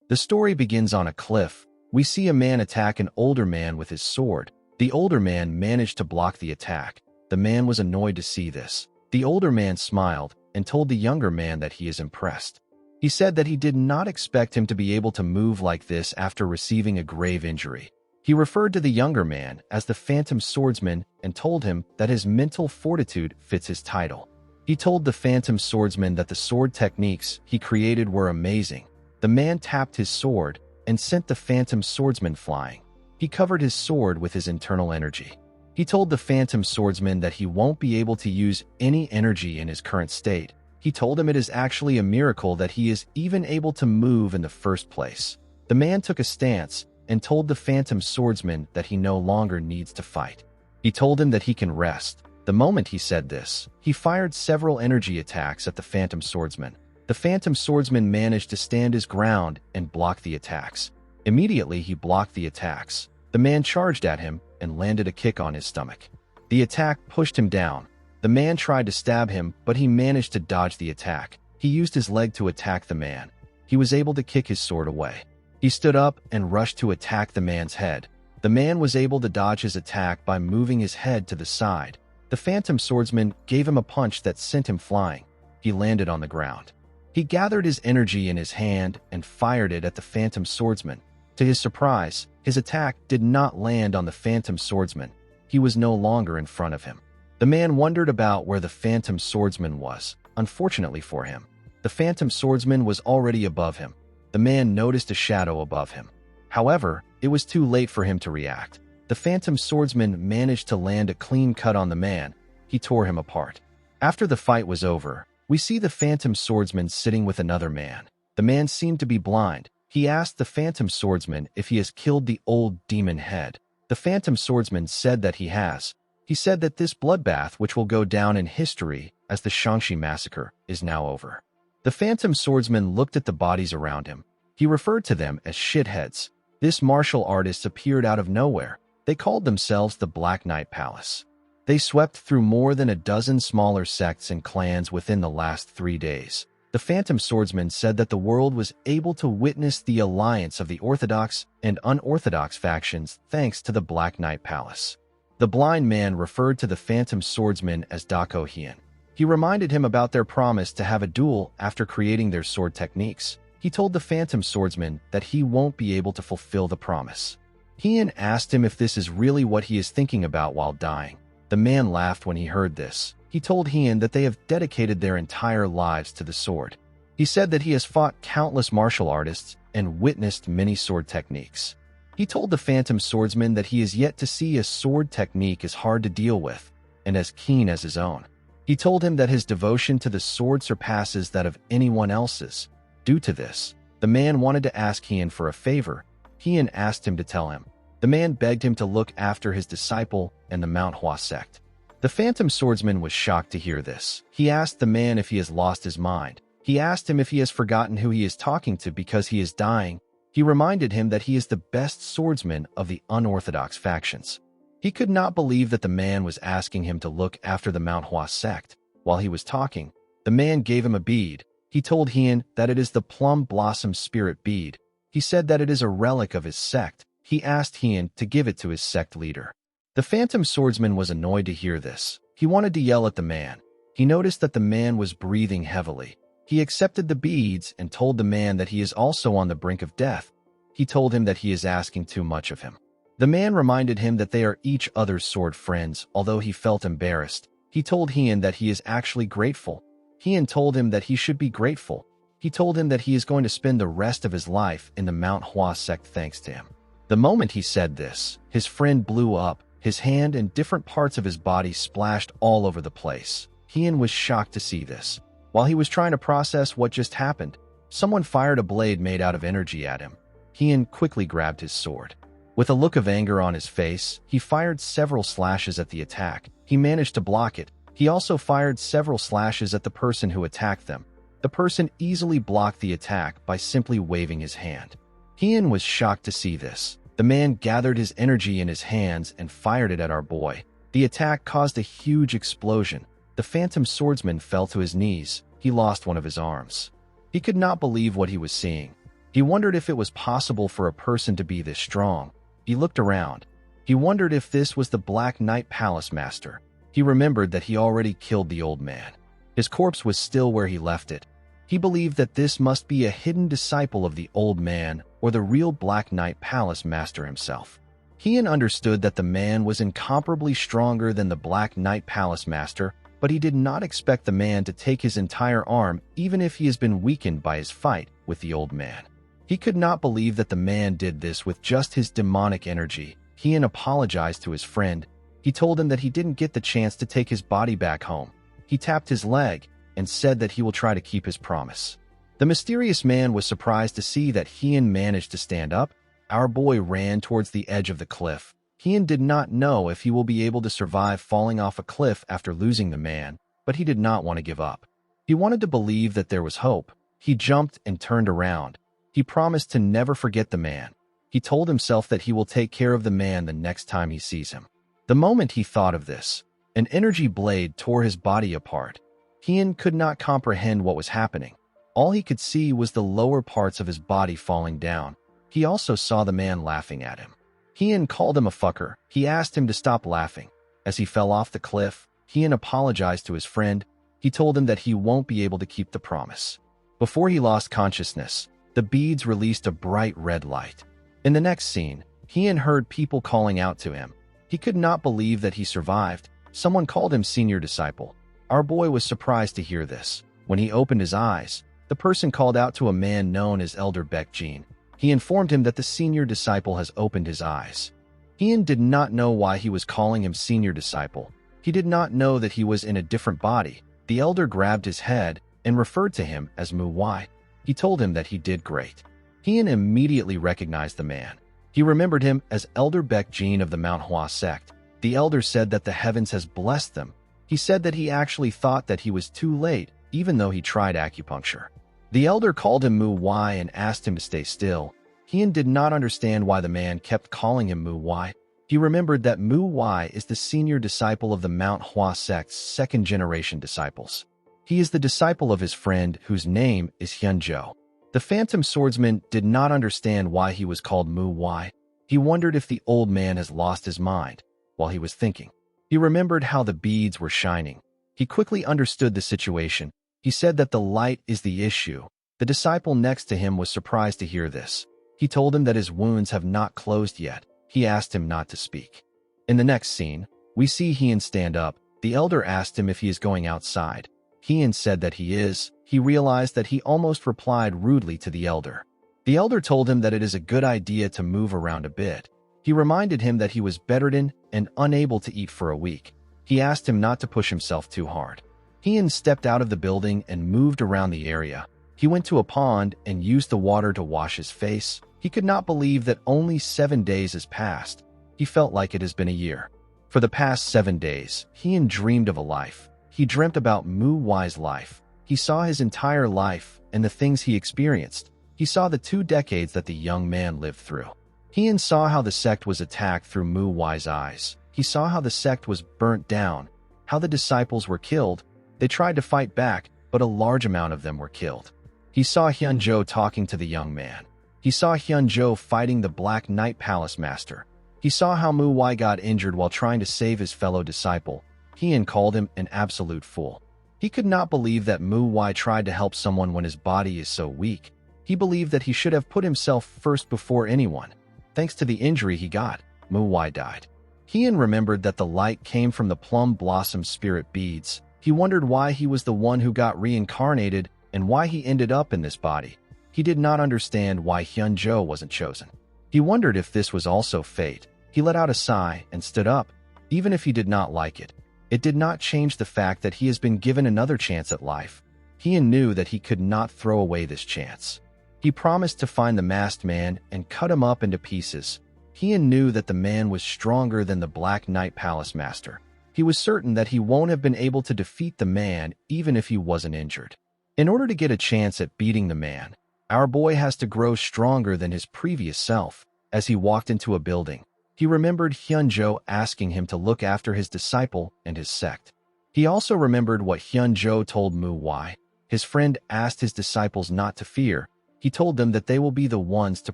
The story begins on a cliff. We see a man attack an older man with his sword. The older man managed to block the attack. The man was annoyed to see this. The older man smiled and told the younger man that he is impressed. He said that he did not expect him to be able to move like this after receiving a grave injury. He referred to the younger man as the Phantom Swordsman and told him that his mental fortitude fits his title. He told the Phantom Swordsman that the sword techniques he created were amazing. The man tapped his sword and sent the Phantom Swordsman flying. He covered his sword with his internal energy. He told the Phantom Swordsman that he won't be able to use any energy in his current state. He told him it is actually a miracle that he is even able to move in the first place. The man took a stance and told the Phantom Swordsman that he no longer needs to fight. He told him that he can rest. The moment he said this, he fired several energy attacks at the Phantom Swordsman. The Phantom Swordsman managed to stand his ground and block the attacks. Immediately, he blocked the attacks. The man charged at him and landed a kick on his stomach. The attack pushed him down. The man tried to stab him, but he managed to dodge the attack. He used his leg to attack the man. He was able to kick his sword away. He stood up and rushed to attack the man's head. The man was able to dodge his attack by moving his head to the side. The Phantom Swordsman gave him a punch that sent him flying. He landed on the ground. He gathered his energy in his hand and fired it at the Phantom Swordsman. To his surprise, his attack did not land on the Phantom Swordsman. He was no longer in front of him. The man wondered about where the Phantom Swordsman was. Unfortunately for him, the Phantom Swordsman was already above him. The man noticed a shadow above him. However, it was too late for him to react. The Phantom Swordsman managed to land a clean cut on the man. He tore him apart. After the fight was over, we see the Phantom Swordsman sitting with another man. The man seemed to be blind. He asked the Phantom Swordsman if he has killed the old demon head. The Phantom Swordsman said that he has. He said that this bloodbath, which will go down in history as the Shangxi massacre, is now over. The Phantom Swordsman looked at the bodies around him. He referred to them as shitheads. This martial artist appeared out of nowhere. They called themselves the Black Knight Palace. They swept through more than a dozen smaller sects and clans within the last 3 days. The Phantom Swordsman said that the world was able to witness the alliance of the orthodox and unorthodox factions thanks to the Black Knight Palace. The blind man referred to the Phantom Swordsman as Dako Hien. He reminded him about their promise to have a duel after creating their sword techniques. He told the Phantom Swordsman that he won't be able to fulfill the promise. Hien asked him if this is really what he is thinking about while dying. The man laughed when he heard this. He told Hien that they have dedicated their entire lives to the sword. He said that he has fought countless martial artists and witnessed many sword techniques. He told the Phantom Swordsman that he is yet to see a sword technique as hard to deal with and as keen as his own. He told him that his devotion to the sword surpasses that of anyone else's. Due to this, the man wanted to ask Hien for a favor. Hien asked him to tell him. The man begged him to look after his disciple and the Manhwa sect. The Phantom Swordsman was shocked to hear this. He asked the man if he has lost his mind. He asked him if he has forgotten who he is talking to because he is dying. He reminded him that he is the best swordsman of the unorthodox factions. He could not believe that the man was asking him to look after the Manhwa sect. While he was talking, the man gave him a bead. He told Hien that it is the Plum Blossom Spirit bead. He said that it is a relic of his sect. He asked Hien to give it to his sect leader. The Phantom Swordsman was annoyed to hear this. He wanted to yell at the man. He noticed that the man was breathing heavily. He accepted the beads and told the man that he is also on the brink of death. He told him that he is asking too much of him. The man reminded him that they are each other's sword friends, although he felt embarrassed. He told Hien that he is actually grateful. Hien told him that he should be grateful. He told him that he is going to spend the rest of his life in the Manhwa sect thanks to him. The moment he said this, his friend blew up. His hand and different parts of his body splashed all over the place. Hien was shocked to see this. While he was trying to process what just happened, someone fired a blade made out of energy at him. Hien quickly grabbed his sword. With a look of anger on his face, he fired several slashes at the attack. He managed to block it. He also fired several slashes at the person who attacked them. The person easily blocked the attack by simply waving his hand. Hien was shocked to see this. The man gathered his energy in his hands and fired it at our boy. The attack caused a huge explosion. The Phantom Swordsman fell to his knees. He lost one of his arms. He could not believe what he was seeing. He wondered if it was possible for a person to be this strong. He looked around. He wondered if this was the Black Knight Palace Master. He remembered that he already killed the old man. His corpse was still where he left it. He believed that this must be a hidden disciple of the old man or the real Black Knight Palace Master himself. Heian understood that the man was incomparably stronger than the Black Knight Palace Master, but he did not expect the man to take his entire arm even if he has been weakened by his fight with the old man. He could not believe that the man did this with just his demonic energy. Heian apologized to his friend. He told him that he didn't get the chance to take his body back home. He tapped his leg and said that he will try to keep his promise. The mysterious man was surprised to see that Heian managed to stand up. Our boy ran towards the edge of the cliff. Heian did not know if he will be able to survive falling off a cliff after losing the man, but he did not want to give up. He wanted to believe that there was hope. He jumped and turned around. He promised to never forget the man. He told himself that he will take care of the man the next time he sees him. The moment he thought of this, an energy blade tore his body apart. Heian could not comprehend what was happening. All he could see was the lower parts of his body falling down. He also saw the man laughing at him. Heian called him a fucker. He asked him to stop laughing. As he fell off the cliff, Heian apologized to his friend. He told him that he won't be able to keep the promise. Before he lost consciousness, the beads released a bright red light. In the next scene, Heian heard people calling out to him. He could not believe that he survived. Someone called him senior disciple. Our boy was surprised to hear this. When he opened his eyes, the person called out to a man known as Elder Baekjin. He informed him that the senior disciple has opened his eyes. Heian did not know why he was calling him senior disciple. He did not know that he was in a different body. The elder grabbed his head and referred to him as Mu Wai. He told him that he did great. Heian immediately recognized the man. He remembered him as Elder Baekjin of the Manhwa sect. The elder said that the heavens has blessed them. He said that he actually thought that he was too late, even though he tried acupuncture. The elder called him Mu Wai and asked him to stay still. Heian did not understand why the man kept calling him Mu Wai. He remembered that Mu Wai is the senior disciple of the Mount Hua sect's second-generation disciples. He is the disciple of his friend whose name is Hyunjo. The Phantom Swordsman did not understand why he was called Mu Wai. He wondered if the old man has lost his mind. While he was thinking, he remembered how the beads were shining. He quickly understood the situation. He said that the light is the issue. The disciple next to him was surprised to hear this. He told him that his wounds have not closed yet. He asked him not to speak. In the next scene, we see Heian stand up. The elder asked him if he is going outside. Heian said that he is. He realized that he almost replied rudely to the elder. The elder told him that it is a good idea to move around a bit. He reminded him that he was bedridden and unable to eat for a week. He asked him not to push himself too hard. Heian stepped out of the building and moved around the area. He went to a pond and used the water to wash his face. He could not believe that only 7 days has passed. He felt like it has been a year. For the past 7 days, Heian dreamed of a life. He dreamt about Mu Wai's life. He saw his entire life and the things he experienced. He saw the 2 decades that the young man lived through. Heian saw how the sect was attacked through Mu Wai's eyes. He saw how the sect was burnt down, how the disciples were killed. They tried to fight back, but a large amount of them were killed. He saw Hyunjo talking to the young man. He saw Hyunjo fighting the Black Knight Palace Master. He saw how Mu Wai got injured while trying to save his fellow disciple. Heian called him an absolute fool. He could not believe that Mu Wai tried to help someone when his body is so weak. He believed that he should have put himself first before anyone. Thanks to the injury he got, Mu Wai died. Heian remembered that the light came from the plum blossom spirit beads. He wondered why he was the one who got reincarnated and why he ended up in this body. He did not understand why Hyunjo wasn't chosen. He wondered if this was also fate. He let out a sigh and stood up. Even if he did not like it, it did not change the fact that he has been given another chance at life. Heian knew that he could not throw away this chance. He promised to find the masked man and cut him up into pieces. Heian knew that the man was stronger than the Black Knight Palace Master. He was certain that he won't have been able to defeat the man even if he wasn't injured. In order to get a chance at beating the man, our boy has to grow stronger than his previous self. As he walked into a building, he remembered Hyunjo asking him to look after his disciple and his sect. He also remembered what Hyunjo told Mu Wai. His friend asked his disciples not to fear. He told them that they will be the ones to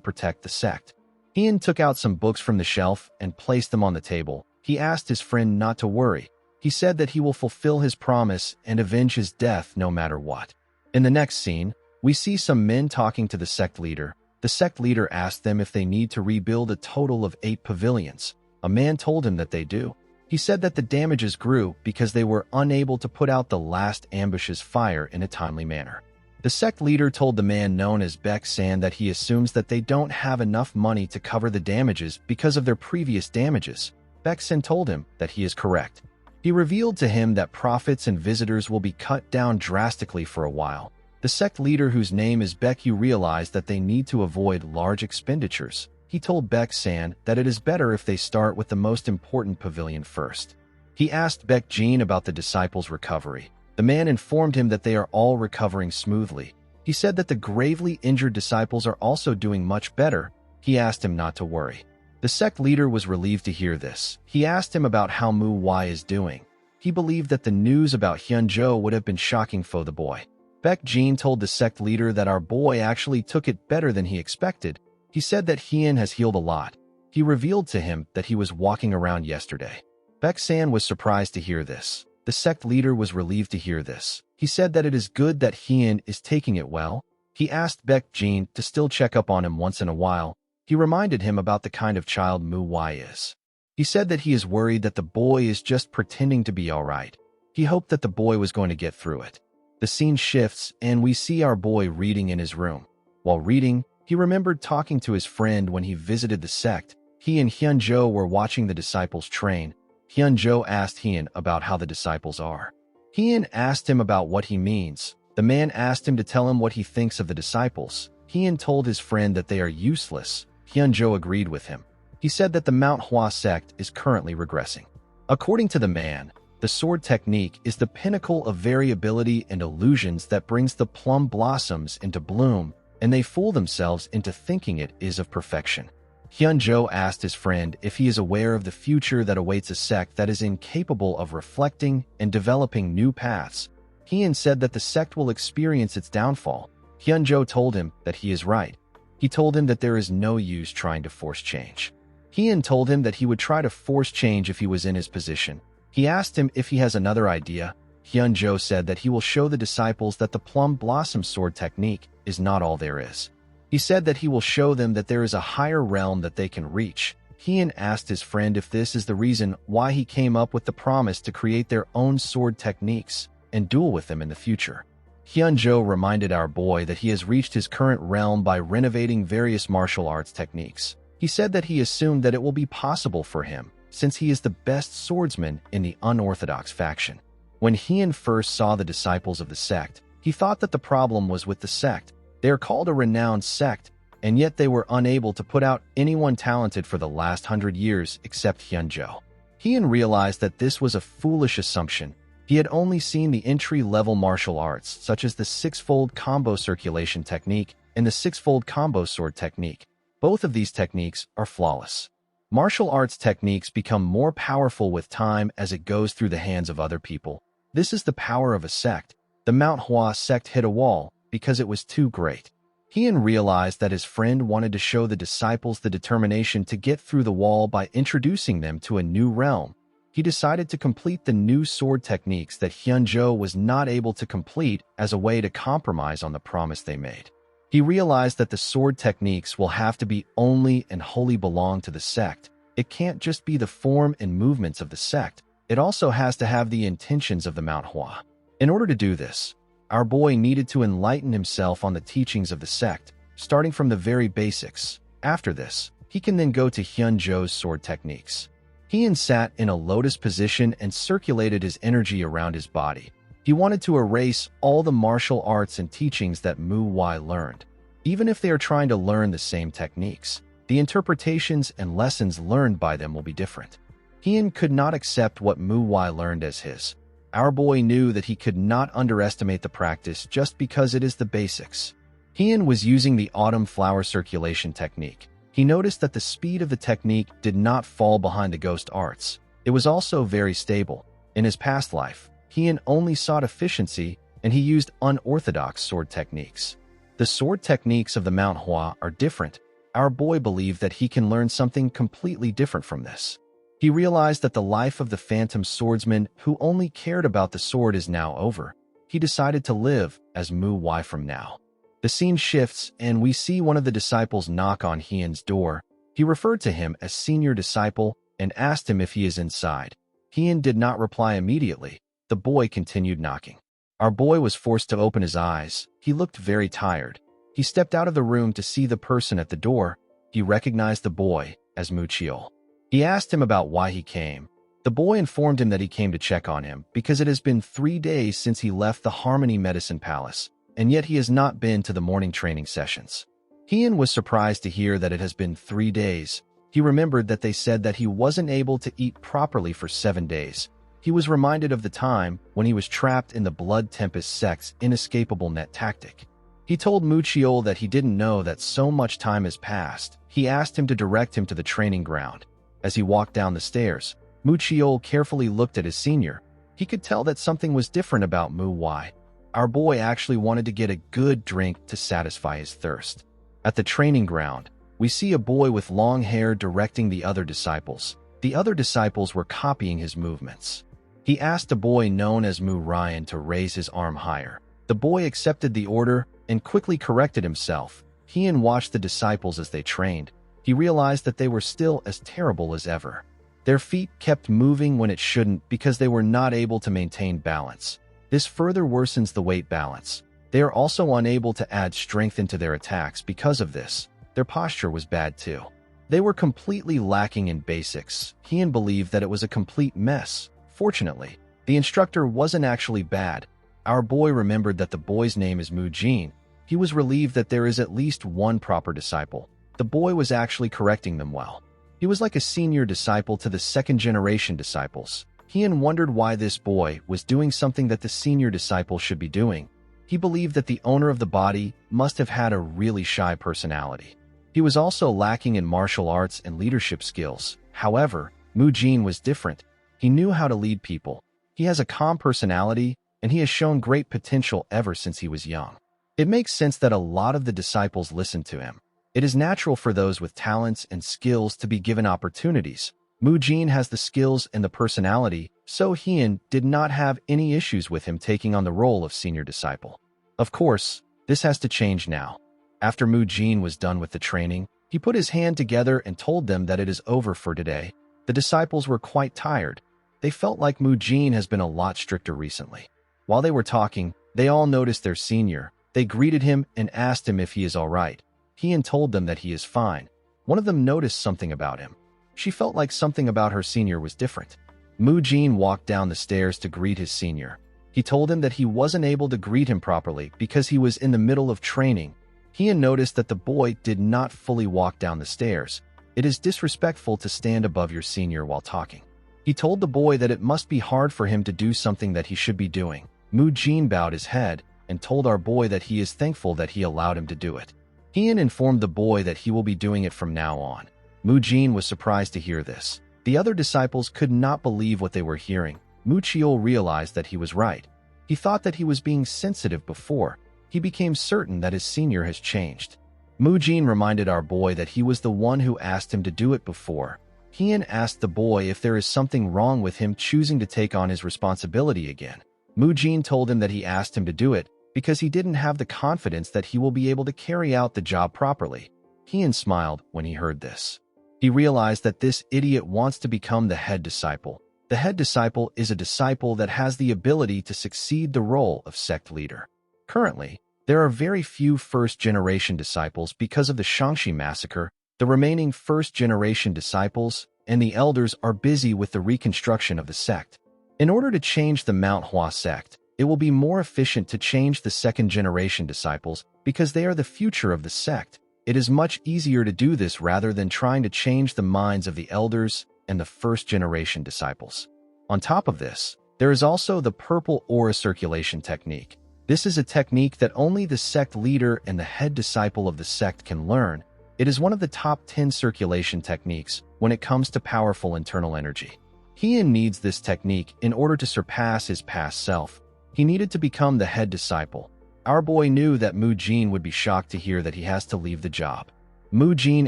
protect the sect. Ian took out some books from the shelf and placed them on the table. He asked his friend not to worry. He said that he will fulfill his promise and avenge his death no matter what. In the next scene, we see some men talking to the sect leader. The sect leader asked them if they need to rebuild a total of 8 pavilions. A man told him that they do. He said that the damages grew because they were unable to put out the last ambush's fire in a timely manner. The sect leader told the man known as Baek-san that he assumes that they don't have enough money to cover the damages because of their previous damages. Baek-san told him that he is correct. He revealed to him that profits and visitors will be cut down drastically for a while. The sect leader, whose name is Baekyu, realized that they need to avoid large expenditures. He told Baek-san that it is better if they start with the most important pavilion first. He asked Baek-jin about the disciples' recovery. The man informed him that they are all recovering smoothly. He said that the gravely injured disciples are also doing much better. He asked him not to worry. The sect leader was relieved to hear this. He asked him about how Mu Wai is doing. He believed that the news about Hyunjo would have been shocking for the boy. Baek-jin told the sect leader that our boy actually took it better than he expected. He said that Hyun has healed a lot. He revealed to him that he was walking around yesterday. Baek-san was surprised to hear this. The sect leader was relieved to hear this. He said that it is good that Hyun is taking it well. He asked Baek-jin to still check up on him once in a while. He reminded him about the kind of child Mu Wai is. He said that he is worried that the boy is just pretending to be all right. He hoped that the boy was going to get through it. The scene shifts, and we see our boy reading in his room. While reading, he remembered talking to his friend when he visited the sect. He and Hyunjo were watching the disciples train. Hyunjo asked Hyun about how the disciples are. Hyun asked him about what he means. The man asked him to tell him what he thinks of the disciples. Hyun told his friend that they are useless. Hyunjo agreed with him. He said that the Manhwa sect is currently regressing. According to the man, the sword technique is the pinnacle of variability and illusions that brings the plum blossoms into bloom, and they fool themselves into thinking it is of perfection. Hyunjo asked his friend if he is aware of the future that awaits a sect that is incapable of reflecting and developing new paths. Hyun said that the sect will experience its downfall. Hyunjo told him that he is right. He told him that there is no use trying to force change. Hyun told him that he would try to force change if he was in his position. He asked him if he has another idea. Hyunjo said that he will show the disciples that the plum blossom sword technique is not all there is. He said that he will show them that there is a higher realm that they can reach. Hyun asked his friend if this is the reason why he came up with the promise to create their own sword techniques and duel with them in the future. Hyunjo reminded our boy that he has reached his current realm by renovating various martial arts techniques. He said that he assumed that it will be possible for him, since he is the best swordsman in the unorthodox faction. When Hyun first saw the disciples of the sect, he thought that the problem was with the sect. They are called a renowned sect, and yet they were unable to put out anyone talented for the last 100 years except Hyunjo. Hyun realized that this was a foolish assumption. He had only seen the entry-level martial arts, such as the six-fold combo circulation technique and the six-fold combo sword technique. Both of these techniques are flawless. Martial arts techniques become more powerful with time as it goes through the hands of other people. This is the power of a sect. The Manhwa sect hit a wall because it was too great. Hyun realized that his friend wanted to show the disciples the determination to get through the wall by introducing them to a new realm. He decided to complete the new sword techniques that Hyunjo was not able to complete as a way to compromise on the promise they made. He realized that the sword techniques will have to be only and wholly belong to the sect. It can't just be the form and movements of the sect. It also has to have the intentions of the Manhwa. In order to do this, our boy needed to enlighten himself on the teachings of the sect, starting from the very basics. After this, he can then go to Hyunjo's sword techniques. Hyun sat in a lotus position and circulated his energy around his body. He wanted to erase all the martial arts and teachings that Mu Wai learned. Even if they are trying to learn the same techniques, the interpretations and lessons learned by them will be different. Hyun could not accept what Mu Wai learned as his. Our boy knew that he could not underestimate the practice just because it is the basics. Hyun was using the autumn flower circulation technique. He noticed that the speed of the technique did not fall behind the ghost arts. It was also very stable. In his past life, Hyun only sought efficiency, and he used unorthodox sword techniques. The The sword techniques of the Manhwa are different. Our boy believed that he can learn something completely different from this. He realized that the life of the phantom swordsman who only cared about the sword is now over. He decided to live as Mu Wai from now. The scene shifts, and we see one of the disciples knock on Hien's door. He referred to him as senior disciple and asked him if he is inside. Hien did not reply immediately. The boy continued knocking. Our boy was forced to open his eyes. He looked very tired. He stepped out of the room to see the person at the door. He recognized the boy as Mu Chiol. He asked him about why he came. The boy informed him that he came to check on him because it has been 3 days since he left the Harmony Medicine Palace, and yet he has not been to the morning training sessions. Hien was surprised to hear that it has been 3 days. He remembered that they said that he wasn't able to eat properly for 7 days. He was reminded of the time when he was trapped in the Blood Tempest sect's inescapable net tactic. He told Mu Chiol that he didn't know that so much time has passed. He asked him to direct him to the training ground. As he walked down the stairs, Mu Chiol carefully looked at his senior. He could tell that something was different about Mu Wai. Our boy actually wanted to get a good drink to satisfy his thirst. At the training ground, we see a boy with long hair directing the other disciples. The other disciples were copying his movements. He asked a boy known as Mu Ryan to raise his arm higher. The boy accepted the order and quickly corrected himself. Hien watched the disciples as they trained. He realized that they were still as terrible as ever. Their feet kept moving when it shouldn't because they were not able to maintain balance. This further worsens the weight balance. They are also unable to add strength into their attacks because of this. Their posture was bad too. They were completely lacking in basics. Hien believed that it was a complete mess. Fortunately, the instructor wasn't actually bad. Our boy remembered that the boy's name is Mu Jin. He was relieved that there is at least one proper disciple. The boy was actually correcting them well. He was like a senior disciple to the second-generation disciples. Hien wondered why this boy was doing something that the senior disciple should be doing. He believed that the owner of the body must have had a really shy personality. He was also lacking in martial arts and leadership skills. However, Mu Jin was different. He knew how to lead people. He has a calm personality, and he has shown great potential ever since he was young. It makes sense that a lot of the disciples listened to him. It is natural for those with talents and skills to be given opportunities. Mu Jin has the skills and the personality, so Hien did not have any issues with him taking on the role of senior disciple. Of course, this has to change now. After Mu Jin was done with the training, he put his hand together and told them that it is over for today. The disciples were quite tired. They felt like Mu Jin has been a lot stricter recently. While they were talking, they all noticed their senior. They greeted him and asked him if he is all right. Hien told them that he is fine. One of them noticed something about him. She felt like something about her senior was different. Mu Jin walked down the stairs to greet his senior. He told him that he wasn't able to greet him properly because he was in the middle of training. Hien noticed that the boy did not fully walk down the stairs. It is disrespectful to stand above your senior while talking. He told the boy that it must be hard for him to do something that he should be doing. Mu Jin bowed his head and told our boy that he is thankful that he allowed him to do it. Hien informed the boy that he will be doing it from now on. Mu Jin was surprised to hear this. The other disciples could not believe what they were hearing. Mu Chiol realized that he was right. He thought that he was being sensitive before. He became certain that his senior has changed. Mu Jin reminded our boy that he was the one who asked him to do it before. Hien asked the boy if there is something wrong with him choosing to take on his responsibility again. Mu Jin told him that he asked him to do it because he didn't have the confidence that he will be able to carry out the job properly. Hien smiled when he heard this. He realized that this idiot wants to become the head disciple. The head disciple is a disciple that has the ability to succeed the role of sect leader. Currently, there are very few first-generation disciples because of the Shangxi massacre. The remaining first-generation disciples and the elders are busy with the reconstruction of the sect. In order to change the Manhwa sect, it will be more efficient to change the second-generation disciples because they are the future of the sect. It is much easier to do this rather than trying to change the minds of the elders and the first-generation disciples. On top of this, there is also the purple aura circulation technique. This is a technique that only the sect leader and the head disciple of the sect can learn. It is one of the top 10 circulation techniques when it comes to powerful internal energy. Hien needs this technique in order to surpass his past self. He needed to become the head disciple. Our boy knew that Mu Jin would be shocked to hear that he has to leave the job. Mu Jin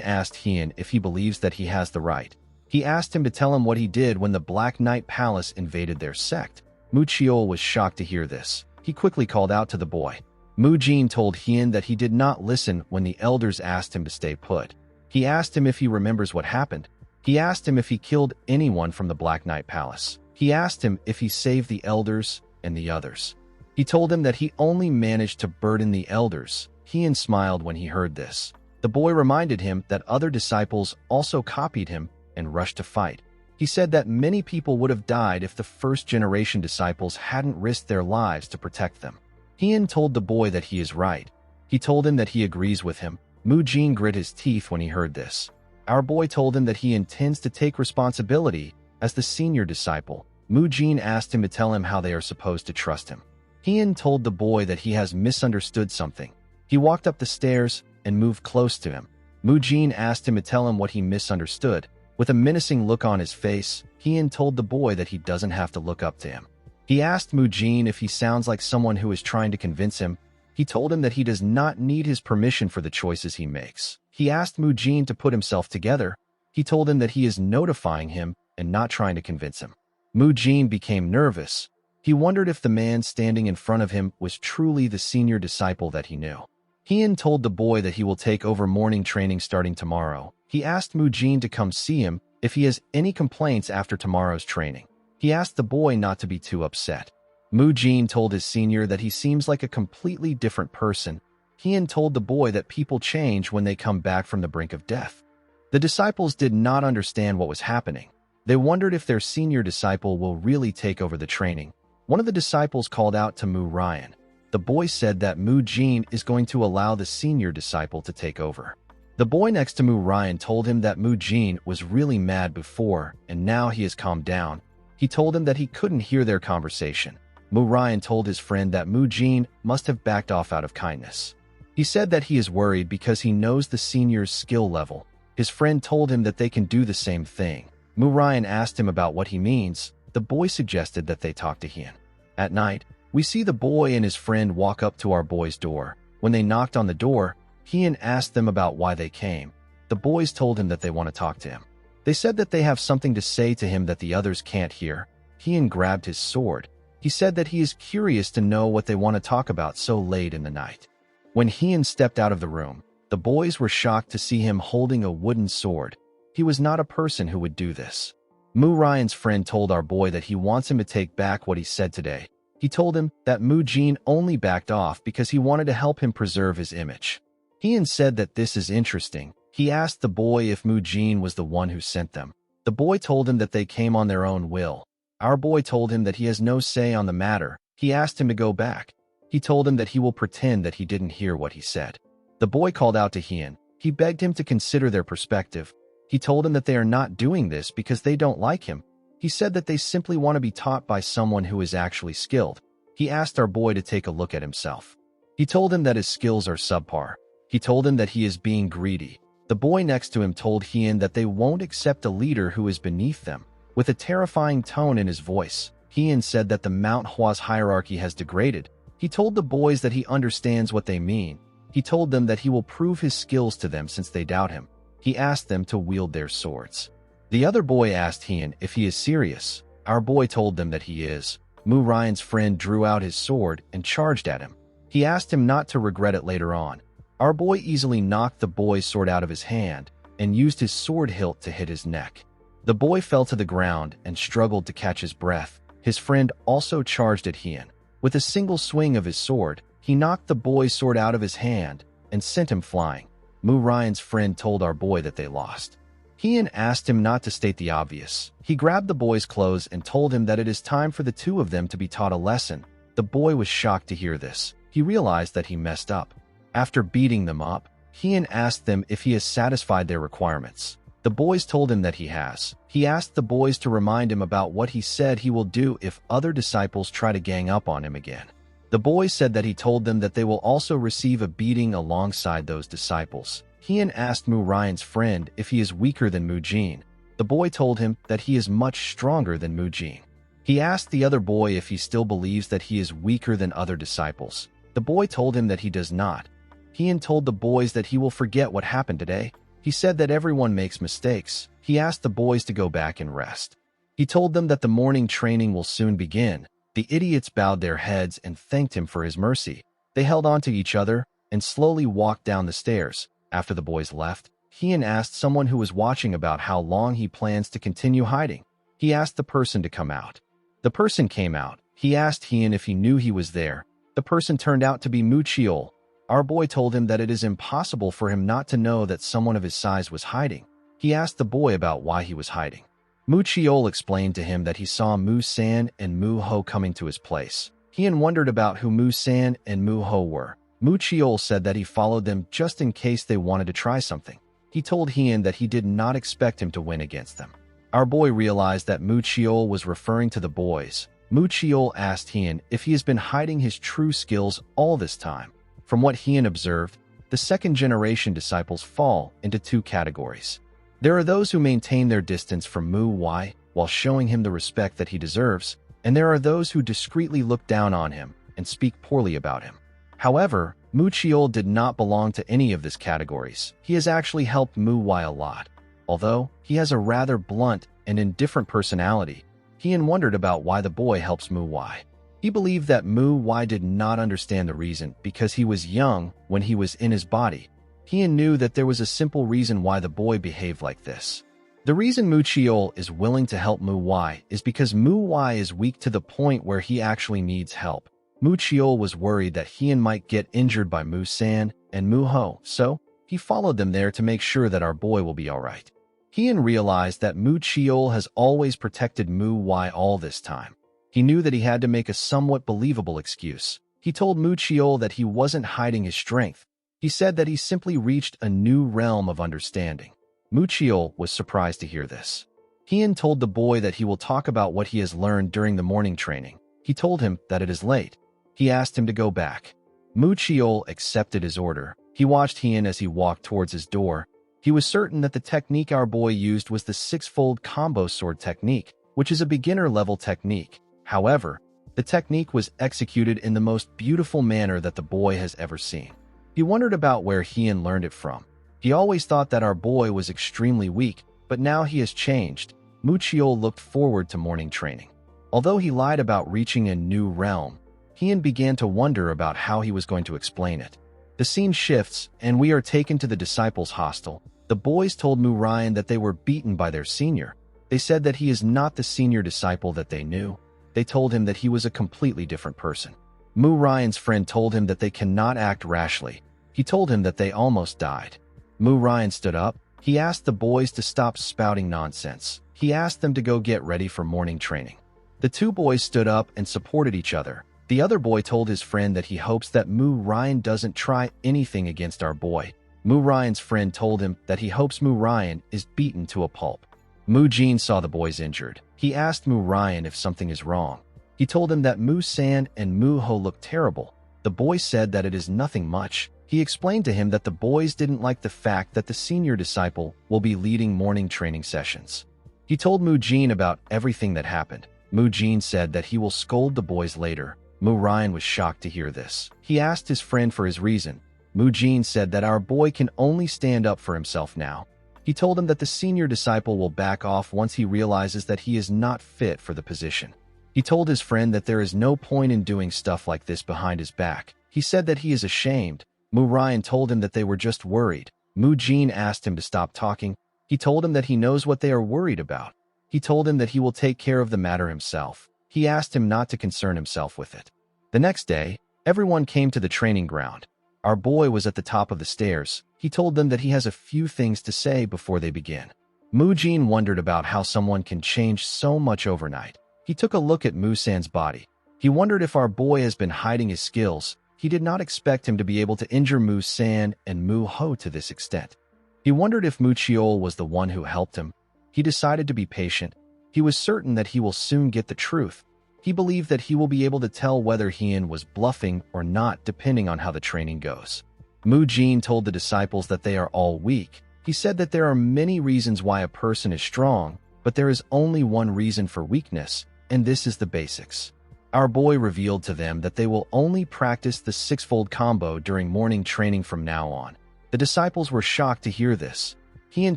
asked Hien if he believes that he has the right. He asked him to tell him what he did when the Black Knight Palace invaded their sect. Mu Chiol was shocked to hear this. He quickly called out to the boy. Mu Jin told Hien that he did not listen when the elders asked him to stay put. He asked him if he remembers what happened. He asked him if he killed anyone from the Black Knight Palace. He asked him if he saved the elders and the others. He told him that he only managed to burden the elders. Hien smiled when he heard this. The boy reminded him that other disciples also copied him and rushed to fight. He said that many people would have died if the first-generation disciples hadn't risked their lives to protect them. Hien told the boy that he is right. He told him that he agrees with him. Mu Jin grit his teeth when he heard this. Our boy told him that he intends to take responsibility as the senior disciple. Mu Jin asked him to tell him how they are supposed to trust him. Hien told the boy that he has misunderstood something. He walked up the stairs and moved close to him. Mu Jin asked him to tell him what he misunderstood. With a menacing look on his face, Hien told the boy that he doesn't have to look up to him. He asked Mu Jin if he sounds like someone who is trying to convince him. He told him that he does not need his permission for the choices he makes. He asked Mu Jin to put himself together. He told him that he is notifying him and not trying to convince him. Mu Jin became nervous. He wondered if the man standing in front of him was truly the senior disciple that he knew. Hien told the boy that he will take over morning training starting tomorrow. He asked Mu Jin to come see him if he has any complaints after tomorrow's training. He asked the boy not to be too upset. Mu Jin told his senior that he seems like a completely different person. Hien told the boy that people change when they come back from the brink of death. The disciples did not understand what was happening. They wondered if their senior disciple will really take over the training. One of the disciples called out to Mu Ryan. The boy said that Mu Jin is going to allow the senior disciple to take over. The boy next to Mu Ryan told him that Mu Jin was really mad before, and now he has calmed down. He told him that he couldn't hear their conversation. Mu Ryan told his friend that Mu Jin must have backed off out of kindness. He said that he is worried because he knows the senior's skill level. His friend told him that they can do the same thing. Mu Ryan asked him about what he means. The boy suggested that they talk to Hien. At night, we see the boy and his friend walk up to our boy's door. When they knocked on the door, Hien asked them about why they came. The boys told him that they want to talk to him. They said that they have something to say to him that the others can't hear. Hien grabbed his sword. He said that he is curious to know what they want to talk about so late in the night. When Hien stepped out of the room, the boys were shocked to see him holding a wooden sword. He was not a person who would do this. Mu Ryan's friend told our boy that he wants him to take back what he said today. He told him that Mu Jin only backed off because he wanted to help him preserve his image. Hien said that this is interesting. He asked the boy if Mu Jin was the one who sent them. The boy told him that they came on their own will. Our boy told him that he has no say on the matter. He asked him to go back. He told him that he will pretend that he didn't hear what he said. The boy called out to Hien. He begged him to consider their perspective. He told him that they are not doing this because they don't like him. He said that they simply want to be taught by someone who is actually skilled. He asked our boy to take a look at himself. He told him that his skills are subpar. He told him that he is being greedy. The boy next to him told Hien that they won't accept a leader who is beneath them. With a terrifying tone in his voice, Hien said that the Mount Hwa's hierarchy has degraded. He told the boys that he understands what they mean. He told them that he will prove his skills to them since they doubt him. He asked them to wield their swords. The other boy asked Hien if he is serious. Our boy told them that he is. Mu Ryan's friend drew out his sword and charged at him. He asked him not to regret it later on. Our boy easily knocked the boy's sword out of his hand and used his sword hilt to hit his neck. The boy fell to the ground and struggled to catch his breath. His friend also charged at Hien. With a single swing of his sword, he knocked the boy's sword out of his hand and sent him flying. Mu Ryan's friend told our boy that they lost. Hien asked him not to state the obvious. He grabbed the boy's clothes and told him that it is time for the two of them to be taught a lesson. The boy was shocked to hear this. He realized that he messed up. After beating them up, Hien asked them if he has satisfied their requirements. The boys told him that he has. He asked the boys to remind him about what he said he will do if other disciples try to gang up on him again. The boys said that he told them that they will also receive a beating alongside those disciples. Hien asked Mu Ryan's friend if he is weaker than Mu Jin. The boy told him that he is much stronger than Mu Jin. He asked the other boy if he still believes that he is weaker than other disciples. The boy told him that he does not. Hien told the boys that he will forget what happened today. He said that everyone makes mistakes. He asked the boys to go back and rest. He told them that the morning training will soon begin. The idiots bowed their heads and thanked him for his mercy. They held on to each other and slowly walked down the stairs. After the boys left, Hien asked someone who was watching about how long he plans to continue hiding. He asked the person to come out. The person came out. He asked Hien if he knew he was there. The person turned out to be Mu Chiol. Our boy told him that it is impossible for him not to know that someone of his size was hiding. He asked the boy about why he was hiding. Mu Chiol explained to him that he saw Mu San and Mu Ho coming to his place. Hien wondered about who Mu San and Mu Ho were. Mu Chiol said that he followed them just in case they wanted to try something. He told Hien that he did not expect him to win against them. Our boy realized that Mu Chiol was referring to the boys. Mu Chiol asked Hien if he has been hiding his true skills all this time. From what Hien observed, the second-generation disciples fall into two categories. There are those who maintain their distance from Mu Wai while showing him the respect that he deserves, and there are those who discreetly look down on him and speak poorly about him. However, Mu Chiol did not belong to any of these categories. He has actually helped Mu Wai a lot. Although he has a rather blunt and indifferent personality, Hien wondered about why the boy helps Mu Wai. He believed that Mu Wai did not understand the reason because he was young when he was in his body. Hien knew that there was a simple reason why the boy behaved like this. The reason Mu Chiol is willing to help Mu Wai is because Mu Wai is weak to the point where he actually needs help. Mu Chiol was worried that Hien might get injured by Mu San and Mu Ho, so he followed them there to make sure that our boy will be alright. Hien realized that Mu Chiol has always protected Mu Wai all this time. He knew that he had to make a somewhat believable excuse. He told Mu Chiol that he wasn't hiding his strength. He said that he simply reached a new realm of understanding. Mu Chiol was surprised to hear this. Hien told the boy that he will talk about what he has learned during the morning training. He told him that it is late. He asked him to go back. Mu Chiol accepted his order. He watched Hien as he walked towards his door. He was certain that the technique our boy used was the six-fold combo sword technique, which is a beginner-level technique. However, the technique was executed in the most beautiful manner that the boy has ever seen. He wondered about where Hien learned it from. He always thought that our boy was extremely weak, but now he has changed. Mu Chiol looked forward to morning training. Although he lied about reaching a new realm, Hien began to wonder about how he was going to explain it. The scene shifts, and we are taken to the disciples' hostel. The boys told Mu Ryan that they were beaten by their senior. They said that he is not the senior disciple that they knew. They told him that he was a completely different person. Mu Ryan's friend told him that they cannot act rashly. He told him that they almost died. Mu Ryan stood up. He asked the boys to stop spouting nonsense. He asked them to go get ready for morning training. The two boys stood up and supported each other. The other boy told his friend that he hopes that Mu Ryan doesn't try anything against our boy. Mu Ryan's friend told him that he hopes Mu Ryan is beaten to a pulp. Mu Jin saw the boys injured. He asked Mu Ryan if something is wrong. He told him that Mu San and Mu Ho look terrible. The boy said that it is nothing much. He explained to him that the boys didn't like the fact that the senior disciple will be leading morning training sessions. He told Mu Jin about everything that happened. Mu Jin said that he will scold the boys later. Mu Ryan was shocked to hear this. He asked his friend for his reason. Mu Jin said that our boy can only stand up for himself now. He told him that the senior disciple will back off once he realizes that he is not fit for the position. He told his friend that there is no point in doing stuff like this behind his back. He said that he is ashamed. Mu Ryan told him that they were just worried. Mu Jin asked him to stop talking. He told him that he knows what they are worried about. He told him that he will take care of the matter himself. He asked him not to concern himself with it. The next day, everyone came to the training ground. Our boy was at the top of the stairs. He told them that he has a few things to say before they begin. Mu Jin wondered about how someone can change so much overnight. He took a look at Mu San's body. He wondered if our boy has been hiding his skills. He did not expect him to be able to injure Mu San and Mu Ho to this extent. He wondered if Mu Chiol was the one who helped him. He decided to be patient. He was certain that he will soon get the truth. He believed that he will be able to tell whether Hien was bluffing or not depending on how the training goes. Mu Jin told the disciples that they are all weak. He said that there are many reasons why a person is strong, but there is only one reason for weakness, and this is the basics. Our boy revealed to them that they will only practice the six-fold combo during morning training from now on. The disciples were shocked to hear this. Heian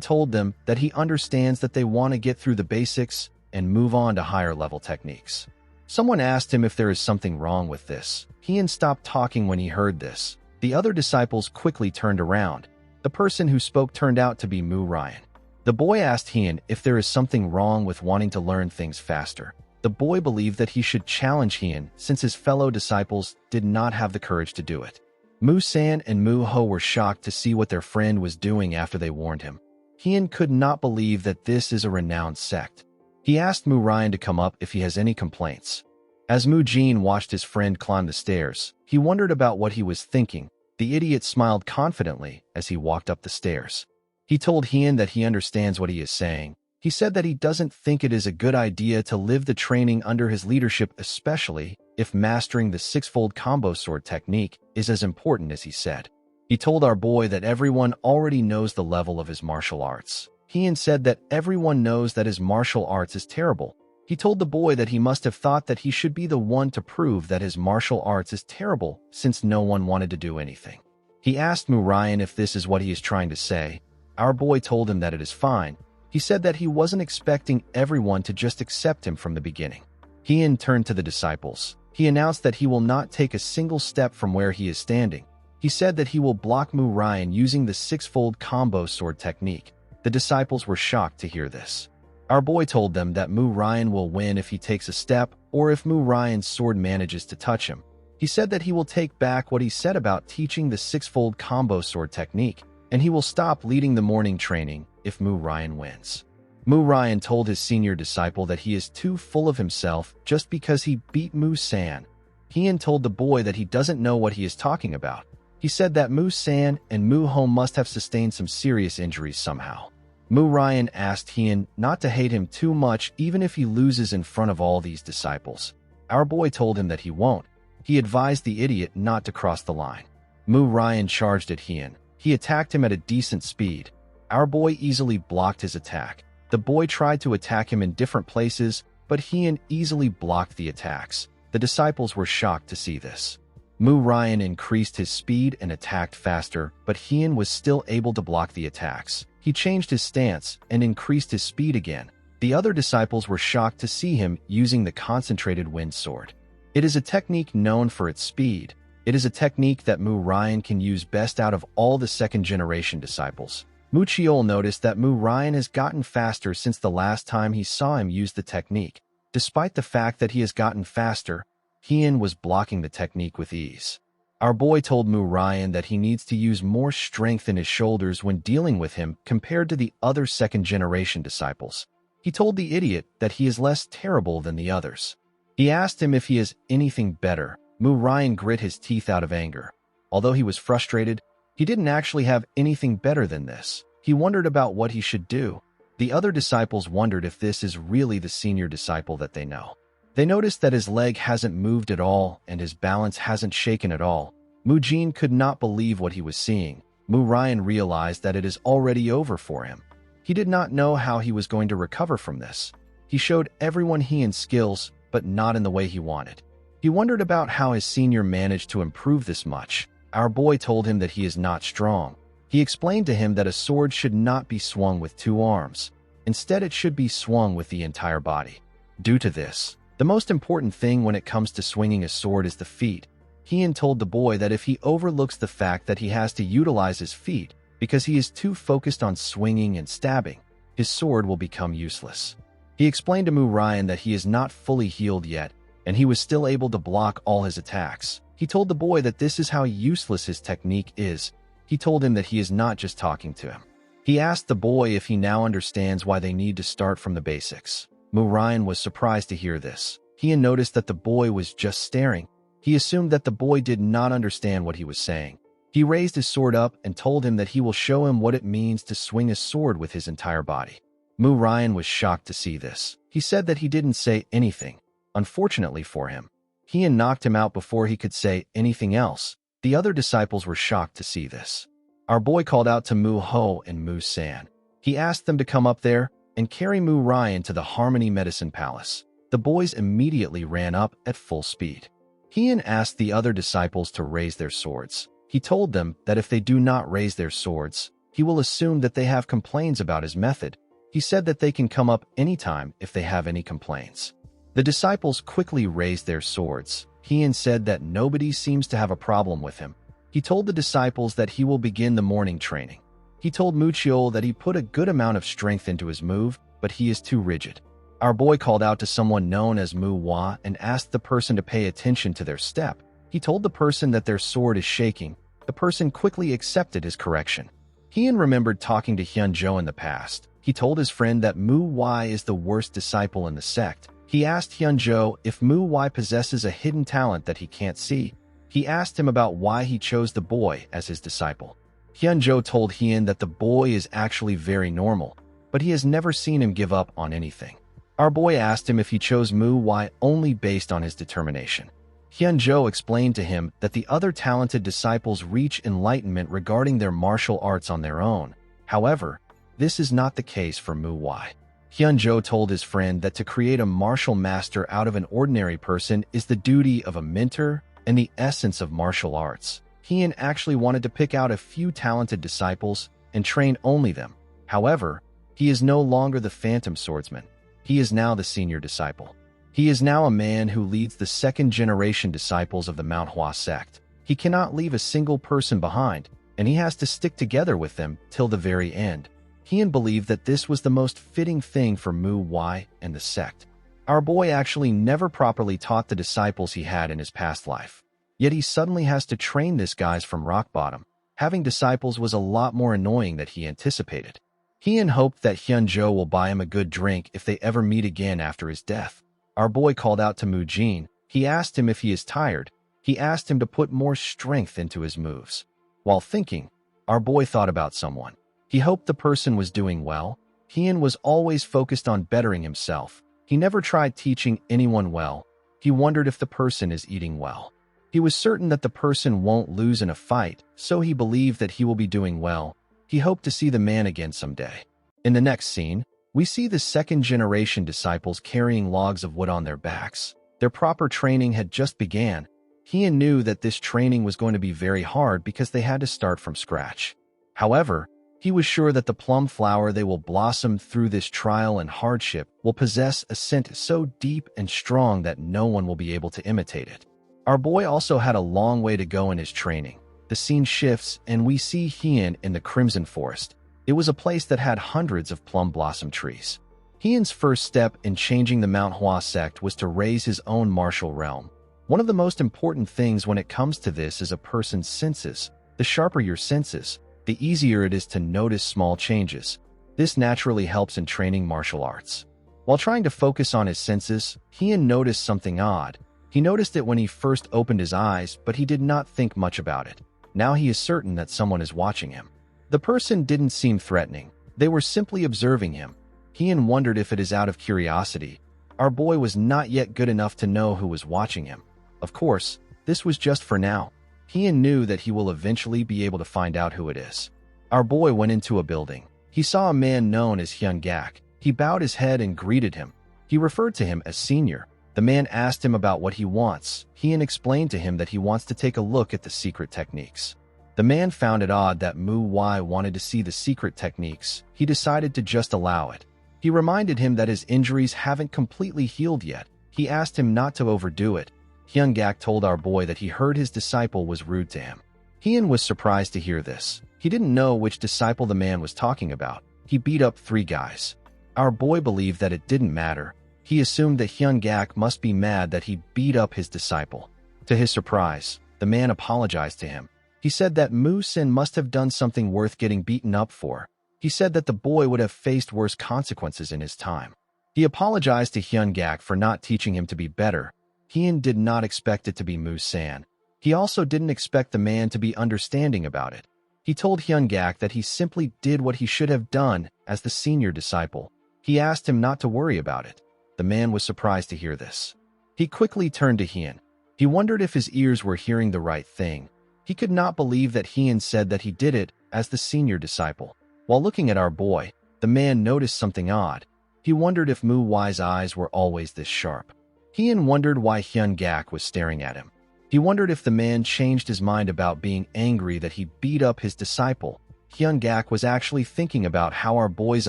told them that he understands that they want to get through the basics and move on to higher-level techniques. Someone asked him if there is something wrong with this. Heian stopped talking when he heard this. The other disciples quickly turned around. The person who spoke turned out to be Mu Ryan. The boy asked Heian if there is something wrong with wanting to learn things faster. The boy believed that he should challenge Heian since his fellow disciples did not have the courage to do it. Mu San and Mu Ho were shocked to see what their friend was doing after they warned him. Heian could not believe that this is a renowned sect. He asked Mu Ryan to come up if he has any complaints. As Mu Jin watched his friend climb the stairs, he wondered about what he was thinking. The idiot smiled confidently as he walked up the stairs. He told Heian that he understands what he is saying. He said that he doesn't think it is a good idea to live the training under his leadership, especially if mastering the six-fold combo sword technique is as important as he said. He told our boy that everyone already knows the level of his martial arts. Heian said that everyone knows that his martial arts is terrible. He told the boy that he must have thought that he should be the one to prove that his martial arts is terrible since no one wanted to do anything. He asked Mu Ryan if this is what he is trying to say. Our boy told him that it is fine. He said that he wasn't expecting everyone to just accept him from the beginning. Heian turned to the disciples. He announced that he will not take a single step from where he is standing. He said that he will block Mu Ryan using the six-fold combo sword technique. The disciples were shocked to hear this. Our boy told them that Mu Ryan will win if he takes a step or if Mu Ryan's sword manages to touch him. He said that he will take back what he said about teaching the six-fold combo sword technique, and he will stop leading the morning training if Mu Ryan wins. Mu Ryan told his senior disciple that he is too full of himself just because he beat Mu San. Heian told the boy that he doesn't know what he is talking about. He said that Mu San and Mu Ho must have sustained some serious injuries somehow. Mu Ryan asked Heian not to hate him too much even if he loses in front of all these disciples. Our boy told him that he won't. He advised the idiot not to cross the line. Mu Ryan charged at Heian. He attacked him at a decent speed. Our boy easily blocked his attack. The boy tried to attack him in different places, but Heian easily blocked the attacks. The disciples were shocked to see this. Mu Ryan increased his speed and attacked faster, but Heian was still able to block the attacks. He changed his stance and increased his speed again. The other disciples were shocked to see him using the concentrated wind sword. It is a technique known for its speed. It is a technique that Mu Ryan can use best out of all the second-generation disciples. Mu Chiol noticed that Mu Ryan has gotten faster since the last time he saw him use the technique. Despite the fact that he has gotten faster, Heian was blocking the technique with ease. Our boy told Mu Ryan that he needs to use more strength in his shoulders when dealing with him compared to the other second-generation disciples. He told the idiot that he is less terrible than the others. He asked him if he has anything better. Mu Ryan grit his teeth out of anger. Although he was frustrated, he didn't actually have anything better than this. He wondered about what he should do. The other disciples wondered if this is really the senior disciple that they know. They noticed that his leg hasn't moved at all and his balance hasn't shaken at all. Mu Jin could not believe what he was seeing. Mu Ryan realized that it is already over for him. He did not know how he was going to recover from this. He showed everyone Heian's skills, but not in the way he wanted. He wondered about how his senior managed to improve this much. Our boy told him that he is not strong. He explained to him that a sword should not be swung with two arms. Instead, it should be swung with the entire body. Due to this, the most important thing when it comes to swinging a sword is the feet. Heian told the boy that if he overlooks the fact that he has to utilize his feet because he is too focused on swinging and stabbing, his sword will become useless. He explained to Mu Ryan that he is not fully healed yet, and he was still able to block all his attacks. He told the boy that this is how useless his technique is. He told him that he is not just talking to him. He asked the boy if he now understands why they need to start from the basics. Mu Ryan was surprised to hear this. Heian noticed that the boy was just staring. He assumed that the boy did not understand what he was saying. He raised his sword up and told him that he will show him what it means to swing a sword with his entire body. Mu Ryan was shocked to see this. He said that he didn't say anything. Unfortunately for him, Heian knocked him out before he could say anything else. The other disciples were shocked to see this. Our boy called out to Mu Ho and Mu San. He asked them to come up there and carry Mu Ryan to the Harmony Medicine Palace. The boys immediately ran up at full speed. Heian asked the other disciples to raise their swords. He told them that if they do not raise their swords, he will assume that they have complaints about his method. He said that they can come up anytime if they have any complaints. The disciples quickly raised their swords. Heian said that nobody seems to have a problem with him. He told the disciples that he will begin the morning training. He told Muchiol that he put a good amount of strength into his move, but he is too rigid. Our boy called out to someone known as Manhwa and asked the person to pay attention to their step. He told the person that their sword is shaking. The person quickly accepted his correction. Heian remembered talking to Hyunjo in the past. He told his friend that Manhwa is the worst disciple in the sect. He asked Hyunjo if Manhwa possesses a hidden talent that he can't see. He asked him about why he chose the boy as his disciple. Hyunjo told Heian that the boy is actually very normal, but he has never seen him give up on anything. Our boy asked him if he chose Manhwa only based on his determination. Hyunjo explained to him that the other talented disciples reach enlightenment regarding their martial arts on their own. However, this is not the case for Manhwa. Hyunjo told his friend that to create a martial master out of an ordinary person is the duty of a mentor and the essence of martial arts. Heian actually wanted to pick out a few talented disciples and train only them. However, he is no longer the Phantom Swordsman. He is now the senior disciple. He is now a man who leads the second-generation disciples of the Manhwa sect. He cannot leave a single person behind, and he has to stick together with them till the very end. Heian believed that this was the most fitting thing for Manhwa and the sect. Our boy actually never properly taught the disciples he had in his past life. Yet he suddenly has to train this guys from rock bottom. Having disciples was a lot more annoying than he anticipated. Heian hoped that Hyunjo will buy him a good drink if they ever meet again after his death. Our boy called out to Mujin. He asked him if he is tired. He asked him to put more strength into his moves. While thinking, our boy thought about someone. He hoped the person was doing well. Heian was always focused on bettering himself. He never tried teaching anyone well. He wondered if the person is eating well. He was certain that the person won't lose in a fight, so he believed that he will be doing well. He hoped to see the man again someday. In the next scene, we see the second-generation disciples carrying logs of wood on their backs. Their proper training had just began. Heian knew that this training was going to be very hard because they had to start from scratch. However, he was sure that the plum flower they will blossom through this trial and hardship will possess a scent so deep and strong that no one will be able to imitate it. Our boy also had a long way to go in his training. The scene shifts and we see Heian in the Crimson Forest. It was a place that had hundreds of plum blossom trees. Heian's first step in changing the Manhwa sect was to raise his own martial realm. One of the most important things when it comes to this is a person's senses. The sharper your senses, the easier it is to notice small changes. This naturally helps in training martial arts. While trying to focus on his senses, Heian noticed something odd. He noticed it when he first opened his eyes, but he did not think much about it. Now he is certain that someone is watching him. The person didn't seem threatening. They were simply observing him. Heian wondered if it is out of curiosity. Our boy was not yet good enough to know who was watching him. Of course, this was just for now. Heian knew that he will eventually be able to find out who it is. Our boy went into a building. He saw a man known as Hyun-gak. He bowed his head and greeted him. He referred to him as senior. The man asked him about what he wants. Heian explained to him that he wants to take a look at the secret techniques. The man found it odd that Manhwa wanted to see the secret techniques. He decided to just allow it. He reminded him that his injuries haven't completely healed yet. He asked him not to overdo it. Hyun-gak told our boy that he heard his disciple was rude to him. Heian was surprised to hear this. He didn't know which disciple the man was talking about. He beat up 3 guys. Our boy believed that it didn't matter. He assumed that Hyun-gak must be mad that he beat up his disciple. To his surprise, the man apologized to him. He said that Mu-sin must have done something worth getting beaten up for. He said that the boy would have faced worse consequences in his time. He apologized to Hyun-gak for not teaching him to be better. Heian did not expect it to be Mu-san. He also didn't expect the man to be understanding about it. He told Hyun-gak that he simply did what he should have done as the senior disciple. He asked him not to worry about it. The man was surprised to hear this. He quickly turned to Heian. He wondered if his ears were hearing the right thing. He could not believe that Heian said that he did it as the senior disciple. While looking at our boy, the man noticed something odd. He wondered if Mu Wai's eyes were always this sharp. Hyun wondered why Hyun Gak was staring at him. He wondered if the man changed his mind about being angry that he beat up his disciple. Hyun Gak was actually thinking about how our boy's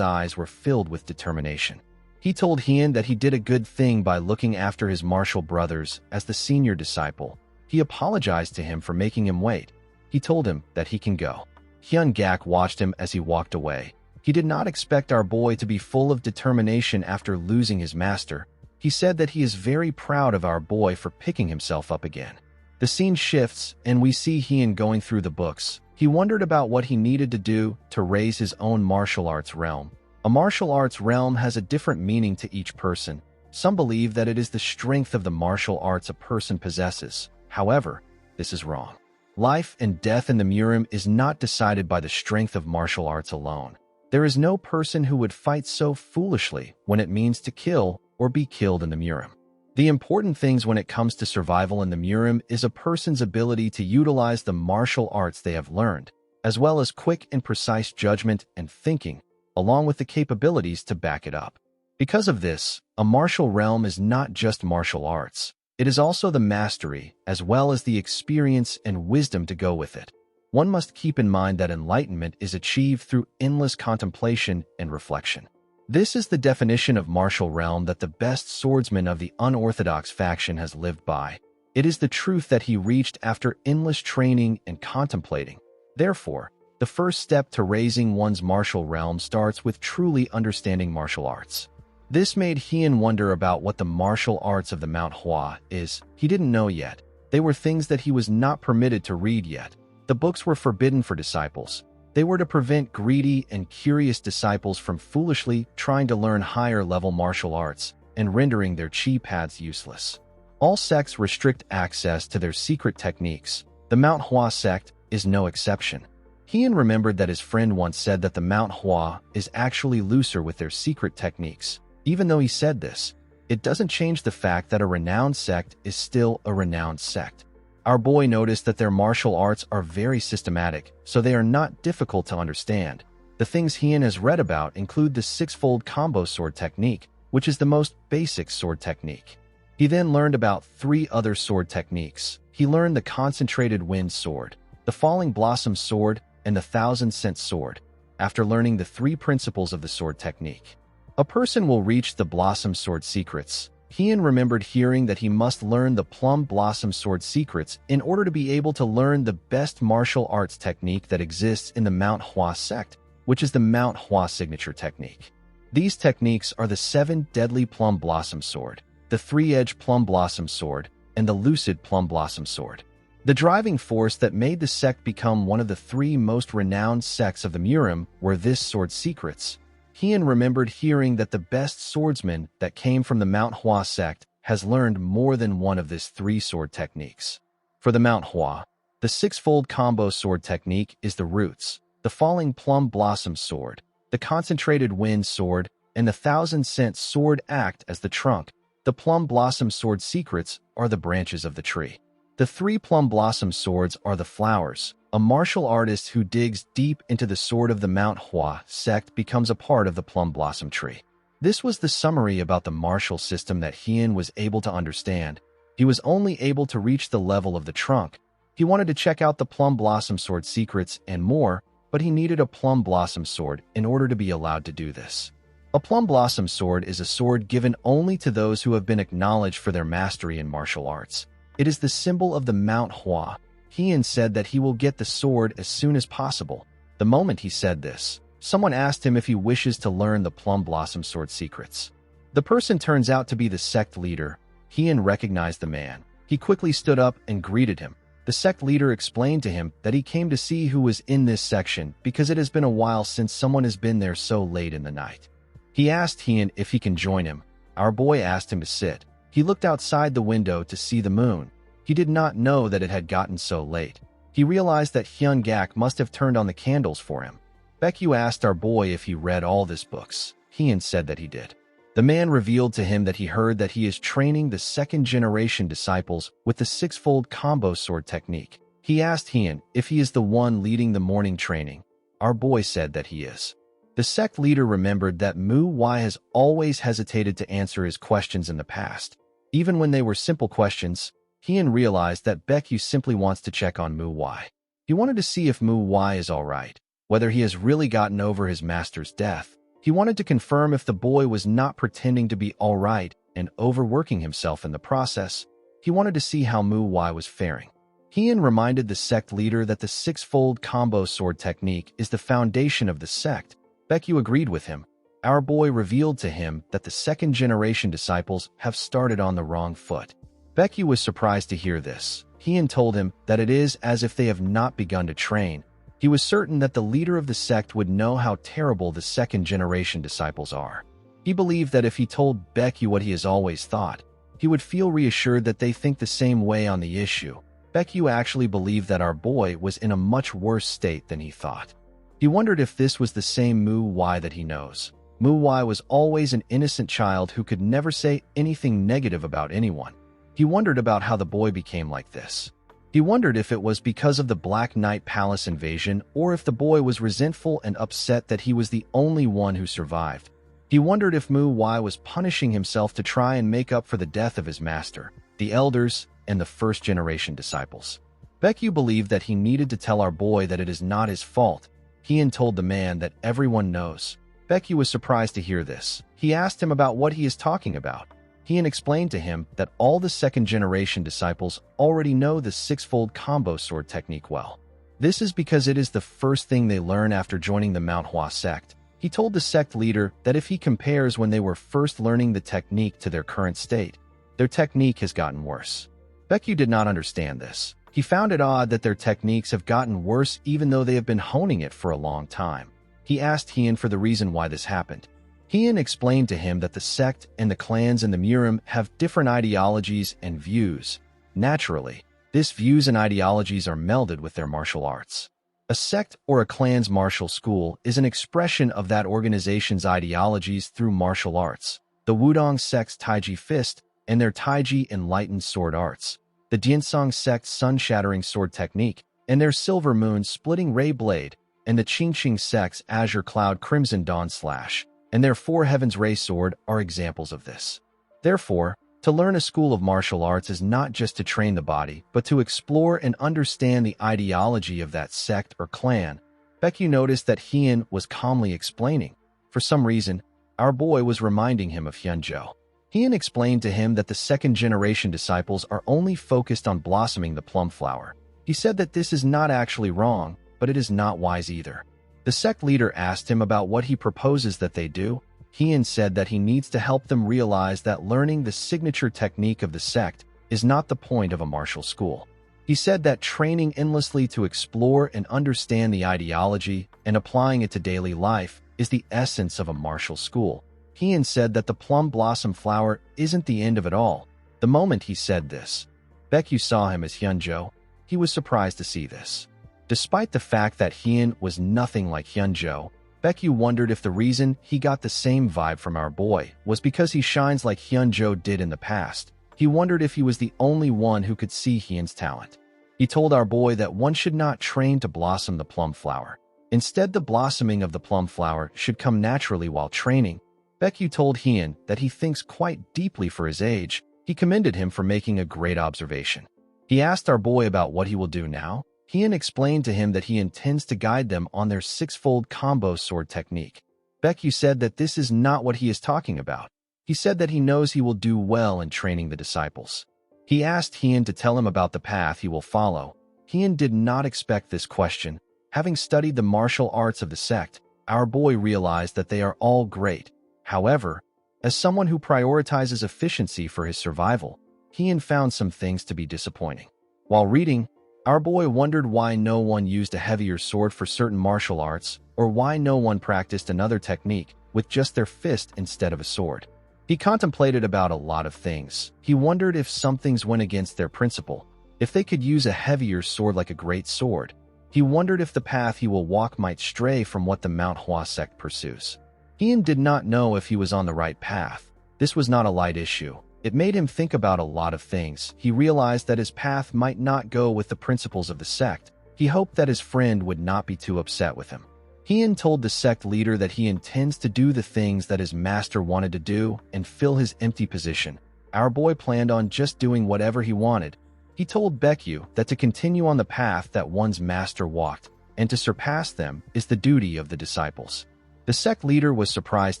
eyes were filled with determination. He told Hyun that he did a good thing by looking after his martial brothers as the senior disciple. He apologized to him for making him wait. He told him that he can go. Hyun Gak watched him as he walked away. He did not expect our boy to be full of determination after losing his master. He said that he is very proud of our boy for picking himself up again. The scene shifts, and we see Hyun going through the books. He wondered about what he needed to do to raise his own martial arts realm. A martial arts realm has a different meaning to each person. Some believe that it is the strength of the martial arts a person possesses. However, this is wrong. Life and death in the Murim is not decided by the strength of martial arts alone. There is no person who would fight so foolishly when it means to kill or be killed in the Murim. The important things when it comes to survival in the Murim is a person's ability to utilize the martial arts they have learned, as well as quick and precise judgment and thinking, along with the capabilities to back it up. Because of this, a martial realm is not just martial arts. It is also the mastery, as well as the experience and wisdom to go with it. One must keep in mind that enlightenment is achieved through endless contemplation and reflection. This is the definition of martial realm that the best swordsman of the unorthodox faction has lived by. It is the truth that he reached after endless training and contemplating. Therefore, the first step to raising one's martial realm starts with truly understanding martial arts. This made Hyun wonder about what the martial arts of the Manhwa is. He didn't know yet. They were things that he was not permitted to read yet. The books were forbidden for disciples. They were to prevent greedy and curious disciples from foolishly trying to learn higher-level martial arts and rendering their chi paths useless. All sects restrict access to their secret techniques. The Manhwa sect is no exception. Hyun remembered that his friend once said that the Manhwa is actually looser with their secret techniques. Even though he said this, it doesn't change the fact that a renowned sect is still a renowned sect. Our boy noticed that their martial arts are very systematic, so they are not difficult to understand. The things Hyun has read about include the six-fold combo sword technique, which is the most basic sword technique. He then learned about 3 other sword techniques. He learned the concentrated wind sword, the falling blossom sword, and the thousand-cent sword. After learning the 3 principles of the sword technique, a person will reach the blossom sword secrets. Hyun remembered hearing that he must learn the plum blossom sword secrets in order to be able to learn the best martial arts technique that exists in the Manhwa sect, which is the Manhwa signature technique. These techniques are the 7 deadly plum blossom sword, the 3-edged plum blossom sword, and the lucid plum blossom sword. The driving force that made the sect become one of the 3 most renowned sects of the Murim were this sword secrets. Hyun remembered hearing that the best swordsman that came from the Manhwa sect has learned more than one of these 3 sword techniques. For the Manhwa, the 6-fold combo sword technique is the roots, the falling plum blossom sword, the concentrated wind sword, and the thousand-cent sword act as the trunk. The plum blossom sword secrets are the branches of the tree. The 3 plum blossom swords are the flowers. A martial artist who digs deep into the sword of the Manhwa sect becomes a part of the plum blossom tree. This was the summary about the martial system that Hyun was able to understand. He was only able to reach the level of the trunk. He wanted to check out the plum blossom sword secrets and more, but he needed a plum blossom sword in order to be allowed to do this. A plum blossom sword is a sword given only to those who have been acknowledged for their mastery in martial arts. It is the symbol of the Manhwa. Hyun said that he will get the sword as soon as possible. The moment he said this, someone asked him if he wishes to learn the plum blossom sword secrets. The person turns out to be the sect leader. Hyun recognized the man. He quickly stood up and greeted him. The sect leader explained to him that he came to see who was in this section because it has been a while since someone has been there so late in the night. He asked Hyun if he can join him. Our boy asked him to sit. He looked outside the window to see the moon. He did not know that it had gotten so late. He realized that Hyun Gak must have turned on the candles for him. Baekyu asked our boy if he read all these books. Hyun said that he did. The man revealed to him that he heard that he is training the 2nd-generation disciples with the 6-fold combo sword technique. He asked Hyun if he is the one leading the morning training. Our boy said that he is. The The sect leader remembered that Mu Wai has always hesitated to answer his questions in the past. Even when they were simple questions, Heian realized that Baekyu simply wants to check on Mu Wai. He wanted to see if Mu Wai is alright, whether he has really gotten over his master's death. He wanted to confirm if the boy was not pretending to be alright and overworking himself in the process. He wanted to see how Mu Wai was faring. Heian reminded the sect leader that the six-fold combo sword technique is the foundation of the sect. Baekyu agreed with him. Our boy revealed to him that the second-generation disciples have started on the wrong foot. Baekyu was surprised to hear this. Heian told him that it is as if they have not begun to train. He was certain that the leader of the sect would know how terrible the second-generation disciples are. He believed that if he told Baekyu what he has always thought, he would feel reassured that they think the same way on the issue. Baekyu actually believed that our boy was in a much worse state than he thought. He wondered if this was the same Mu Wai that he knows. Mu Wai was always an innocent child who could never say anything negative about anyone. He wondered about how the boy became like this. He wondered if it was because of the Black Knight Palace invasion or if the boy was resentful and upset that he was the only one who survived. He wondered if Mu Wai was punishing himself to try and make up for the death of his master, the elders, and the first-generation disciples. Baekyu believed that he needed to tell our boy that it is not his fault. Heian told the man that everyone knows. Baekyu was surprised to hear this. He asked him about what he is talking about. Heian explained to him that all the second-generation disciples already know the six-fold combo sword technique well. This is because it is the first thing they learn after joining the Manhwa sect. He told the sect leader that if he compares when they were first learning the technique to their current state, their technique has gotten worse. Baekyu did not understand this. He found it odd that their techniques have gotten worse even though they have been honing it for a long time. He asked Heian for the reason why this happened. Heian explained to him that the sect and the clans in the Murim have different ideologies and views. Naturally, these views and ideologies are melded with their martial arts. A sect or a clan's martial school is an expression of that organization's ideologies through martial arts. The Wudong sect's Taiji Fist and their Taiji Enlightened Sword Arts. The Diansong sect's Sun-Shattering Sword Technique and their Silver Moon Splitting Ray Blade, and the Qingqing sect's Azure Cloud Crimson Dawn Slash and their Four Heavens Ray Sword are examples of this. Therefore, to learn a school of martial arts is not just to train the body, but to explore and understand the ideology of that sect or clan. Baekyu noticed that Heian was calmly explaining. For some reason, our boy was reminding him of Hyunjo. Heian explained to him that the second-generation disciples are only focused on blossoming the plum flower. He said that this is not actually wrong, but it is not wise either. The sect leader asked him about what he proposes that they do. Heian said that he needs to help them realize that learning the signature technique of the sect is not the point of a martial school. He said that training endlessly to explore and understand the ideology and applying it to daily life is the essence of a martial school. Heian said that the plum blossom flower isn't the end of it all. The moment he said this, Baekyu saw him as Hyunjo. He was surprised to see this. Despite the fact that Heian was nothing like Hyunjo, Baekyu wondered if the reason he got the same vibe from our boy was because he shines like Hyunjo did in the past. He wondered if he was the only one who could see Heian's talent. He told our boy that one should not train to blossom the plum flower. Instead, the blossoming of the plum flower should come naturally while training. Baekyu told Heian that he thinks quite deeply for his age. He commended him for making a great observation. He asked our boy about what he will do now. Heian explained to him that he intends to guide them on their six-fold combo sword technique. Baekyu said that this is not what he is talking about. He said that he knows he will do well in training the disciples. He asked Heian to tell him about the path he will follow. Heian did not expect this question. Having studied the martial arts of the sect, our boy realized that they are all great. However, as someone who prioritizes efficiency for his survival, Heian found some things to be disappointing. While reading, our boy wondered why no one used a heavier sword for certain martial arts, or why no one practiced another technique with just their fist instead of a sword. He contemplated about a lot of things. He wondered if some things went against their principle, if they could use a heavier sword like a great sword. He wondered if the path he will walk might stray from what the Manhwa sect pursues. Heian did not know if he was on the right path. This was not a light issue. It made him think about a lot of things. He realized that his path might not go with the principles of the sect. He hoped that his friend would not be too upset with him. Heian told the sect leader that he intends to do the things that his master wanted to do and fill his empty position. Our boy planned on just doing whatever he wanted. He told Baekyu that to continue on the path that one's master walked, and to surpass them, is the duty of the disciples. The sect leader was surprised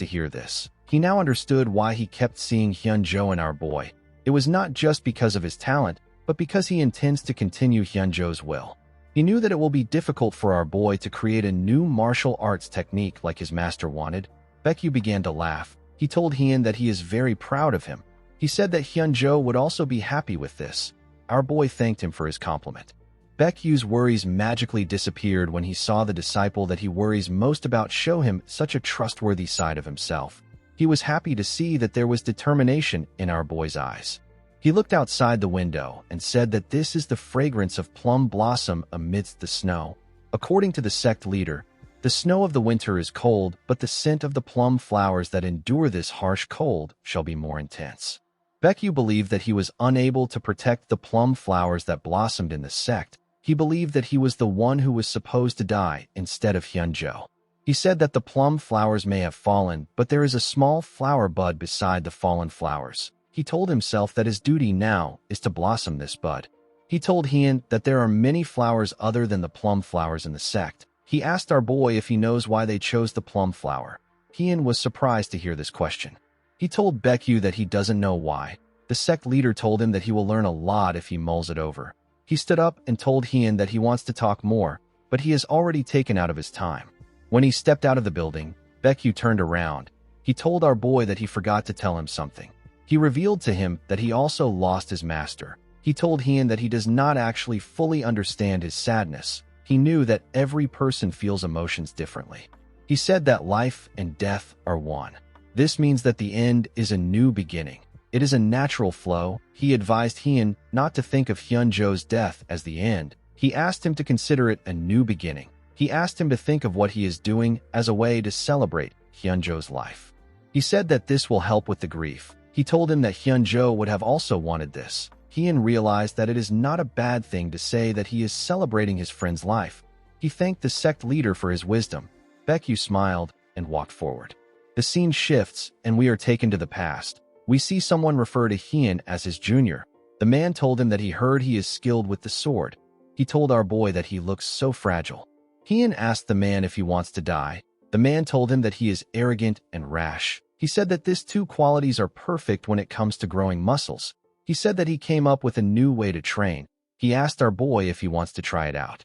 to hear this. He now understood why he kept seeing Hyunjo in our boy. It was not just because of his talent, but because he intends to continue Hyunjo's will. He knew that it will be difficult for our boy to create a new martial arts technique like his master wanted. Baekyu began to laugh. He told Heian that he is very proud of him. He said that Hyunjo would also be happy with this. Our boy thanked him for his compliment. Baekyu's worries magically disappeared when he saw the disciple that he worries most about show him such a trustworthy side of himself. He was happy to see that there was determination in our boy's eyes. He looked outside the window and said that this is the fragrance of plum blossom amidst the snow. According to the sect leader, the snow of the winter is cold, but the scent of the plum flowers that endure this harsh cold shall be more intense. Baekyu believed that he was unable to protect the plum flowers that blossomed in the sect. He believed that he was the one who was supposed to die instead of Hyunjo. He said that the plum flowers may have fallen, but there is a small flower bud beside the fallen flowers. He told himself that his duty now is to blossom this bud. He told Heian that there are many flowers other than the plum flowers in the sect. He asked our boy if he knows why they chose the plum flower. Heian was surprised to hear this question. He told Baekyu that he doesn't know why. The sect leader told him that he will learn a lot if he mulls it over. He stood up and told Heian that he wants to talk more, but he has already taken out of his time. When he stepped out of the building, Baekyu turned around. He told our boy that he forgot to tell him something. He revealed to him that he also lost his master. He told Heian that he does not actually fully understand his sadness. He knew that every person feels emotions differently. He said that life and death are one. This means that the end is a new beginning. It is a natural flow. He advised Heian not to think of Hyunjo's death as the end. He asked him to consider it a new beginning. He asked him to think of what he is doing as a way to celebrate Hyunjo's life. He said that this will help with the grief. He told him that Hyunjo would have also wanted this. Heian realized that it is not a bad thing to say that he is celebrating his friend's life. He thanked the sect leader for his wisdom. Baekyu smiled and walked forward. The scene shifts, and we are taken to the past. We see someone refer to Heian as his junior. The man told him that he heard he is skilled with the sword. He told our boy that he looks so fragile. Heian asked the man if he wants to die. The man told him that he is arrogant and rash. He said that these two qualities are perfect when it comes to growing muscles. He said that he came up with a new way to train. He asked our boy if he wants to try it out.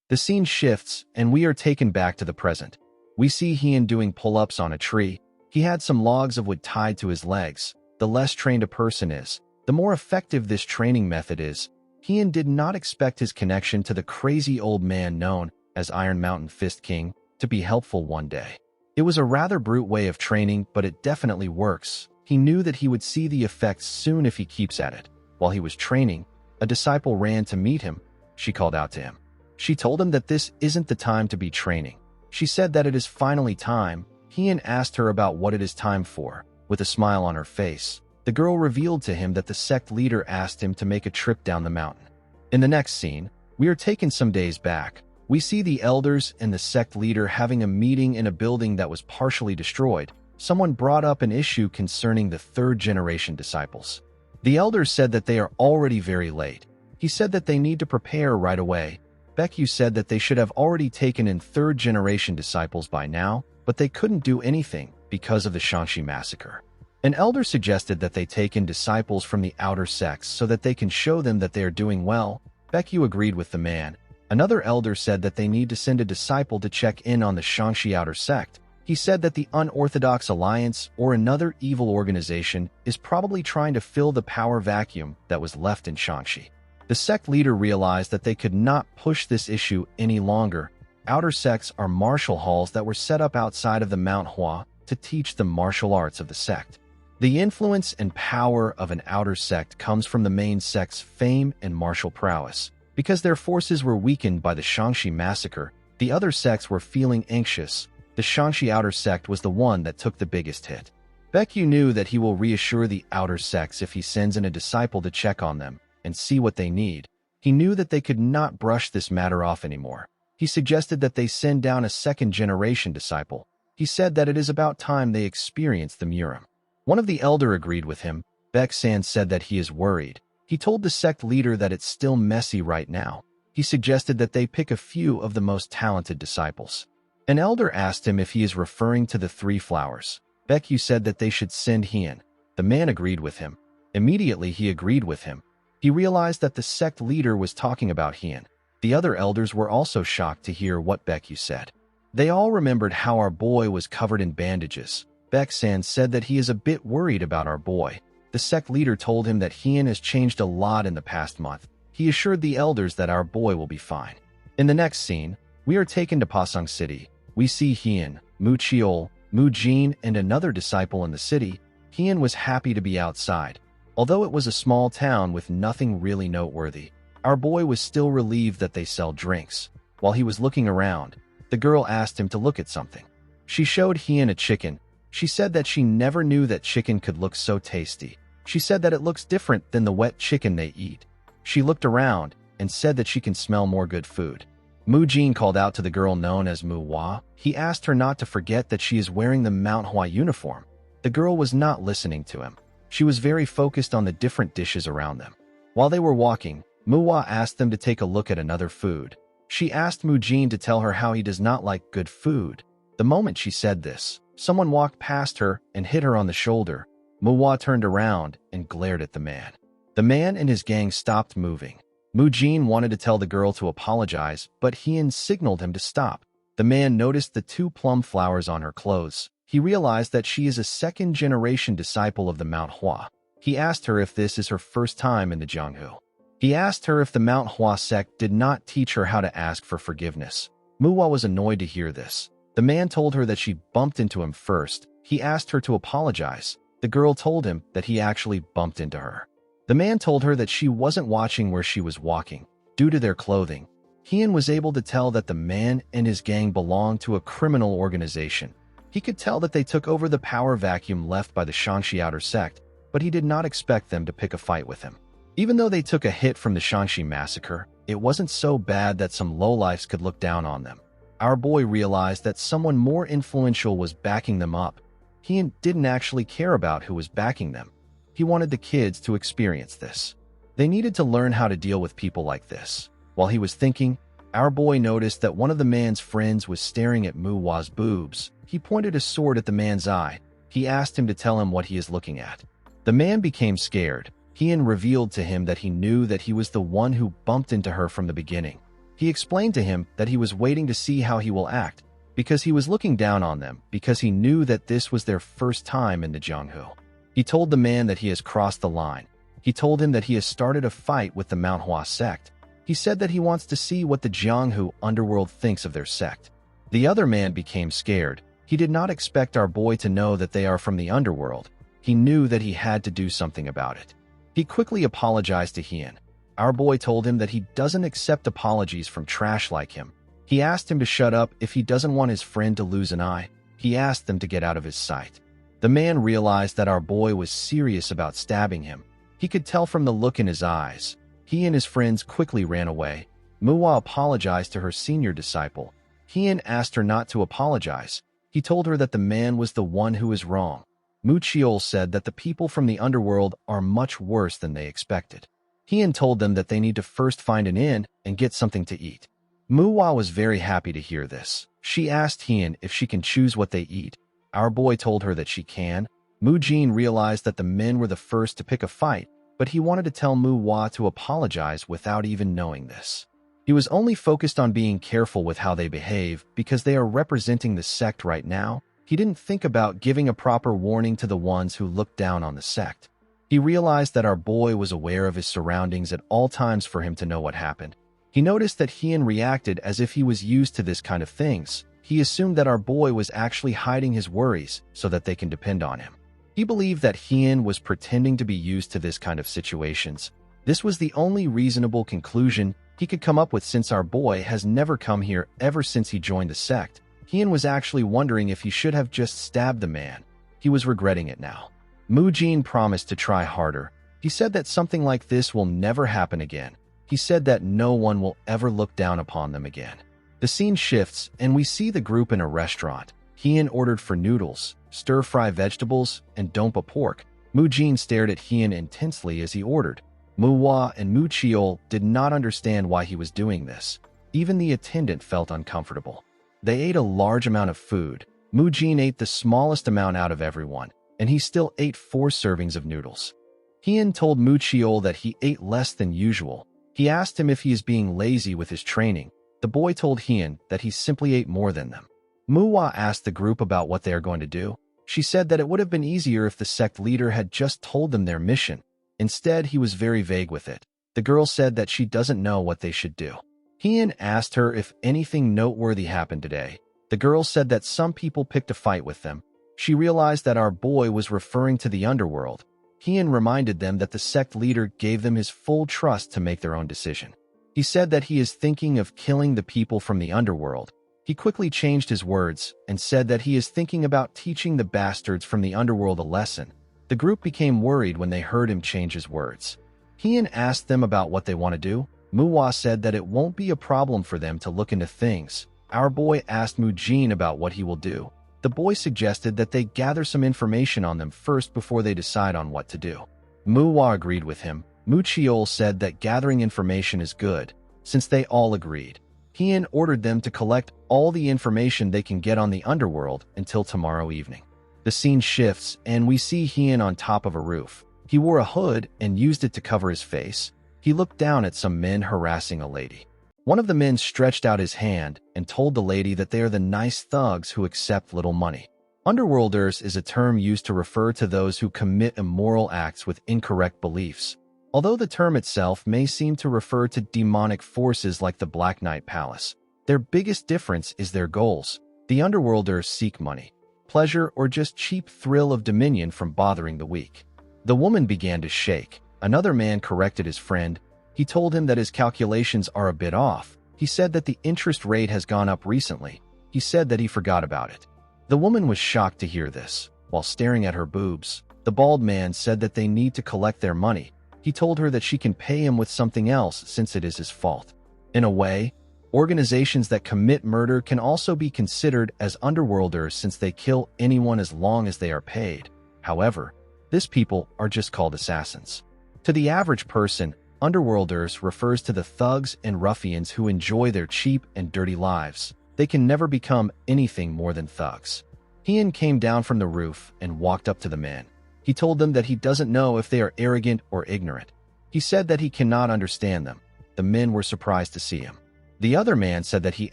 The scene shifts, and we are taken back to the present. We see Heian doing pull-ups on a tree. He had some logs of wood tied to his legs. The less trained a person is, the more effective this training method is. Heian did not expect his connection to the crazy old man known as Iron Mountain Fist King to be helpful one day. It was a rather brute way of training, but it definitely works. He knew that he would see the effects soon if he keeps at it. While he was training, a disciple ran to meet him. She called out to him. She told him that this isn't the time to be training. She said that it is finally time. Heian asked her about what it is time for. With a smile on her face, the girl revealed to him that the sect leader asked him to make a trip down the mountain. In the next scene, we are taken some days back. We see the elders and the sect leader having a meeting in a building that was partially destroyed. Someone brought up an issue concerning the third-generation disciples. The elders said that they are already very late. He said that they need to prepare right away. Baekyu said that they should have already taken in third-generation disciples by now, but they couldn't do anything because of the Shanxi massacre. An elder suggested that they take in disciples from the outer sects so that they can show them that they are doing well. Baekyu agreed with the man. Another elder said that they need to send a disciple to check in on the Shanxi outer sect. He said that the Unorthodox Alliance or another evil organization is probably trying to fill the power vacuum that was left in Shanxi. The sect leader realized that they could not push this issue any longer. Outer sects are martial halls that were set up outside of the Manhwa to teach the martial arts of the sect. The influence and power of an outer sect comes from the main sect's fame and martial prowess. Because their forces were weakened by the Shanxi massacre, the other sects were feeling anxious. The Shanxi outer sect was the one that took the biggest hit. Baekyu knew that he will reassure the outer sects if he sends in a disciple to check on them and see what they need. He knew that they could not brush this matter off anymore. He suggested that they send down a second-generation disciple. He said that it is about time they experienced the Murim. One of the elder agreed with him. Baek-san said that he is worried. He told the sect leader that it's still messy right now. He suggested that they pick a few of the most talented disciples. An elder asked him if he is referring to the 3 flowers. Baekyu said that they should send Hien. The man agreed with him. Immediately he agreed with him. He realized that the sect leader was talking about Hien. The other elders were also shocked to hear what Baekyu said. They all remembered how our boy was covered in bandages. Baek-san said that he is a bit worried about our boy. The sect leader told him that Hien has changed a lot in the past month. He assured the elders that our boy will be fine. In the next scene, we are taken to Pasang City. We see Hien, Mu Cheol, Mu Jin, and another disciple in the city. Hien was happy to be outside. Although it was a small town with nothing really noteworthy, our boy was still relieved that they sell drinks. While he was looking around, the girl asked him to look at something. She showed Hien a chicken. She said that she never knew that chicken could look so tasty. She said that it looks different than the wet chicken they eat. She looked around and said that she can smell more good food. Mu Jin called out to the girl known as Mu Hua. He asked her not to forget that she is wearing the Manhwa uniform. The girl was not listening to him. She was very focused on the different dishes around them. While they were walking, Mu Hua asked them to take a look at another food. She asked Mu Jin to tell her how he does not like good food. The moment she said this, someone walked past her and hit her on the shoulder. Mu Hua turned around and glared at the man. The man and his gang stopped moving. Mu Jin wanted to tell the girl to apologize, but Hien signaled him to stop. The man noticed the 2 plum flowers on her clothes. He realized that she is a second-generation disciple of the Mount Hua. He asked her if this is her first time in the Jianghu. He asked her if the Mount Hua sect did not teach her how to ask for forgiveness. Mu Hua was annoyed to hear this. The man told her that she bumped into him first. He asked her to apologize. The girl told him that he actually bumped into her. The man told her that she wasn't watching where she was walking. Due to their clothing, Hien was able to tell that the man and his gang belonged to a criminal organization. He could tell that they took over the power vacuum left by the Shangxi outer sect, but he did not expect them to pick a fight with him. Even though they took a hit from the Shangxi massacre, it wasn't so bad that some lowlifes could look down on them. Our boy realized that someone more influential was backing them up. Hien didn't actually care about who was backing them. He wanted the kids to experience this. They needed to learn how to deal with people like this. While he was thinking, our boy noticed that one of the man's friends was staring at Mu Hua's boobs. He pointed a sword at the man's eye. He asked him to tell him what he is looking at. The man became scared. Hien revealed to him that he knew that he was the one who bumped into her from the beginning. He explained to him that he was waiting to see how he will act, because he was looking down on them, because he knew that this was their first time in the Jianghu. He told the man that he has crossed the line. He told him that he has started a fight with the Mount Hua sect. He said that he wants to see what the Jianghu underworld thinks of their sect. The other man became scared. He did not expect our boy to know that they are from the underworld. He knew that he had to do something about it. He quickly apologized to Hien. Our boy told him that he doesn't accept apologies from trash like him. He asked him to shut up if he doesn't want his friend to lose an eye. He asked them to get out of his sight. The man realized that our boy was serious about stabbing him. He could tell from the look in his eyes. He and his friends quickly ran away. Mu Hua apologized to her senior disciple. Hien asked her not to apologize. He told her that the man was the one who was wrong. Mu Cheol said that the people from the underworld are much worse than they expected. Hien told them that they need to first find an inn and get something to eat. Mu Hua was very happy to hear this. She asked Hien if she can choose what they eat. Our boy told her that she can. Mu Jin realized that the men were the first to pick a fight, but he wanted to tell Mu Hua to apologize without even knowing this. He was only focused on being careful with how they behave because they are representing the sect right now. He didn't think about giving a proper warning to the ones who looked down on the sect. He realized that our boy was aware of his surroundings at all times for him to know what happened. He noticed that Hien reacted as if he was used to this kind of things. He assumed that our boy was actually hiding his worries so that they can depend on him. He believed that Hien was pretending to be used to this kind of situations. This was the only reasonable conclusion he could come up with since our boy has never come here ever since he joined the sect. Hien was actually wondering if he should have just stabbed the man. He was regretting it now. Mu Jin promised to try harder. He said that something like this will never happen again. He said that no one will ever look down upon them again. The scene shifts, and we see the group in a restaurant. Hien ordered for noodles, stir-fry vegetables, and dompa pork. Mu Jin stared at Hien intensely as he ordered. Manhwa and Mu Chiol did not understand why he was doing this. Even the attendant felt uncomfortable. They ate a large amount of food. Mu Jin ate the smallest amount out of everyone, and he still ate 4 servings of noodles. Hien told Mu Chiol that he ate less than usual. He asked him if he is being lazy with his training. The boy told Hien that he simply ate more than them. Manhwa asked the group about what they are going to do. She said that it would have been easier if the sect leader had just told them their mission. Instead, he was very vague with it. The girl said that she doesn't know what they should do. Hien asked her if anything noteworthy happened today. The girl said that some people picked a fight with them. She realized that our boy was referring to the underworld. Hien reminded them that the sect leader gave them his full trust to make their own decision. He said that he is thinking of killing the people from the underworld. He quickly changed his words and said that he is thinking about teaching the bastards from the underworld a lesson. The group became worried when they heard him change his words. Hien asked them about what they want to do. Manhwa said that it won't be a problem for them to look into things. Our boy asked Mu Jin about what he will do. The boy suggested that they gather some information on them first before they decide on what to do. Manhwa agreed with him. Mu Chiol said that gathering information is good. Since they all agreed, Hien ordered them to collect all the information they can get on the underworld until tomorrow evening. The scene shifts, and we see Hien on top of a roof. He wore a hood and used it to cover his face. He looked down at some men harassing a lady. One of the men stretched out his hand and told the lady that they are the nice thugs who accept little money. Underworlders is a term used to refer to those who commit immoral acts with incorrect beliefs. Although the term itself may seem to refer to demonic forces like the Black Knight Palace, their biggest difference is their goals. The Underworlders seek money, pleasure, or just cheap thrill of dominion from bothering the weak. The woman began to shake. Another man corrected his friend. He told him that his calculations are a bit off. He said that the interest rate has gone up recently. He said that he forgot about it. The woman was shocked to hear this. While staring at her boobs, the bald man said that they need to collect their money. He told her that she can pay him with something else since it is his fault. In a way, organizations that commit murder can also be considered as underworlders since they kill anyone as long as they are paid. However, these people are just called assassins. To the average person, underworlders refers to the thugs and ruffians who enjoy their cheap and dirty lives. They can never become anything more than thugs. Hien came down from the roof and walked up to the men. He told them that he doesn't know if they are arrogant or ignorant. He said that he cannot understand them. The men were surprised to see him. The other man said that he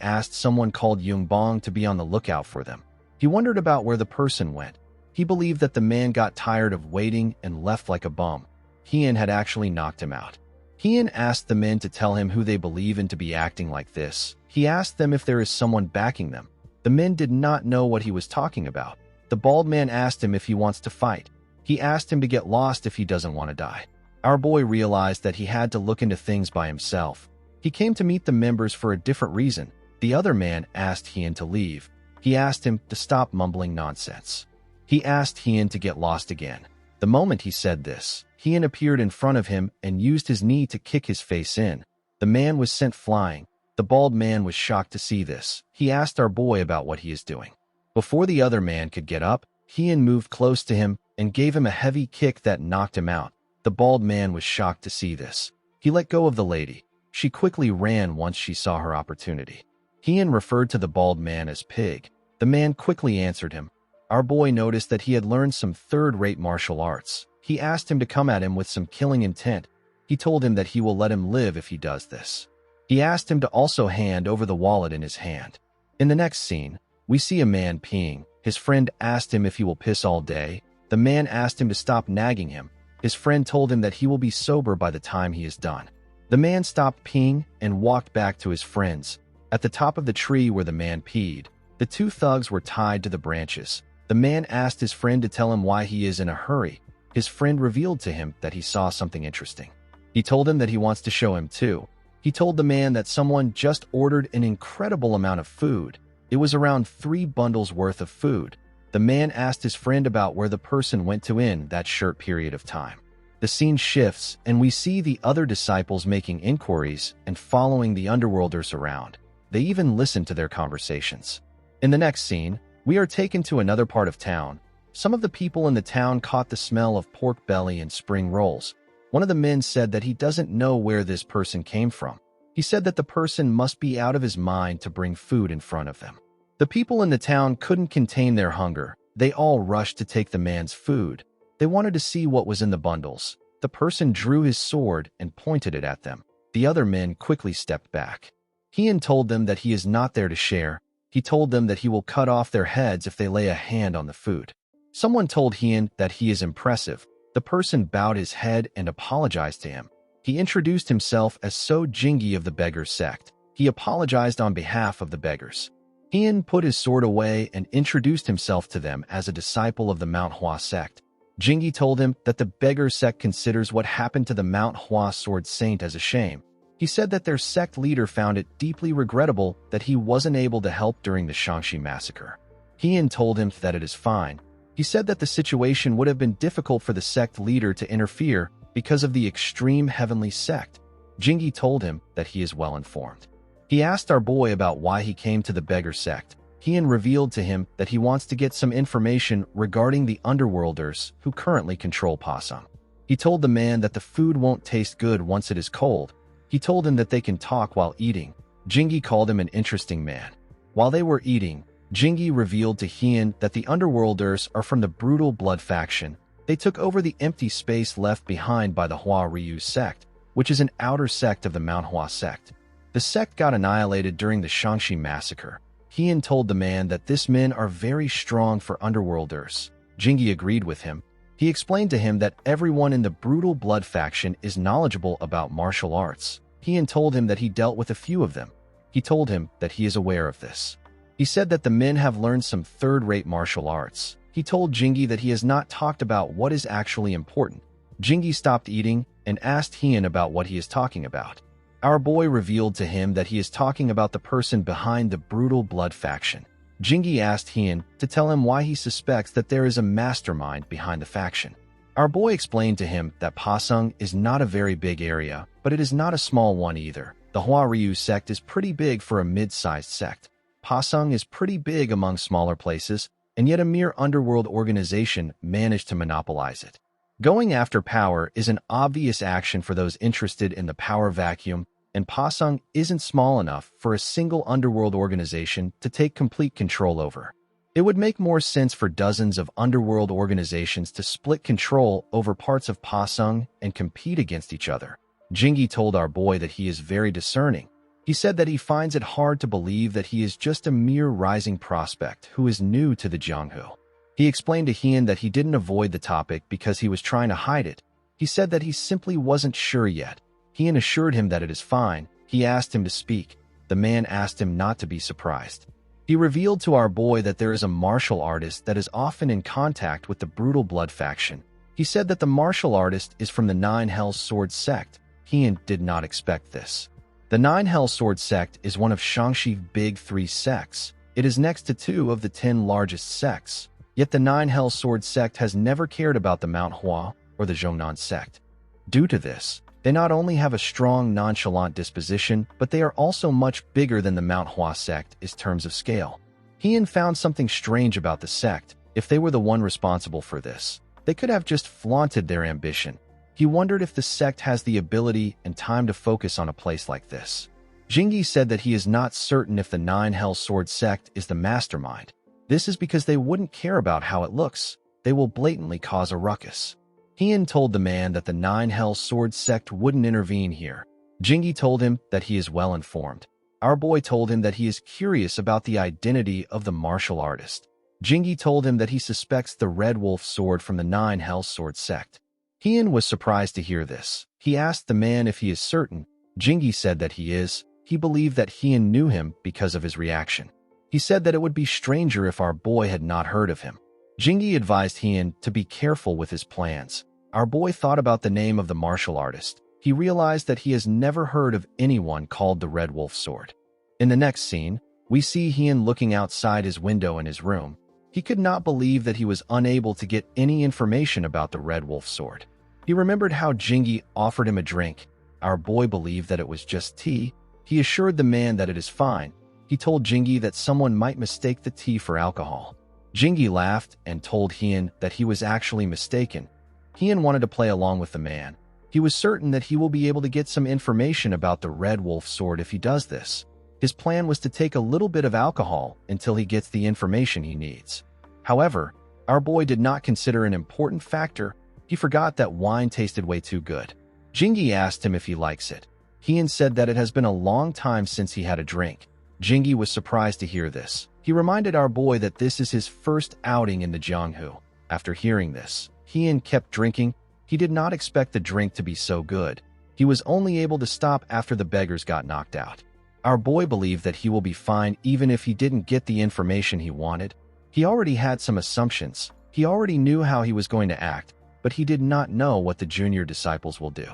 asked someone called Yungbong to be on the lookout for them. He wondered about where the person went. He believed that the man got tired of waiting and left like a bum. Hien had actually knocked him out. Hien asked the men to tell him who they believe in to be acting like this. He asked them if there is someone backing them. The men did not know what he was talking about. The bald man asked him if he wants to fight. He asked him to get lost if he doesn't want to die. Our boy realized that he had to look into things by himself. He came to meet the members for a different reason. The other man asked Hien to leave. He asked him to stop mumbling nonsense. He asked Hien to get lost again. The moment he said this, Hien appeared in front of him and used his knee to kick his face in. The man was sent flying. The bald man was shocked to see this. He asked our boy about what he is doing. Before the other man could get up, Hien moved close to him and gave him a heavy kick that knocked him out. The bald man was shocked to see this. He let go of the lady. She quickly ran once she saw her opportunity. Hien referred to the bald man as Pig. The man quickly answered him. Our boy noticed that he had learned some third-rate martial arts. He asked him to come at him with some killing intent. He told him that he will let him live if he does this. He asked him to also hand over the wallet in his hand. In the next scene, we see a man peeing. His friend asked him if he will piss all day. The man asked him to stop nagging him. His friend told him that he will be sober by the time he is done. The man stopped peeing and walked back to his friends. At the top of the tree where the man peed, the two thugs were tied to the branches. The man asked his friend to tell him why he is in a hurry. His friend revealed to him that he saw something interesting. He told him that he wants to show him too. He told the man that someone just ordered an incredible amount of food. It was around 3 bundles worth of food. The man asked his friend about where the person went to in that short period of time. The scene shifts, and we see the other disciples making inquiries and following the underworlders around. They even listened to their conversations. In the next scene, we are taken to another part of town. Some of the people in the town caught the smell of pork belly and spring rolls. One of the men said that he doesn't know where this person came from. He said that the person must be out of his mind to bring food in front of them. The people in the town couldn't contain their hunger. They all rushed to take the man's food. They wanted to see what was in the bundles. The person drew his sword and pointed it at them. The other men quickly stepped back. Hien told them that he is not there to share. He told them that he will cut off their heads if they lay a hand on the food. Someone told Hien that he is impressive. The person bowed his head and apologized to him. He introduced himself as So Jingi of the beggar sect. He apologized on behalf of the beggars. Hien put his sword away and introduced himself to them as a disciple of the Manhwa sect. Jingi told him that the beggar sect considers what happened to the Manhwa sword saint as a shame. He said that their sect leader found it deeply regrettable that he wasn't able to help during the Shangxi massacre. Hien told him that it is fine. He said that the situation would have been difficult for the sect leader to interfere because of the extreme heavenly sect. Jingi told him that he is well informed. He asked our boy about why he came to the beggar sect. Hien revealed to him that he wants to get some information regarding the underworlders who currently control Pasang. He told the man that the food won't taste good once it is cold. He told him that they can talk while eating. Jingi called him an interesting man. While they were eating, Jingi revealed to Hien that the underworlders are from the brutal blood faction. They took over the empty space left behind by the Hua Ryu sect, which is an outer sect of the Manhwa sect. The sect got annihilated during the Shangxi massacre. Hien told the man that these men are very strong for underworlders. Jingi agreed with him. He explained to him that everyone in the brutal blood faction is knowledgeable about martial arts. Hien told him that he dealt with a few of them. He told him that he is aware of this. He said that the men have learned some third-rate martial arts. He told Jingi that he has not talked about what is actually important. Jingi stopped eating and asked Hien about what he is talking about. Our boy revealed to him that he is talking about the person behind the brutal blood faction. Jingi asked Hien to tell him why he suspects that there is a mastermind behind the faction. Our boy explained to him that Pasang is not a very big area, but it is not a small one either. The Hua Ryu sect is pretty big for a mid-sized sect. Pasang is pretty big among smaller places, and yet a mere underworld organization managed to monopolize it. Going after power is an obvious action for those interested in the power vacuum, and Pasang isn't small enough for a single underworld organization to take complete control over. It would make more sense for dozens of underworld organizations to split control over parts of Pasang and compete against each other. Jingi told our boy that he is very discerning. He said that he finds it hard to believe that he is just a mere rising prospect who is new to the Jianghu. He explained to Hien that he didn't avoid the topic because he was trying to hide it. He said that he simply wasn't sure yet. Hien assured him that it is fine. He asked him to speak. The man asked him not to be surprised. He revealed to our boy that there is a martial artist that is often in contact with the brutal blood faction. He said that the martial artist is from the Nine Hells Sword sect. Hien did not expect this. The Nine Hells Sword sect is one of Shangxi's big 3 sects. It is next to 2 of the 10 largest sects. Yet the Nine Hells Sword sect has never cared about the Manhwa or the Zhongnan sect. Due to this, they not only have a strong nonchalant disposition, but they are also much bigger than the Manhwa sect in terms of scale. Hien found something strange about the sect. If they were the one responsible for this, they could have just flaunted their ambition. He wondered if the sect has the ability and time to focus on a place like this. Jingi said that he is not certain if the Nine Hells Sword sect is the mastermind. This is because they wouldn't care about how it looks. They will blatantly cause a ruckus. Hien told the man that the Nine Hells Sword sect wouldn't intervene here. Jingi told him that he is well informed. Our boy told him that he is curious about the identity of the martial artist. Jingi told him that he suspects the Red Wolf sword from the Nine Hells Sword sect. Hien was surprised to hear this. He asked the man if he is certain. Jingi said that he is. He believed that Hien knew him because of his reaction. He said that it would be stranger if our boy had not heard of him. Jingi advised Hien to be careful with his plans. Our boy thought about the name of the martial artist. He realized that he has never heard of anyone called the Red Wolf sword. In the next scene, we see Hien looking outside his window in his room. He could not believe that he was unable to get any information about the Red Wolf sword. He remembered how Jingi offered him a drink. Our boy believed that it was just tea. He assured the man that it is fine. He told Jingi that someone might mistake the tea for alcohol. Jingi laughed and told Hien that he was actually mistaken. Hien wanted to play along with the man. He was certain that he will be able to get some information about the Red Wolf sword if he does this. His plan was to take a little bit of alcohol until he gets the information he needs. However, our boy did not consider an important factor. He forgot that wine tasted way too good. Jingi asked him if he likes it. Hien said that it has been a long time since he had a drink. Jingi was surprised to hear this. He reminded our boy that this is his first outing in the Jianghu. After hearing this, Hien kept drinking. He did not expect the drink to be so good. He was only able to stop after the beggars got knocked out. Our boy believed that he will be fine even if he didn't get the information he wanted. He already had some assumptions. He already knew how he was going to act, but he did not know what the junior disciples will do.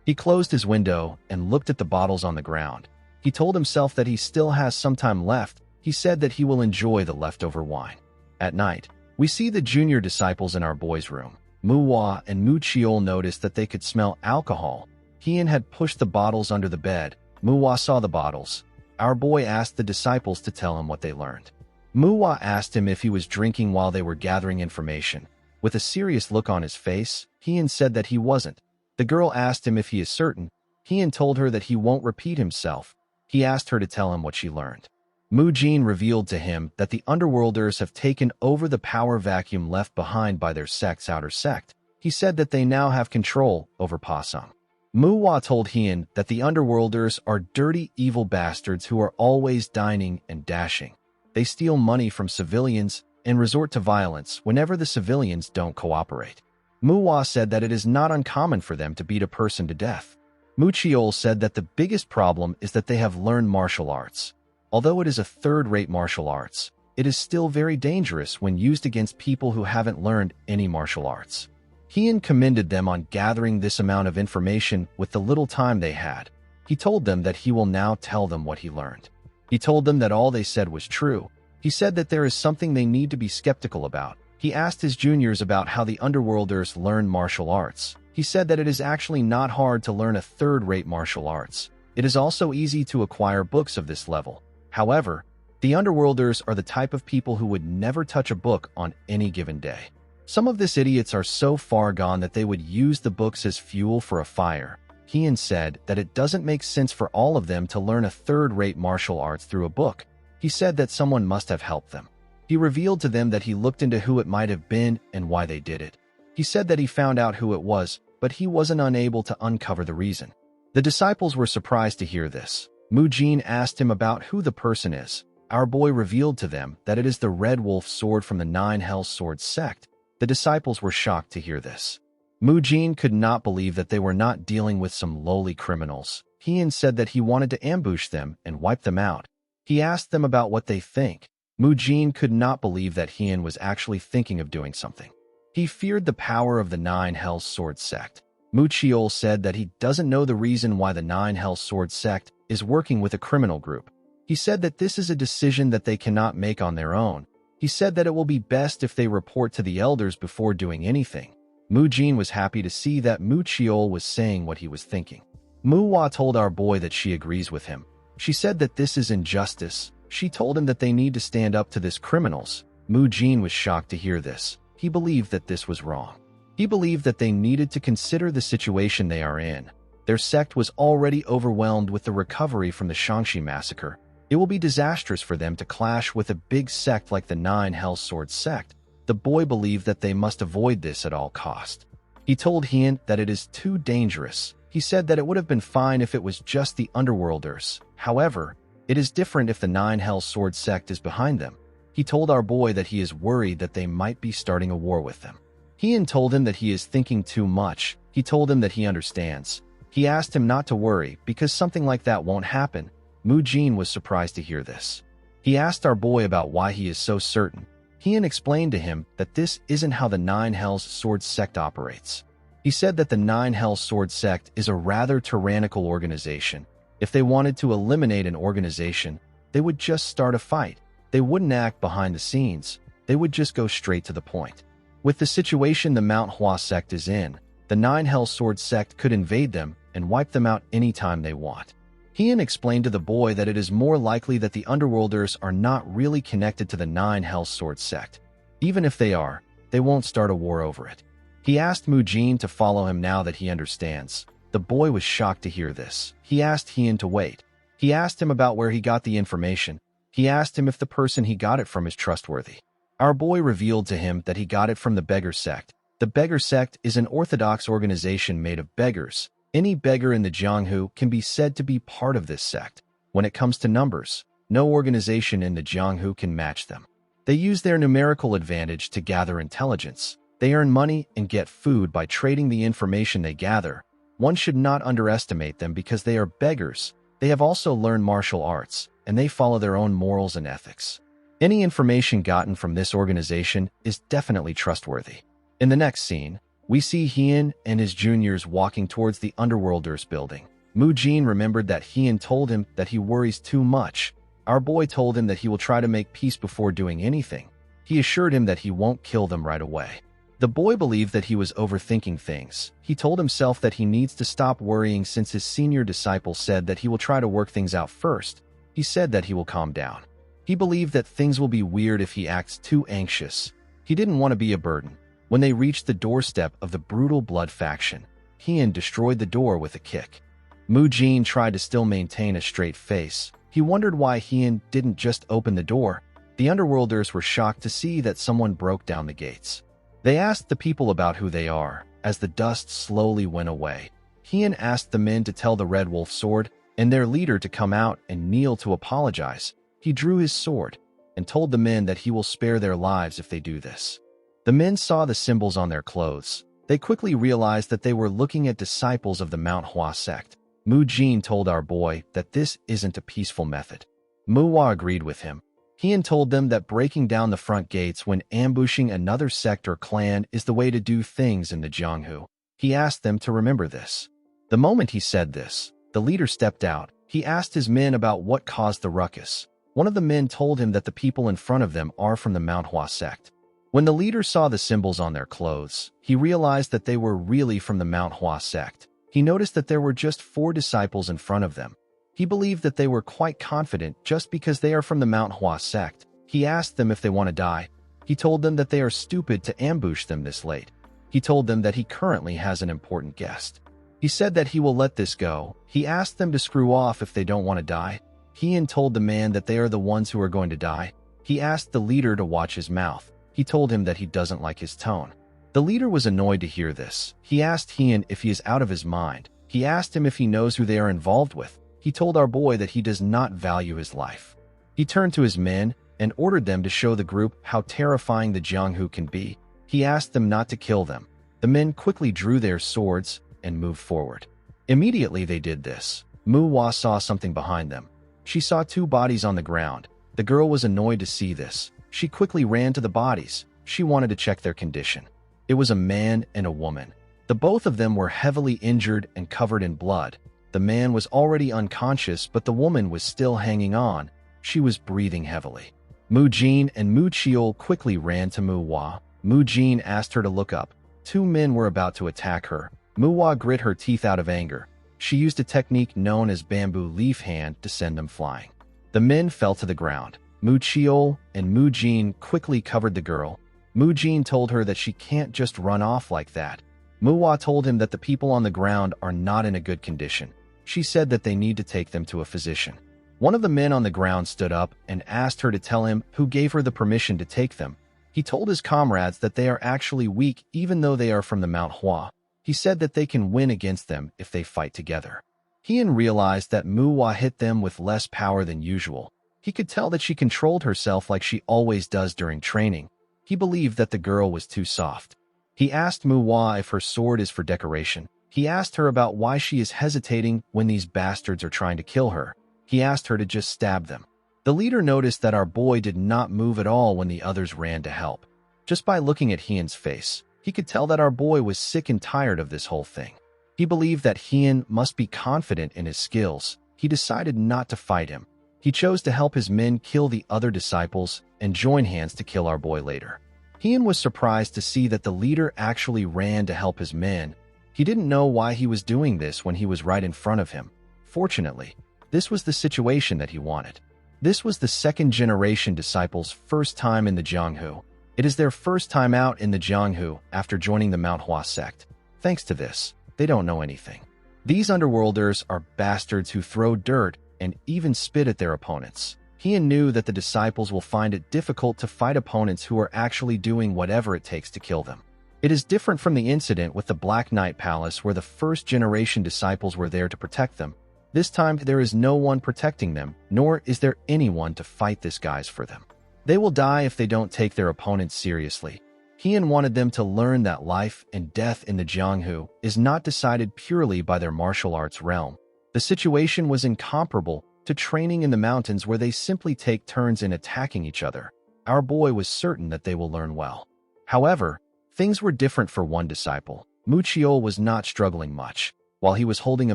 He closed his window and looked at the bottles on the ground. He told himself that he still has some time left. He said that he will enjoy the leftover wine. At night, we see the junior disciples in our boy's room. Manhwa and Muchiol noticed that they could smell alcohol. Hien had pushed the bottles under the bed. Manhwa saw the bottles. Our boy asked the disciples to tell him what they learned. Manhwa asked him if he was drinking while they were gathering information. With a serious look on his face, Hien said that he wasn't. The girl asked him if he is certain. Hien told her that he won't repeat himself. He asked her to tell him what she learned. Mujin revealed to him that the Underworlders have taken over the power vacuum left behind by their sect's outer sect. He said that they now have control over Pasung. Manhwa told Hien that the Underworlders are dirty, evil bastards who are always dining and dashing. They steal money from civilians and resort to violence whenever the civilians don't cooperate. Manhwa said that it is not uncommon for them to beat a person to death. Muchiol said that the biggest problem is that they have learned martial arts. Although it is a third-rate martial arts, it is still very dangerous when used against people who haven't learned any martial arts. Hien commended them on gathering this amount of information with the little time they had. He told them that he will now tell them what he learned. He told them that all they said was true. He said that there is something they need to be skeptical about. He asked his juniors about how the Underworlders learn martial arts. He said that it is actually not hard to learn a third-rate martial arts. It is also easy to acquire books of this level. However, the Underworlders are the type of people who would never touch a book on any given day. Some of these idiots are so far gone that they would use the books as fuel for a fire. Hien said that it doesn't make sense for all of them to learn a third-rate martial arts through a book. He said that someone must have helped them. He revealed to them that he looked into who it might have been and why they did it. He said that he found out who it was, but he wasn't unable to uncover the reason. The disciples were surprised to hear this. Mujin asked him about who the person is. Our boy revealed to them that it is the Red Wolf sword from the Nine Hells Sword sect. The disciples were shocked to hear this. Mujin could not believe that they were not dealing with some lowly criminals. Hien said that he wanted to ambush them and wipe them out. He asked them about what they think. Mujin could not believe that Hien was actually thinking of doing something. He feared the power of the Nine Hells Sword sect. Muchiol said that he doesn't know the reason why the Nine Hells Sword sect is working with a criminal group. He said that this is a decision that they cannot make on their own. He said that it will be best if they report to the elders before doing anything. Mujin was happy to see that Muchiol was saying what he was thinking. Manhwa told our boy that she agrees with him. She said that this is injustice. She told him that they need to stand up to these criminals. Mujin was shocked to hear this. He believed that this was wrong. He believed that they needed to consider the situation they are in. Their sect was already overwhelmed with the recovery from the Shangxi massacre. It will be disastrous for them to clash with a big sect like the Nine Hells Sword sect. The boy believed that they must avoid this at all cost. He told Hien that it is too dangerous. He said that it would have been fine if it was just the Underworlders. However, it is different if the Nine Hells Sword sect is behind them. He told our boy that he is worried that they might be starting a war with them. Hien told him that he is thinking too much. He told him that he understands. He asked him not to worry because something like that won't happen. Mujin was surprised to hear this. He asked our boy about why he is so certain. Hien explained to him that this isn't how the Nine Hells Sword sect operates. He said that the Nine Hells Sword sect is a rather tyrannical organization. If they wanted to eliminate an organization, they would just start a fight. They wouldn't act behind the scenes. They would just go straight to the point. With the situation the Manhwa sect is in, the Nine Hells Sword sect could invade them and wipe them out anytime they want. Heian explained to the boy that it is more likely that the Underworlders are not really connected to the Nine Hellsword sect. Even if they are, they won't start a war over it. He asked Mujin to follow him now that he understands. The boy was shocked to hear this. He asked Heian to wait. He asked him about where he got the information. He asked him if the person he got it from is trustworthy. Our boy revealed to him that he got it from the Beggar Sect. The Beggar Sect is an orthodox organization made of beggars. Any beggar in the Jianghu can be said to be part of this sect. When it comes to numbers, no organization in the Jianghu can match them. They use their numerical advantage to gather intelligence. They earn money and get food by trading the information they gather. One should not underestimate them because they are beggars. They have also learned martial arts, and they follow their own morals and ethics. Any information gotten from this organization is definitely trustworthy. In the next scene, we see Heian and his juniors walking towards the Underworlders building. Mujin remembered that Heian told him that he worries too much. Our boy told him that he will try to make peace before doing anything. He assured him that he won't kill them right away. The boy believed that he was overthinking things. He told himself that he needs to stop worrying since his senior disciple said that he will try to work things out first. He said that he will calm down. He believed that things will be weird if he acts too anxious. He didn't want to be a burden. When they reached the doorstep of the brutal blood faction, Heian destroyed the door with a kick. Mujin tried to still maintain a straight face. He wondered why Heian didn't just open the door. The Underworlders were shocked to see that someone broke down the gates. They asked the people about who they are. As the dust slowly went away, Heian asked the men to tell the Red Wolf Sword and their leader to come out and kneel to apologize. He drew his sword and told the men that he will spare their lives if they do this. The men saw the symbols on their clothes. They quickly realized that they were looking at disciples of the Manhwa sect. Mujin told our boy that this isn't a peaceful method. Manhwa agreed with him. Heian told them that breaking down the front gates when ambushing another sect or clan is the way to do things in the Jianghu. He asked them to remember this. The moment he said this, the leader stepped out. He asked his men about what caused the ruckus. One of the men told him that the people in front of them are from the Manhwa sect. When the leader saw the symbols on their clothes, he realized that they were really from the Manhwa sect. He noticed that there were just 4 disciples in front of them. He believed that they were quite confident just because they are from the Manhwa sect. He asked them if they want to die. He told them that they are stupid to ambush them this late. He told them that he currently has an important guest. He said that he will let this go. He asked them to screw off if they don't want to die. Heian told the man that they are the ones who are going to die. He asked the leader to watch his mouth. He told him that he doesn't like his tone. The leader was annoyed to hear this. He asked Heian if he is out of his mind. He asked him if he knows who they are involved with. He told our boy that he does not value his life. He turned to his men and ordered them to show the group how terrifying the Jianghu can be. He asked them not to kill them. The men quickly drew their swords and moved forward. Immediately they did this, Manhwa saw something behind them. She saw 2 bodies on the ground. The girl was annoyed to see this. She quickly ran to the bodies. She wanted to check their condition. It was a man and a woman. The both of them were heavily injured and covered in blood. The man was already unconscious, but the woman was still hanging on. She was breathing heavily. Mujin and Muchiol quickly ran to Manhwa. Mujin asked her to look up. 2 men were about to attack her. Manhwa grit her teeth out of anger. She used a technique known as bamboo leaf hand to send them flying. The men fell to the ground. Muchiol and Mujin quickly covered the girl. Mujin told her that she can't just run off like that. Manhwa told him that the people on the ground are not in a good condition. She said that they need to take them to a physician. One of the men on the ground stood up and asked her to tell him who gave her the permission to take them. He told his comrades that they are actually weak even though they are from the Manhwa. He said that they can win against them if they fight together. Heian realized that Manhwa hit them with less power than usual. He could tell that she controlled herself like she always does during training. He believed that the girl was too soft. He asked Manhwa if her sword is for decoration. He asked her about why she is hesitating when these bastards are trying to kill her. He asked her to just stab them. The leader noticed that our boy did not move at all when the others ran to help. Just by looking at Heian's face, he could tell that our boy was sick and tired of this whole thing. He believed that Heian must be confident in his skills. He decided not to fight him. He chose to help his men kill the other disciples and join hands to kill our boy later. Heian was surprised to see that the leader actually ran to help his men. He didn't know why he was doing this when he was right in front of him. Fortunately, This was the situation that he wanted. This was the second-generation disciples' first time in the Jianghu. It is their first time out in the Jianghu after joining the Manhwa sect. Thanks to this, they don't know anything. These underworlders are bastards who throw dirt and even spit at their opponents. Heian knew that the disciples will find it difficult to fight opponents who are actually doing whatever it takes to kill them. It is different from the incident with the Black Knight Palace where the first-generation disciples were there to protect them. This time, there is no one protecting them, nor is there anyone to fight these guys for them. They will die if they don't take their opponents seriously. Heian wanted them to learn that life and death in the Jianghu is not decided purely by their martial arts realm. The situation was incomparable to training in the mountains where they simply take turns in attacking each other. Our boy was certain that they will learn well. However, things were different for one disciple. Mu Chiol was not struggling much. While he was holding a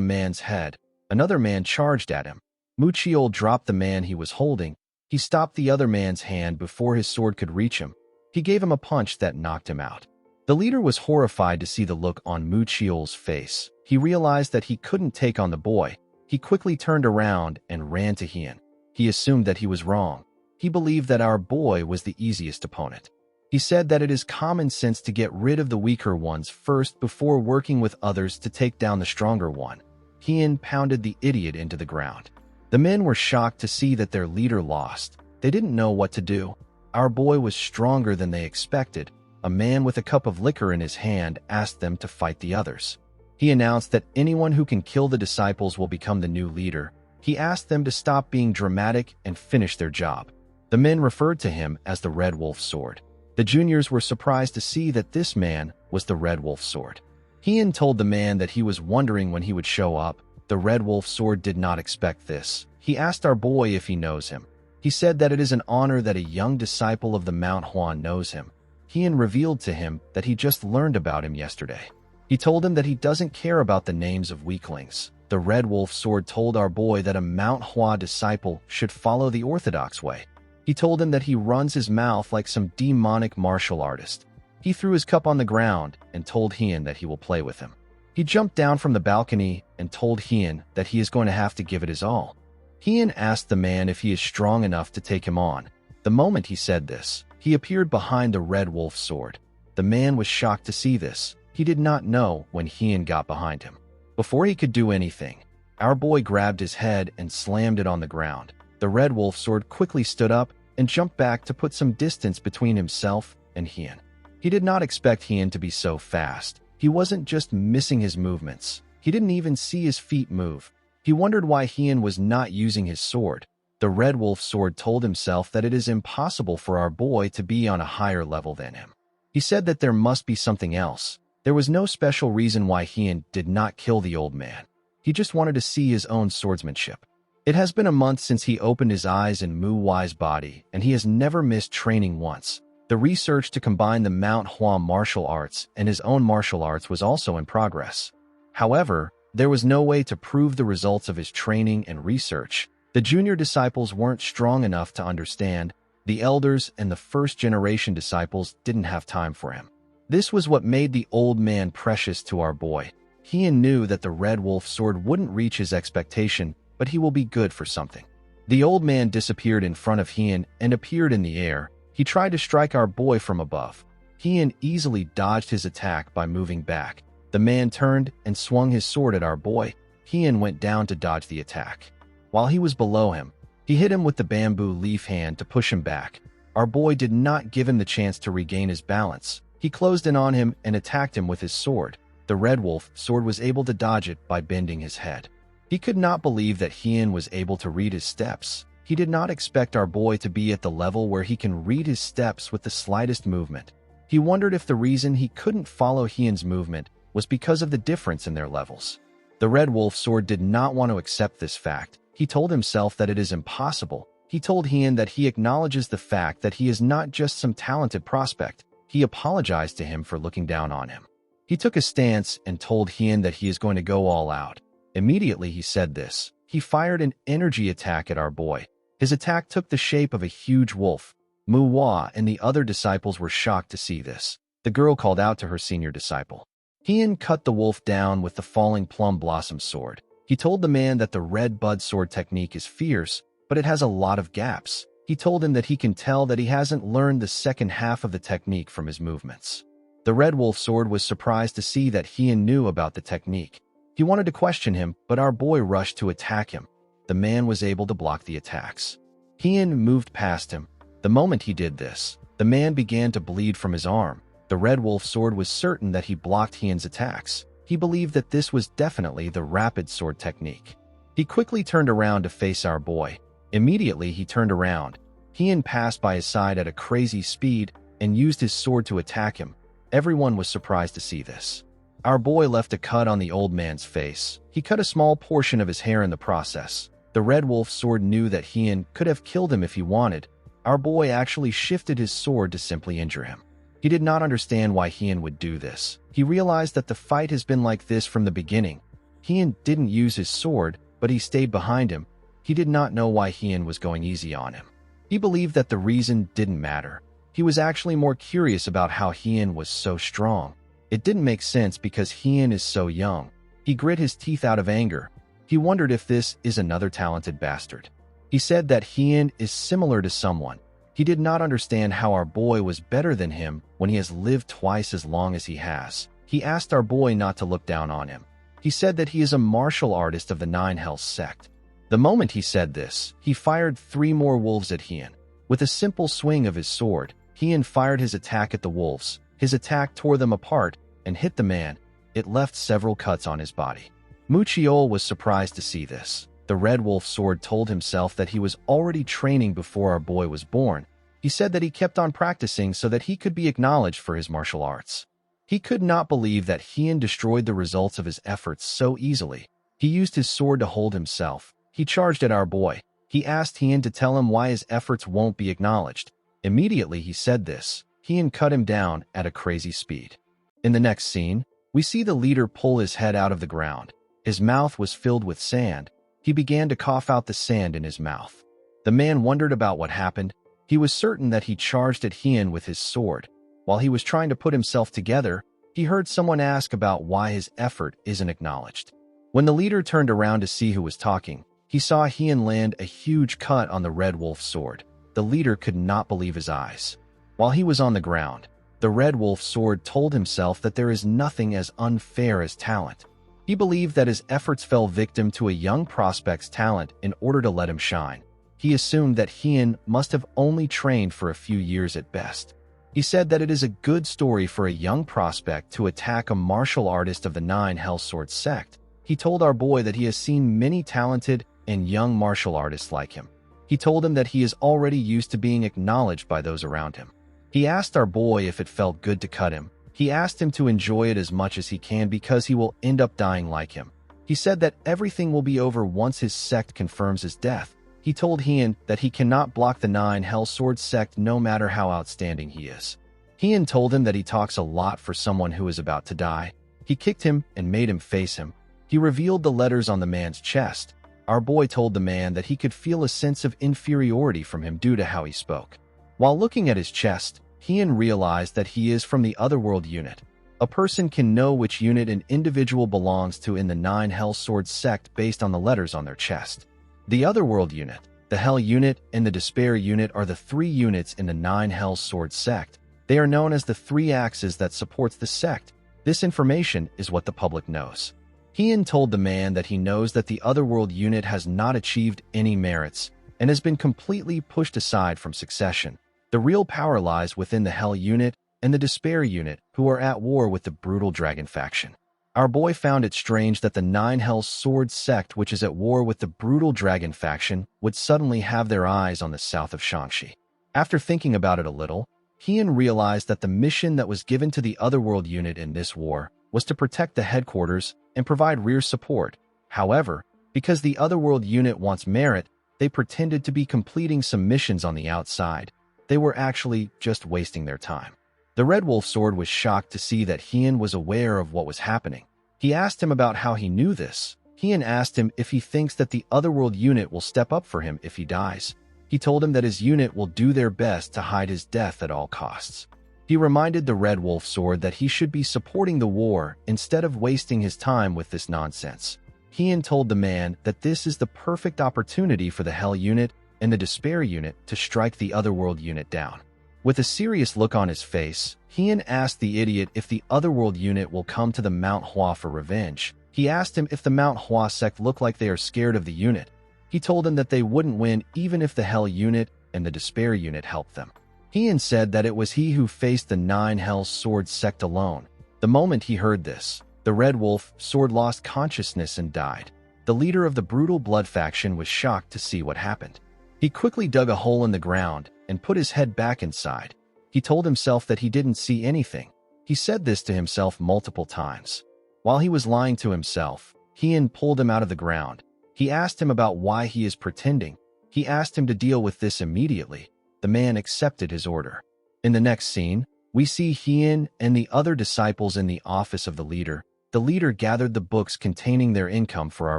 man's head, another man charged at him. Mu Chiol dropped the man he was holding. He stopped the other man's hand before his sword could reach him. He gave him a punch that knocked him out. The leader was horrified to see the look on Mu Chiol's face. He realized that he couldn't take on the boy. He quickly turned around and ran to Heian. He assumed that he was wrong. He believed that our boy was the easiest opponent. He said that it is common sense to get rid of the weaker ones first before working with others to take down the stronger one. Heian pounded the idiot into the ground. The men were shocked to see that their leader lost. They didn't know what to do. Our boy was stronger than they expected. A man with a cup of liquor in his hand asked them to fight the others. He announced that anyone who can kill the disciples will become the new leader. He asked them to stop being dramatic and finish their job. The men referred to him as the Red Wolf Sword. The juniors were surprised to see that this man was the Red Wolf Sword. Heian told the man that he was wondering when he would show up. The Red Wolf Sword did not expect this. He asked our boy if he knows him. He said that it is an honor that a young disciple of the Mount Huan knows him. Heian revealed to him that he just learned about him yesterday. He told him that he doesn't care about the names of weaklings. The Red Wolf Sword told our boy that a Mount Hua disciple should follow the orthodox way. He told him that he runs his mouth like some demonic martial artist. He threw his cup on the ground and told Heian that he will play with him. He jumped down from the balcony and told Heian that he is going to have to give it his all. Heian asked the man if he is strong enough to take him on. The moment he said this, he appeared behind the Red Wolf Sword. The man was shocked to see this. He did not know when Heian got behind him. Before he could do anything, our boy grabbed his head and slammed it on the ground. The Red Wolf Sword quickly stood up and jumped back to put some distance between himself and Heian. He did not expect Heian to be so fast. He wasn't just missing his movements. He didn't even see his feet move. He wondered why Heian was not using his sword. The Red Wolf Sword told himself that it is impossible for our boy to be on a higher level than him. He said that there must be something else. There was no special reason why Heian did not kill the old man. He just wanted to see his own swordsmanship. It has been a month since he opened his eyes in Mu Wai's body, and he has never missed training once. The research to combine the Mount Hua martial arts and his own martial arts was also in progress. However, there was no way to prove the results of his training and research. The junior disciples weren't strong enough to understand. The elders and the first-generation disciples didn't have time for him. This was what made the old man precious to our boy. Heian knew that the Red Wolf Sword wouldn't reach his expectation, but he will be good for something. The old man disappeared in front of Heian and appeared in the air. He tried to strike our boy from above. Heian easily dodged his attack by moving back. The man turned and swung his sword at our boy. Heian went down to dodge the attack. While he was below him, he hit him with the bamboo leaf hand to push him back. Our boy did not give him the chance to regain his balance. He closed in on him and attacked him with his sword. The Red Wolf Sword was able to dodge it by bending his head. He could not believe that Heian was able to read his steps. He did not expect our boy to be at the level where he can read his steps with the slightest movement. He wondered if the reason he couldn't follow Heian's movement was because of the difference in their levels. The Red Wolf Sword did not want to accept this fact. He told himself that it is impossible. He told Heian that he acknowledges the fact that he is not just some talented prospect. He apologized to him for looking down on him. He took a stance and told Heian that he is going to go all out. Immediately he said this. He fired an energy attack at our boy. His attack took the shape of a huge wolf. Mu Hua and the other disciples were shocked to see this. The girl called out to her senior disciple. Heian cut the wolf down with the falling plum blossom sword. He told the man that the red bud sword technique is fierce, but it has a lot of gaps. He told him that he can tell that he hasn't learned the second half of the technique from his movements. The red wolf sword was surprised to see that Hien knew about the technique. He wanted to question him, but our boy rushed to attack him. The man was able to block the attacks. Hien moved past him. The moment he did this, the man began to bleed from his arm. The red wolf sword was certain that he blocked Hien's attacks. He believed that this was definitely the rapid sword technique. He quickly turned around to face our boy. Immediately he turned around. Hien passed by his side at a crazy speed and used his sword to attack him. Everyone was surprised to see this. Our boy left a cut on the old man's face. He cut a small portion of his hair in the process. The red wolf sword knew that Hien could have killed him if he wanted. Our boy actually shifted his sword to simply injure him. He did not understand why Hien would do this. He realized that the fight has been like this from the beginning. Hien didn't use his sword, but he stayed behind him. He did not know why Hien was going easy on him. He believed that the reason didn't matter. He was actually more curious about how Hien was so strong. It didn't make sense because Hien is so young. He grit his teeth out of anger. He wondered if this is another talented bastard. He said that Hien is similar to someone. He did not understand how our boy was better than him when he has lived twice as long as he has. He asked our boy not to look down on him. He said that he is a martial artist of the Nine Hells sect. The moment he said this, he fired 3 more wolves at Hien. With a simple swing of his sword, Hien fired his attack at the wolves. His attack tore them apart and hit the man. It left several cuts on his body. Muchiol was surprised to see this. The red wolf sword told himself that he was already training before our boy was born. He said that he kept on practicing so that he could be acknowledged for his martial arts. He could not believe that Hien destroyed the results of his efforts so easily. He used his sword to hold himself. He charged at our boy. He asked Hien to tell him why his efforts won't be acknowledged. Immediately he said this. Hien cut him down at a crazy speed. In the next scene, we see the leader pull his head out of the ground. His mouth was filled with sand. He began to cough out the sand in his mouth. The man wondered about what happened. He was certain that he charged at Hien with his sword. While he was trying to put himself together, he heard someone ask about why his effort isn't acknowledged. When the leader turned around to see who was talking, he saw Hien land a huge cut on the red wolf sword. The leader could not believe his eyes. While he was on the ground, the red wolf sword told himself that there is nothing as unfair as talent. He believed that his efforts fell victim to a young prospect's talent in order to let him shine. He assumed that Hien must have only trained for a few years at best. He said that it is a good story for a young prospect to attack a martial artist of the Nine Hells Sword sect. He told our boy that he has seen many talented and young martial artists like him. He told him that he is already used to being acknowledged by those around him. He asked our boy if it felt good to cut him. He asked him to enjoy it as much as he can because he will end up dying like him. He said that everything will be over once his sect confirms his death. He told Hien that he cannot block the Nine Hells Sword sect no matter how outstanding he is. Hien told him that he talks a lot for someone who is about to die. He kicked him and made him face him. He revealed the letters on the man's chest. Our boy told the man that he could feel a sense of inferiority from him due to how he spoke. While looking at his chest, Hien realized that he is from the Otherworld unit. A person can know which unit an individual belongs to in the Nine Hells Sword sect based on the letters on their chest. The Otherworld unit, the Hell unit, and the Despair unit are the 3 units in the Nine Hells Sword sect. They are known as the 3 axes that supports the sect. This information is what the public knows. Hien told the man that he knows that the Otherworld unit has not achieved any merits and has been completely pushed aside from succession. The real power lies within the Hell unit and the Despair unit, who are at war with the Brutal Dragon faction. Our boy found it strange that the Nine Hells Sword sect, which is at war with the Brutal Dragon faction, would suddenly have their eyes on the south of Shangxi. After thinking about it a little, Hien realized that the mission that was given to the Otherworld unit in this war was to protect the headquarters and provide rear support. However, because the Otherworld unit wants merit, they pretended to be completing some missions on the outside. They were actually just wasting their time. The Red Wolf Sword was shocked to see that Hien was aware of what was happening. He asked him about how he knew this. Hien asked him if he thinks that the Otherworld unit will step up for him if he dies. He told him that his unit will do their best to hide his death at all costs. He reminded the Red Wolf Sword that he should be supporting the war instead of wasting his time with this nonsense. Hien told the man that this is the perfect opportunity for the Hell unit and the Despair unit to strike the Otherworld unit down. With a serious look on his face, Hien asked the idiot if the Otherworld unit will come to the Mount Hua for revenge. He asked him if the Mount Hua sect look like they are scared of the unit. He told him that they wouldn't win even if the Hell unit and the Despair unit helped them. Hien said that it was he who faced the 9 Hell Sword sect alone. The moment he heard this, the Red Wolf Sword lost consciousness and died. The leader of the Brutal Blood faction was shocked to see what happened. He quickly dug a hole in the ground and put his head back inside. He told himself that he didn't see anything. He said this to himself multiple times. While he was lying to himself, Hien pulled him out of the ground. He asked him about why he is pretending. He asked him to deal with this immediately. The man accepted his order. In the next scene, we see Hien and the other disciples in the office of the leader. The leader gathered the books containing their income for our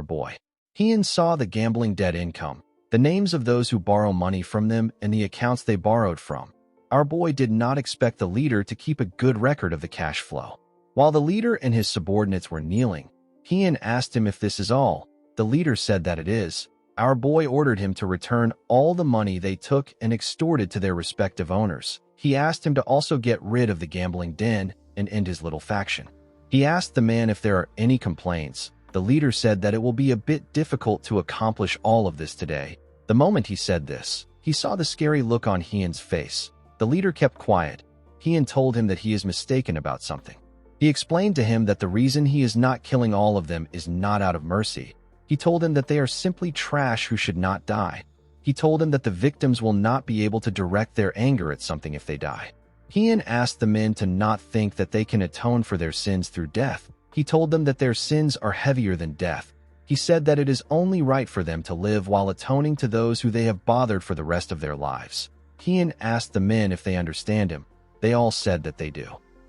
boy. Hien saw the gambling debt income, the names of those who borrow money from them, and the accounts they borrowed from. Our boy did not expect the leader to keep a good record of the cash flow. While the leader and his subordinates were kneeling, Hien asked him if this is all. The leader said that it is. Our boy ordered him to return all the money they took and extorted to their respective owners. He asked him to also get rid of the gambling den and end his little faction. He asked the man if there are any complaints. The leader said that it will be a bit difficult to accomplish all of this today. The moment he said this, he saw the scary look on Hien's face. The leader kept quiet. Hien told him that he is mistaken about something. He explained to him that the reason he is not killing all of them is not out of mercy. He told him that they are simply trash who should not die. He told him that the victims will not be able to direct their anger at something if they die. Hien asked the men to not think that they can atone for their sins through death. He told them that their sins are heavier than death. He said that it is only right for them to live while atoning to those who they have bothered for the rest of their lives. Hien asked the men if they understand him. They all said that they do.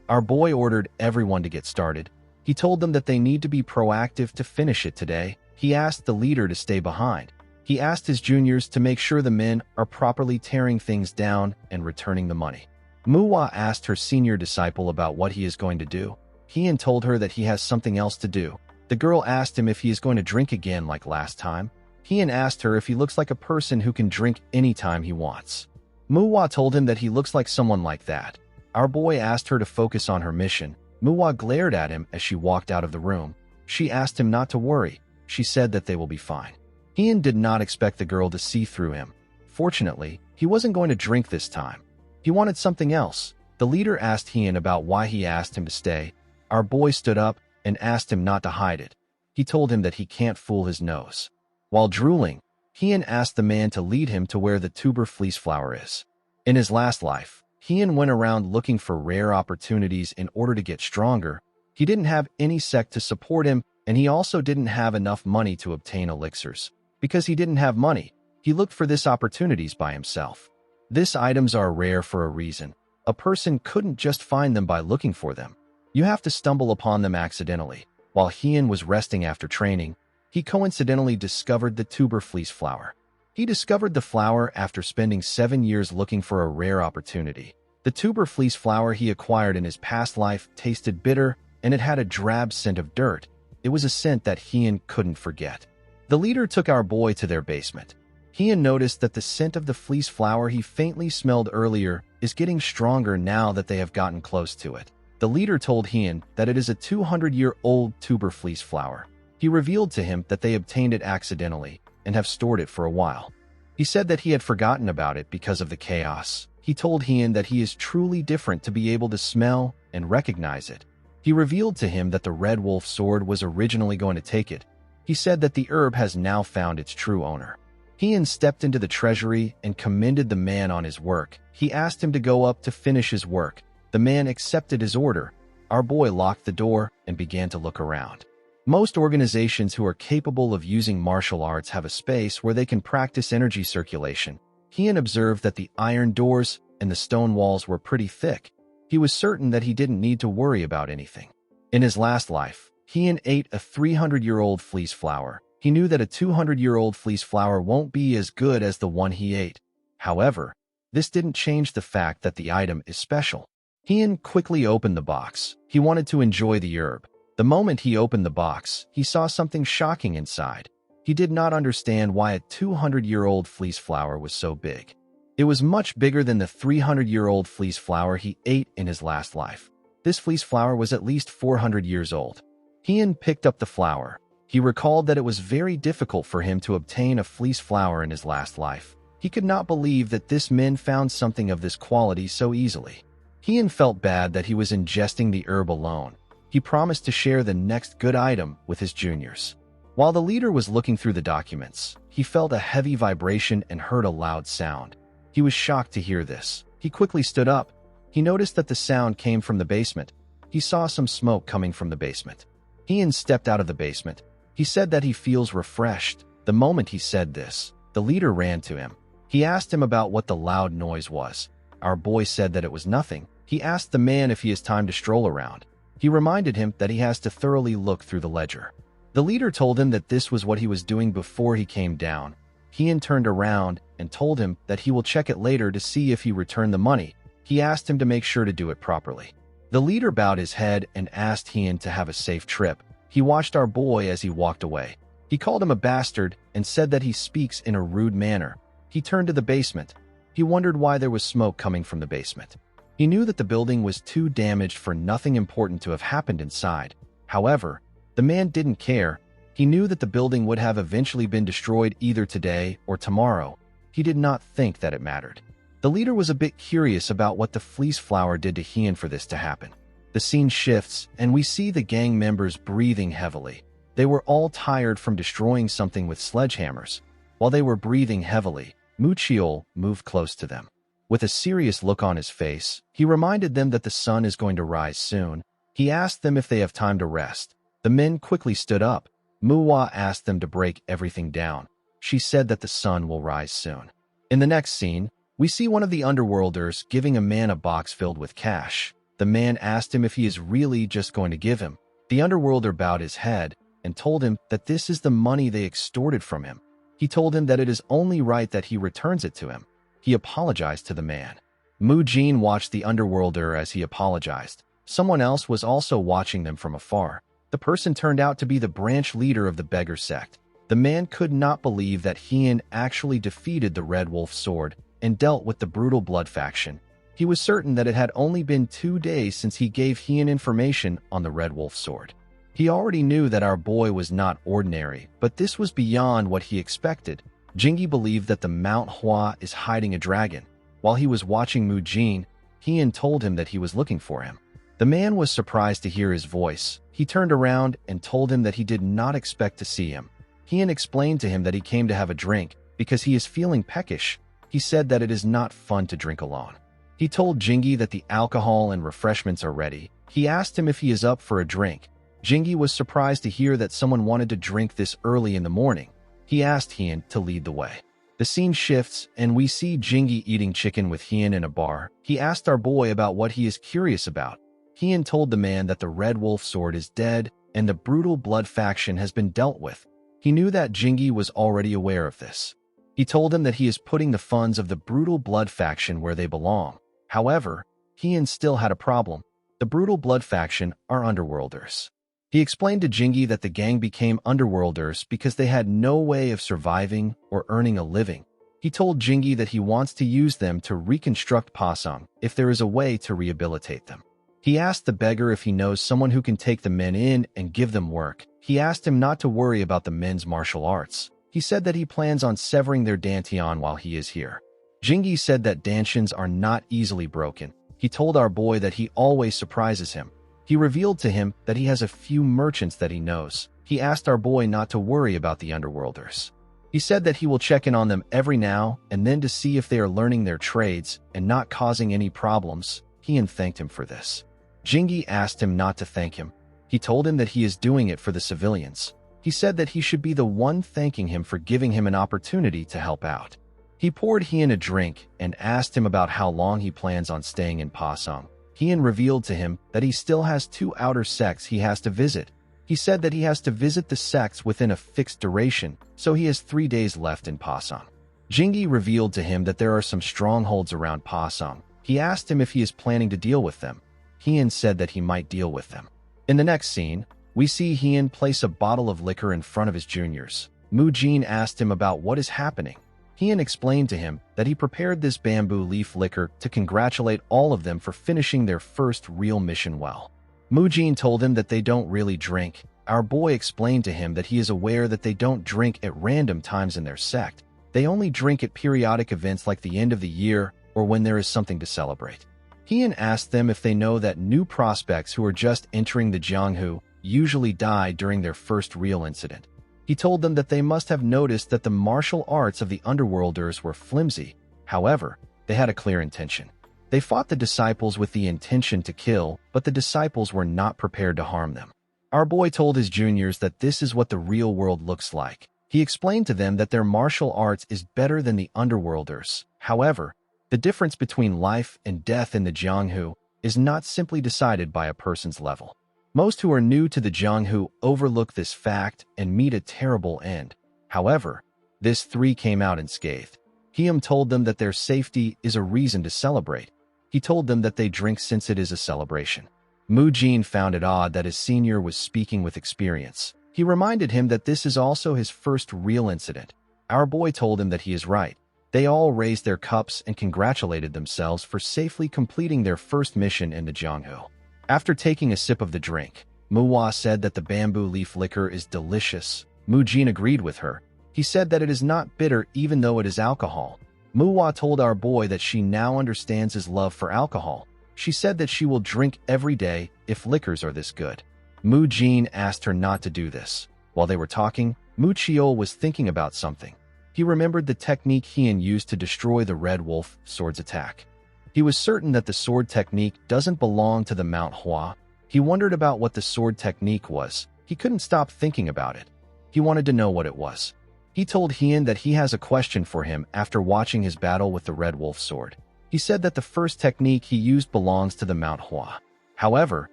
Our boy ordered everyone to get started. He told them that they need to be proactive to finish it today. He asked the leader to stay behind. He asked his juniors to make sure the men are properly tearing things down and returning the money. Manhwa asked her senior disciple about what he is going to do. Hien told her that he has something else to do. The girl asked him if he is going to drink again like last time. Hien asked her if he looks like a person who can drink anytime he wants. Manhwa told him that he looks like someone like that. Our boy asked her to focus on her mission. Manhwa glared at him as she walked out of the room. She asked him not to worry. She said that they will be fine. Hien did not expect the girl to see through him. Fortunately, he wasn't going to drink this time. He wanted something else. The leader asked Hien about why he asked him to stay. Our boy stood up and asked him not to hide it. He told him that he can't fool his nose. While drooling, Hien asked the man to lead him to where the tuber fleece flower is. In his last life, Hien went around looking for rare opportunities in order to get stronger. He didn't have any sect to support him, and he also didn't have enough money to obtain elixirs. Because he didn't have money, he looked for these opportunities by himself. These items are rare for a reason. A person couldn't just find them by looking for them. You have to stumble upon them accidentally. While Hien was resting after training, he coincidentally discovered the tuber fleece flower. He discovered the flower after spending 7 years looking for a rare opportunity. The tuber fleece flower he acquired in his past life tasted bitter, and it had a drab scent of dirt. It was a scent that Hien couldn't forget. The leader took our boy to their basement. Hien noticed that the scent of the fleece flower he faintly smelled earlier is getting stronger now that they have gotten close to it. The leader told Hien that it is a 200-year-old tuber fleece flower. He revealed to him that they obtained it accidentally and have stored it for a while. He said that he had forgotten about it because of the chaos. He told Hien that he is truly different to be able to smell and recognize it. He revealed to him that the Red Wolf sword was originally going to take it. He said that the herb has now found its true owner. Hien stepped into the treasury and commended the man on his work. He asked him to go up to finish his work. The man accepted his order. Our boy locked the door and began to look around. Most organizations who are capable of using martial arts have a space where they can practice energy circulation. Hien observed that the iron doors and the stone walls were pretty thick. He was certain that he didn't need to worry about anything. In his last life, Hien ate a 300-year-old fleece flower. He knew that a 200-year-old fleece flower won't be as good as the one he ate. However, this didn't change the fact that the item is special. Hien quickly opened the box. He wanted to enjoy the herb. The moment he opened the box, he saw something shocking inside. He did not understand why a 200-year-old fleece flower was so big. It was much bigger than the 300-year-old fleece flower he ate in his last life. This fleece flower was at least 400 years old. Hien picked up the flower. He recalled that it was very difficult for him to obtain a fleece flower in his last life. He could not believe that this man found something of this quality so easily. Hien felt bad that he was ingesting the herb alone. He promised to share the next good item with his juniors. While the leader was looking through the documents, he felt a heavy vibration and heard a loud sound. He was shocked to hear this. He quickly stood up. He noticed that the sound came from the basement. He saw some smoke coming from the basement. Hien stepped out of the basement. He said that he feels refreshed. The moment he said this, the leader ran to him. He asked him about what the loud noise was. Our boy said that it was nothing. He asked the man if he has time to stroll around. He reminded him that he has to thoroughly look through the ledger. The leader told him that this was what he was doing before he came down. Hien turned around and told him that he will check it later to see if he returned the money. He asked him to make sure to do it properly. The leader bowed his head and asked Hien to have a safe trip. He watched our boy as he walked away. He called him a bastard and said that he speaks in a rude manner. He turned to the basement. He wondered why there was smoke coming from the basement. He knew that the building was too damaged for nothing important to have happened inside. However, the man didn't care. He knew that the building would have eventually been destroyed either today or tomorrow. He did not think that it mattered. The leader was a bit curious about what the fleece flower did to Hien for this to happen. The scene shifts, and we see the gang members breathing heavily. They were all tired from destroying something with sledgehammers. While they were breathing heavily, Muchiol moved close to them. With a serious look on his face, he reminded them that the sun is going to rise soon. He asked them if they have time to rest. The men quickly stood up. Manhwa asked them to break everything down. She said that the sun will rise soon. In the next scene, we see one of the underworlders giving a man a box filled with cash. The man asked him if he is really just going to give him. The underworlder bowed his head and told him that this is the money they extorted from him. He told him that it is only right that he returns it to him. He apologized to the man. Mu Jin watched the underworlder as he apologized. Someone else was also watching them from afar. The person turned out to be the branch leader of the beggar sect. The man could not believe that Hien actually defeated the Red Wolf Sword and dealt with the brutal blood faction. He was certain that it had only been 2 days since he gave Hien information on the Red Wolf Sword. He already knew that our boy was not ordinary, but this was beyond what he expected. Jingi believed that the Mount Hua is hiding a dragon. While he was watching Mu Jin, Hien told him that he was looking for him. The man was surprised to hear his voice. He turned around and told him that he did not expect to see him. Hien explained to him that he came to have a drink because he is feeling peckish. He said that it is not fun to drink alone. He told Jingi that the alcohol and refreshments are ready. He asked him if he is up for a drink. Jingi was surprised to hear that someone wanted to drink this early in the morning. He asked Hien to lead the way. The scene shifts, and we see Jingi eating chicken with Hien in a bar. He asked our boy about what he is curious about. Hien told the man that the Red Wolf Sword is dead and the brutal blood faction has been dealt with. He knew that Jingi was already aware of this. He told him that he is putting the funds of the brutal blood faction where they belong. However, Hien still had a problem. The brutal blood faction are underworlders. He explained to Jingi that the gang became underworlders because they had no way of surviving or earning a living. He told Jingi that he wants to use them to reconstruct Pasang if there is a way to rehabilitate them. He asked the beggar if he knows someone who can take the men in and give them work. He asked him not to worry about the men's martial arts. He said that he plans on severing their dantian while he is here. Jingi said that dantians are not easily broken. He told our boy that he always surprises him. He revealed to him that he has a few merchants that he knows. He asked our boy not to worry about the underworlders. He said that he will check in on them every now and then to see if they are learning their trades and not causing any problems. Hien thanked him for this. Jingi asked him not to thank him. He told him that he is doing it for the civilians. He said that he should be the one thanking him for giving him an opportunity to help out. He poured Hien a drink and asked him about how long he plans on staying in Pasang. Hien revealed to him that he still has 2 outer sects he has to visit. He said that he has to visit the sects within a fixed duration, so he has 3 days left in Pasang. Jingi revealed to him that there are some strongholds around Pasang. He asked him if he is planning to deal with them. Hien said that he might deal with them. In the next scene, We see Hien place a bottle of liquor in front of his juniors. Mu Jin asked him about what is happening. Hien explained to him that he prepared this bamboo leaf liquor to congratulate all of them for finishing their first real mission well. Mu Jin told him that they don't really drink. Our boy explained to him that he is aware that they don't drink at random times in their sect. They only drink at periodic events like the end of the year or when there is something to celebrate. Hien asked them if they know that new prospects who are just entering the Jianghu usually die during their first real incident. He told them that they must have noticed that the martial arts of the underworlders were flimsy. However, they had a clear intention. They fought the disciples with the intention to kill, but the disciples were not prepared to harm them. Our boy told his juniors that this is what the real world looks like. He explained to them that their martial arts is better than the underworlders. However, the difference between life and death in the Jianghu is not simply decided by a person's level. Most who are new to the Jianghu overlook this fact and meet a terrible end. However, this three came out unscathed. Hiem told them that their safety is a reason to celebrate. He told them that they drink since it is a celebration. Mu Jin found it odd that his senior was speaking with experience. He reminded him that this is also his first real incident. Our boy told him that he is right. They all raised their cups and congratulated themselves for safely completing their first mission in the Jianghu. After taking a sip of the drink, Manhwa said that the bamboo leaf liquor is delicious. Mu Jin agreed with her. He said that it is not bitter even though it is alcohol. Manhwa told our boy that she now understands his love for alcohol. She said that she will drink every day if liquors are this good. Mu Jin asked her not to do this. While they were talking, Mu Chiol was thinking about something. He remembered the technique Hien used to destroy the Red Wolf sword's attack. He was certain that the sword technique doesn't belong to the Mount Hua. He wondered about what the sword technique was. He couldn't stop thinking about it. He wanted to know what it was. He told Hien that he has a question for him after watching his battle with the Red Wolf sword. He said that the first technique he used belongs to the Mount Hua. However,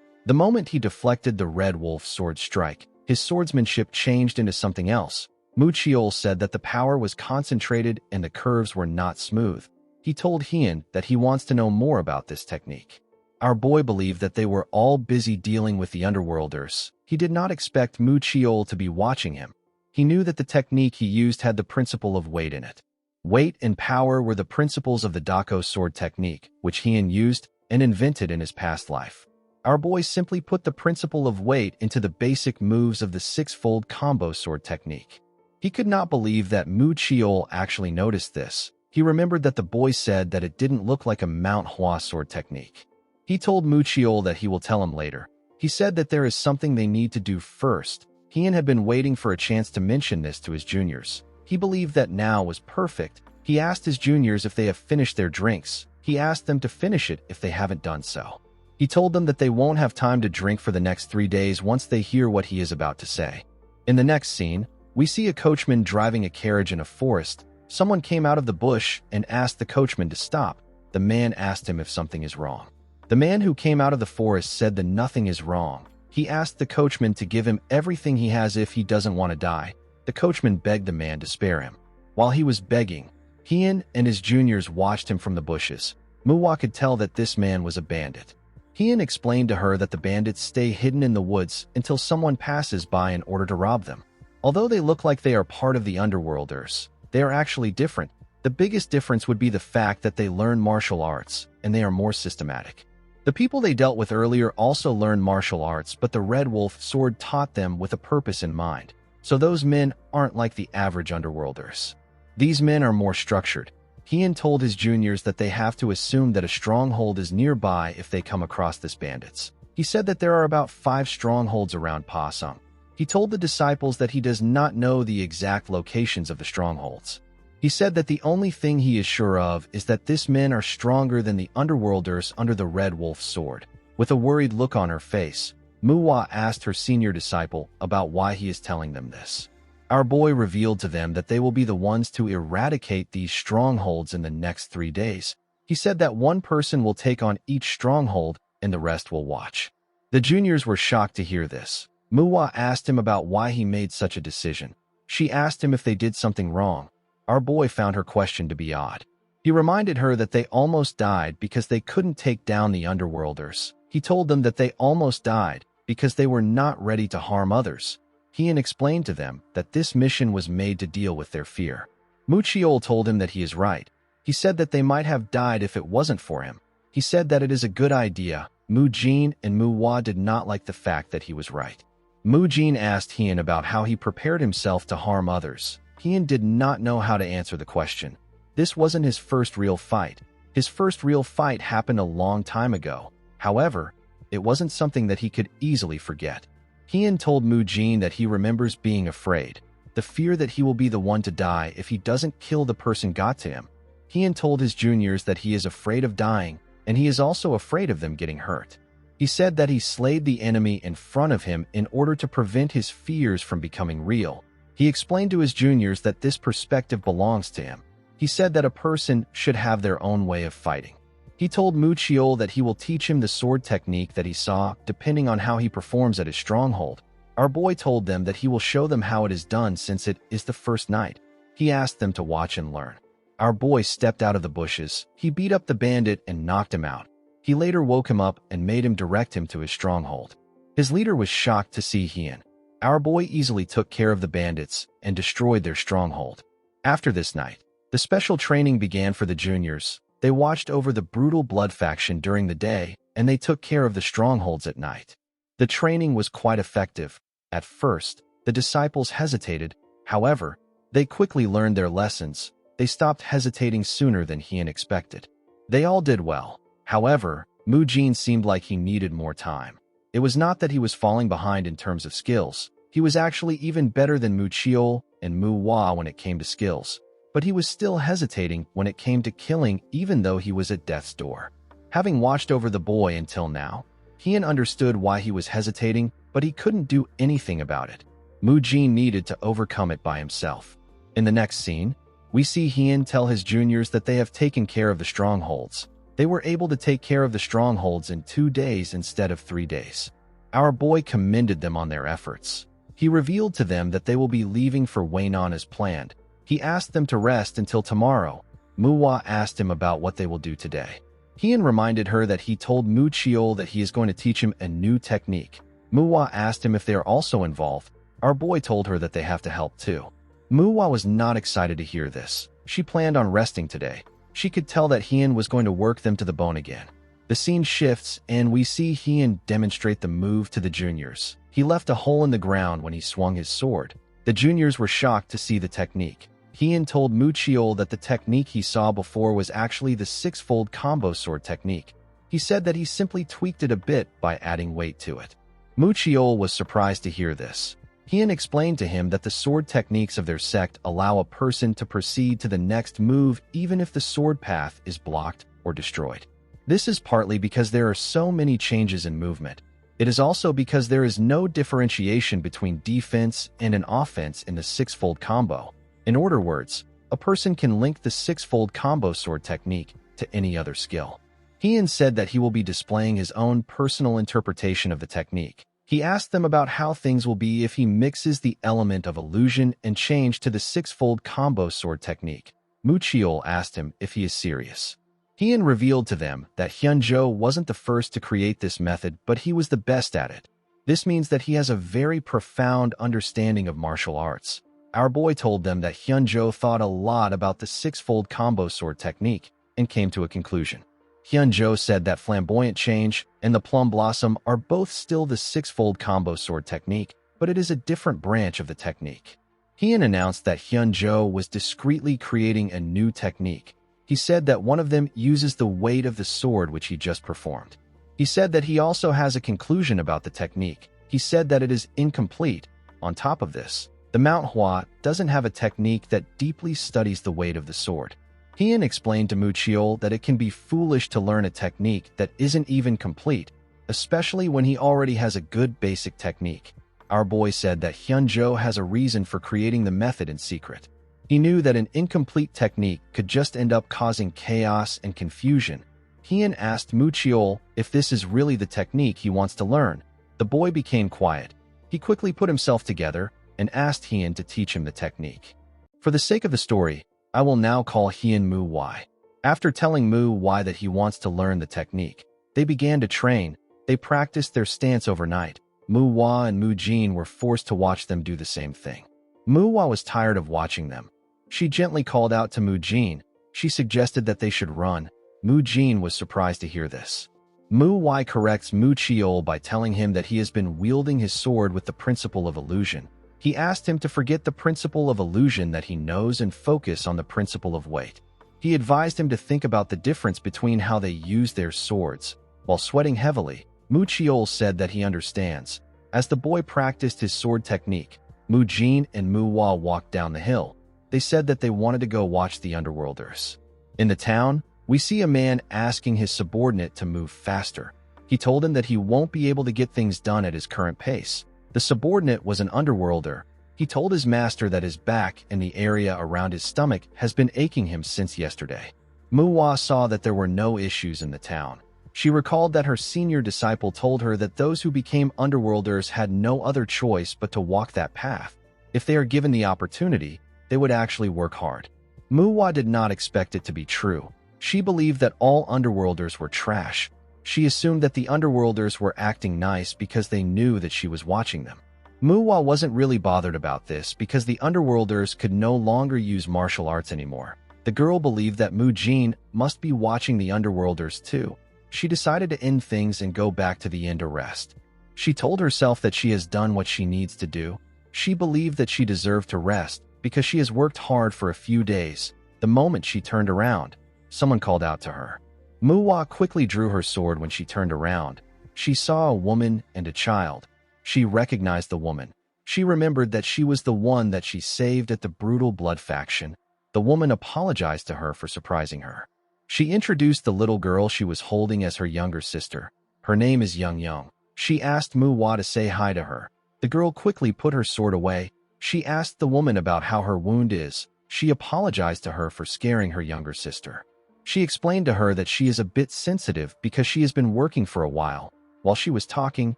the moment he deflected the Red Wolf sword strike, his swordsmanship changed into something else. Mu Chiol said that the power was concentrated and the curves were not smooth. He told Hien that he wants to know more about this technique. Our boy believed that they were all busy dealing with the underworlders. He did not expect Mu Chiol to be watching him. He knew that the technique he used had the principle of weight in it. Weight and power were the principles of the Dako sword technique, which Hien used and invented in his past life. Our boy simply put the principle of weight into the basic moves of the six-fold combo sword technique. He could not believe that Mu Chiol actually noticed this. He remembered that the boy said that it didn't look like a Mount Hua sword technique. He told Mu Chiol that he will tell him later. He said that there is something they need to do first. Hien had been waiting for a chance to mention this to his juniors. He believed that now was perfect. He asked his juniors if they have finished their drinks. He asked them to finish it if they haven't done so. He told them that they won't have time to drink for the next 3 days once they hear what he is about to say. In the next scene, we see a coachman driving a carriage in a forest. Someone came out of the bush and asked the coachman to stop. The man asked him if something is wrong. The man who came out of the forest said that nothing is wrong. He asked the coachman to give him everything he has if he doesn't want to die. The coachman begged the man to spare him. While he was begging, Hien and his juniors watched him from the bushes. Manhwa could tell that this man was a bandit. Hien explained to her that the bandits stay hidden in the woods until someone passes by in order to rob them. Although they look like they are part of the underworlders, they are actually different. The biggest difference would be the fact that they learn martial arts, and they are more systematic. The people they dealt with earlier also learned martial arts, but the Red Wolf sword taught them with a purpose in mind. So those men aren't like the average underworlders. These men are more structured. Hien told his juniors that they have to assume that a stronghold is nearby if they come across this bandits. He said that there are about 5 strongholds around Pasung. He told the disciples that he does not know the exact locations of the strongholds. He said that the only thing he is sure of is that these men are stronger than the underworlders under the Red Wolf sword. With a worried look on her face, Manhwa asked her senior disciple about why he is telling them this. Our boy revealed to them that they will be the ones to eradicate these strongholds in the next 3 days. He said that one person will take on each stronghold and the rest will watch. The juniors were shocked to hear this. Manhwa asked him about why he made such a decision. She asked him if they did something wrong. Our boy found her question to be odd. He reminded her that they almost died because they couldn't take down the underworlders. He told them that they almost died because they were not ready to harm others. Heian explained to them that this mission was made to deal with their fear. Mu Chiol told him that he is right. He said that they might have died if it wasn't for him. He said that it is a good idea. Mu Jin and Mu Hua did not like the fact that he was right. Mu Jin asked Heian about how he prepared himself to harm others. Heian did not know how to answer the question. This wasn't his first real fight. His first real fight happened a long time ago. However, it wasn't something that he could easily forget. Heian told Mu Jin that he remembers being afraid. The fear that he will be the one to die if he doesn't kill the person got to him. Heian told his juniors that he is afraid of dying, and he is also afraid of them getting hurt. He said that he slayed the enemy in front of him in order to prevent his fears from becoming real. He explained to his juniors that this perspective belongs to him. He said that a person should have their own way of fighting. He told Mu Chiol that he will teach him the sword technique that he saw, depending on how he performs at his stronghold. Our boy told them that he will show them how it is done since it is the first night. He asked them to watch and learn. Our boy stepped out of the bushes. He beat up the bandit and knocked him out. He later woke him up and made him direct him to his stronghold. His leader was shocked to see Heian. Our boy easily took care of the bandits and destroyed their stronghold. After this night, the special training began for the juniors. They watched over the brutal blood faction during the day, and they took care of the strongholds at night. The training was quite effective. At first, the disciples hesitated. However, they quickly learned their lessons. They stopped hesitating sooner than Heian expected. They all did well. However, Mu Jin seemed like he needed more time. It was not that he was falling behind in terms of skills. He was actually even better than Mu Chiol and Mu Hua when it came to skills. But he was still hesitating when it came to killing, even though he was at death's door. Having watched over the boy until now, Heian understood why he was hesitating, but he couldn't do anything about it. Mu Jin needed to overcome it by himself. In the next scene, we see Heian tell his juniors that they have taken care of the strongholds. They were able to take care of the strongholds in 2 days instead of 3 days. Our boy commended them on their efforts. He revealed to them that they will be leaving for Wainan as planned. He asked them to rest until tomorrow. Mu Hua asked him about what they will do today. Heian reminded her that he told Mu Chiol that he is going to teach him a new technique. Mu Hua asked him if they are also involved. Our boy told her that they have to help too. Mu Hua was not excited to hear this. She planned on resting today. She could tell that Heian was going to work them to the bone again. The scene shifts, and we see Heian demonstrate the move to the juniors. He left a hole in the ground when he swung his sword. The juniors were shocked to see the technique. Heian told Mu Chiol that the technique he saw before was actually the six-fold combo sword technique. He said that he simply tweaked it a bit by adding weight to it. Mu Chiol was surprised to hear this. Heian explained to him that the sword techniques of their sect allow a person to proceed to the next move even if the sword path is blocked or destroyed. This is partly because there are so many changes in movement. It is also because there is no differentiation between defense and an offense in the six-fold combo. In other words, a person can link the six-fold combo sword technique to any other skill. Heian said that he will be displaying his own personal interpretation of the technique. He asked them about how things will be if he mixes the element of illusion and change to the six-fold combo sword technique. Mu Chiol asked him if he is serious. Heian revealed to them that Hyunjo wasn't the first to create this method, but he was the best at it. This means that he has a very profound understanding of martial arts. Our boy told them that Hyunjo thought a lot about the six-fold combo sword technique and came to a conclusion. Hyunjo said that Flamboyant Change and the Plum Blossom are both still the six-fold combo sword technique, but it is a different branch of the technique. Heian announced that Hyunjo was discreetly creating a new technique. He said that one of them uses the weight of the sword which he just performed. He said that he also has a conclusion about the technique. He said that it is incomplete. On top of this, the Manhwa doesn't have a technique that deeply studies the weight of the sword. Heian explained to Mu Chiol that it can be foolish to learn a technique that isn't even complete, especially when he already has a good basic technique. Our boy said that Hyunjo has a reason for creating the method in secret. He knew that an incomplete technique could just end up causing chaos and confusion. Heian asked Mu Chiol if this is really the technique he wants to learn. The boy became quiet. He quickly put himself together and asked Heian to teach him the technique. For the sake of the story, I will now call Heian Mu Why. After telling Mu why that he wants to learn the technique, they began to train. They practiced their stance overnight. Manhwa and Mujin were forced to watch them do the same thing. Manhwa was tired of watching them. She gently called out to Mujin. She suggested that they should run. Mujin was surprised to hear this. Manhwa corrects Muchiol by telling him that he has been wielding his sword with the principle of illusion. He asked him to forget the principle of illusion that he knows and focus on the principle of weight. He advised him to think about the difference between how they use their swords. While sweating heavily, Muchiol said that he understands. As the boy practiced his sword technique, Mujin and Manhwa walked down the hill. They said that they wanted to go watch the underworlders. In the town, we see a man asking his subordinate to move faster. He told him that he won't be able to get things done at his current pace. The subordinate was an underworlder. He told his master that his back and the area around his stomach has been aching him since yesterday. Manhwa saw that there were no issues in the town. She recalled that her senior disciple told her that those who became underworlders had no other choice but to walk that path. If they are given the opportunity, they would actually work hard. Manhwa did not expect it to be true. She believed that all underworlders were trash. She assumed that the underworlders were acting nice because they knew that she was watching them. Manhwa wasn't really bothered about this because the underworlders could no longer use martial arts anymore. The girl believed that Mujin must be watching the underworlders too. She decided to end things and go back to the inn to rest. She told herself that she has done what she needs to do. She believed that she deserved to rest because she has worked hard for a few days. The moment she turned around, someone called out to her. Manhwa quickly drew her sword when she turned around. She saw a woman and a child. She recognized the woman. She remembered that she was the one that she saved at the brutal blood faction. The woman apologized to her for surprising her. She introduced the little girl she was holding as her younger sister. Her name is Young. She asked Manhwa to say hi to her. The girl quickly put her sword away. She asked the woman about how her wound is. She apologized to her for scaring her younger sister. She explained to her that she is a bit sensitive because she has been working for a while. While she was talking,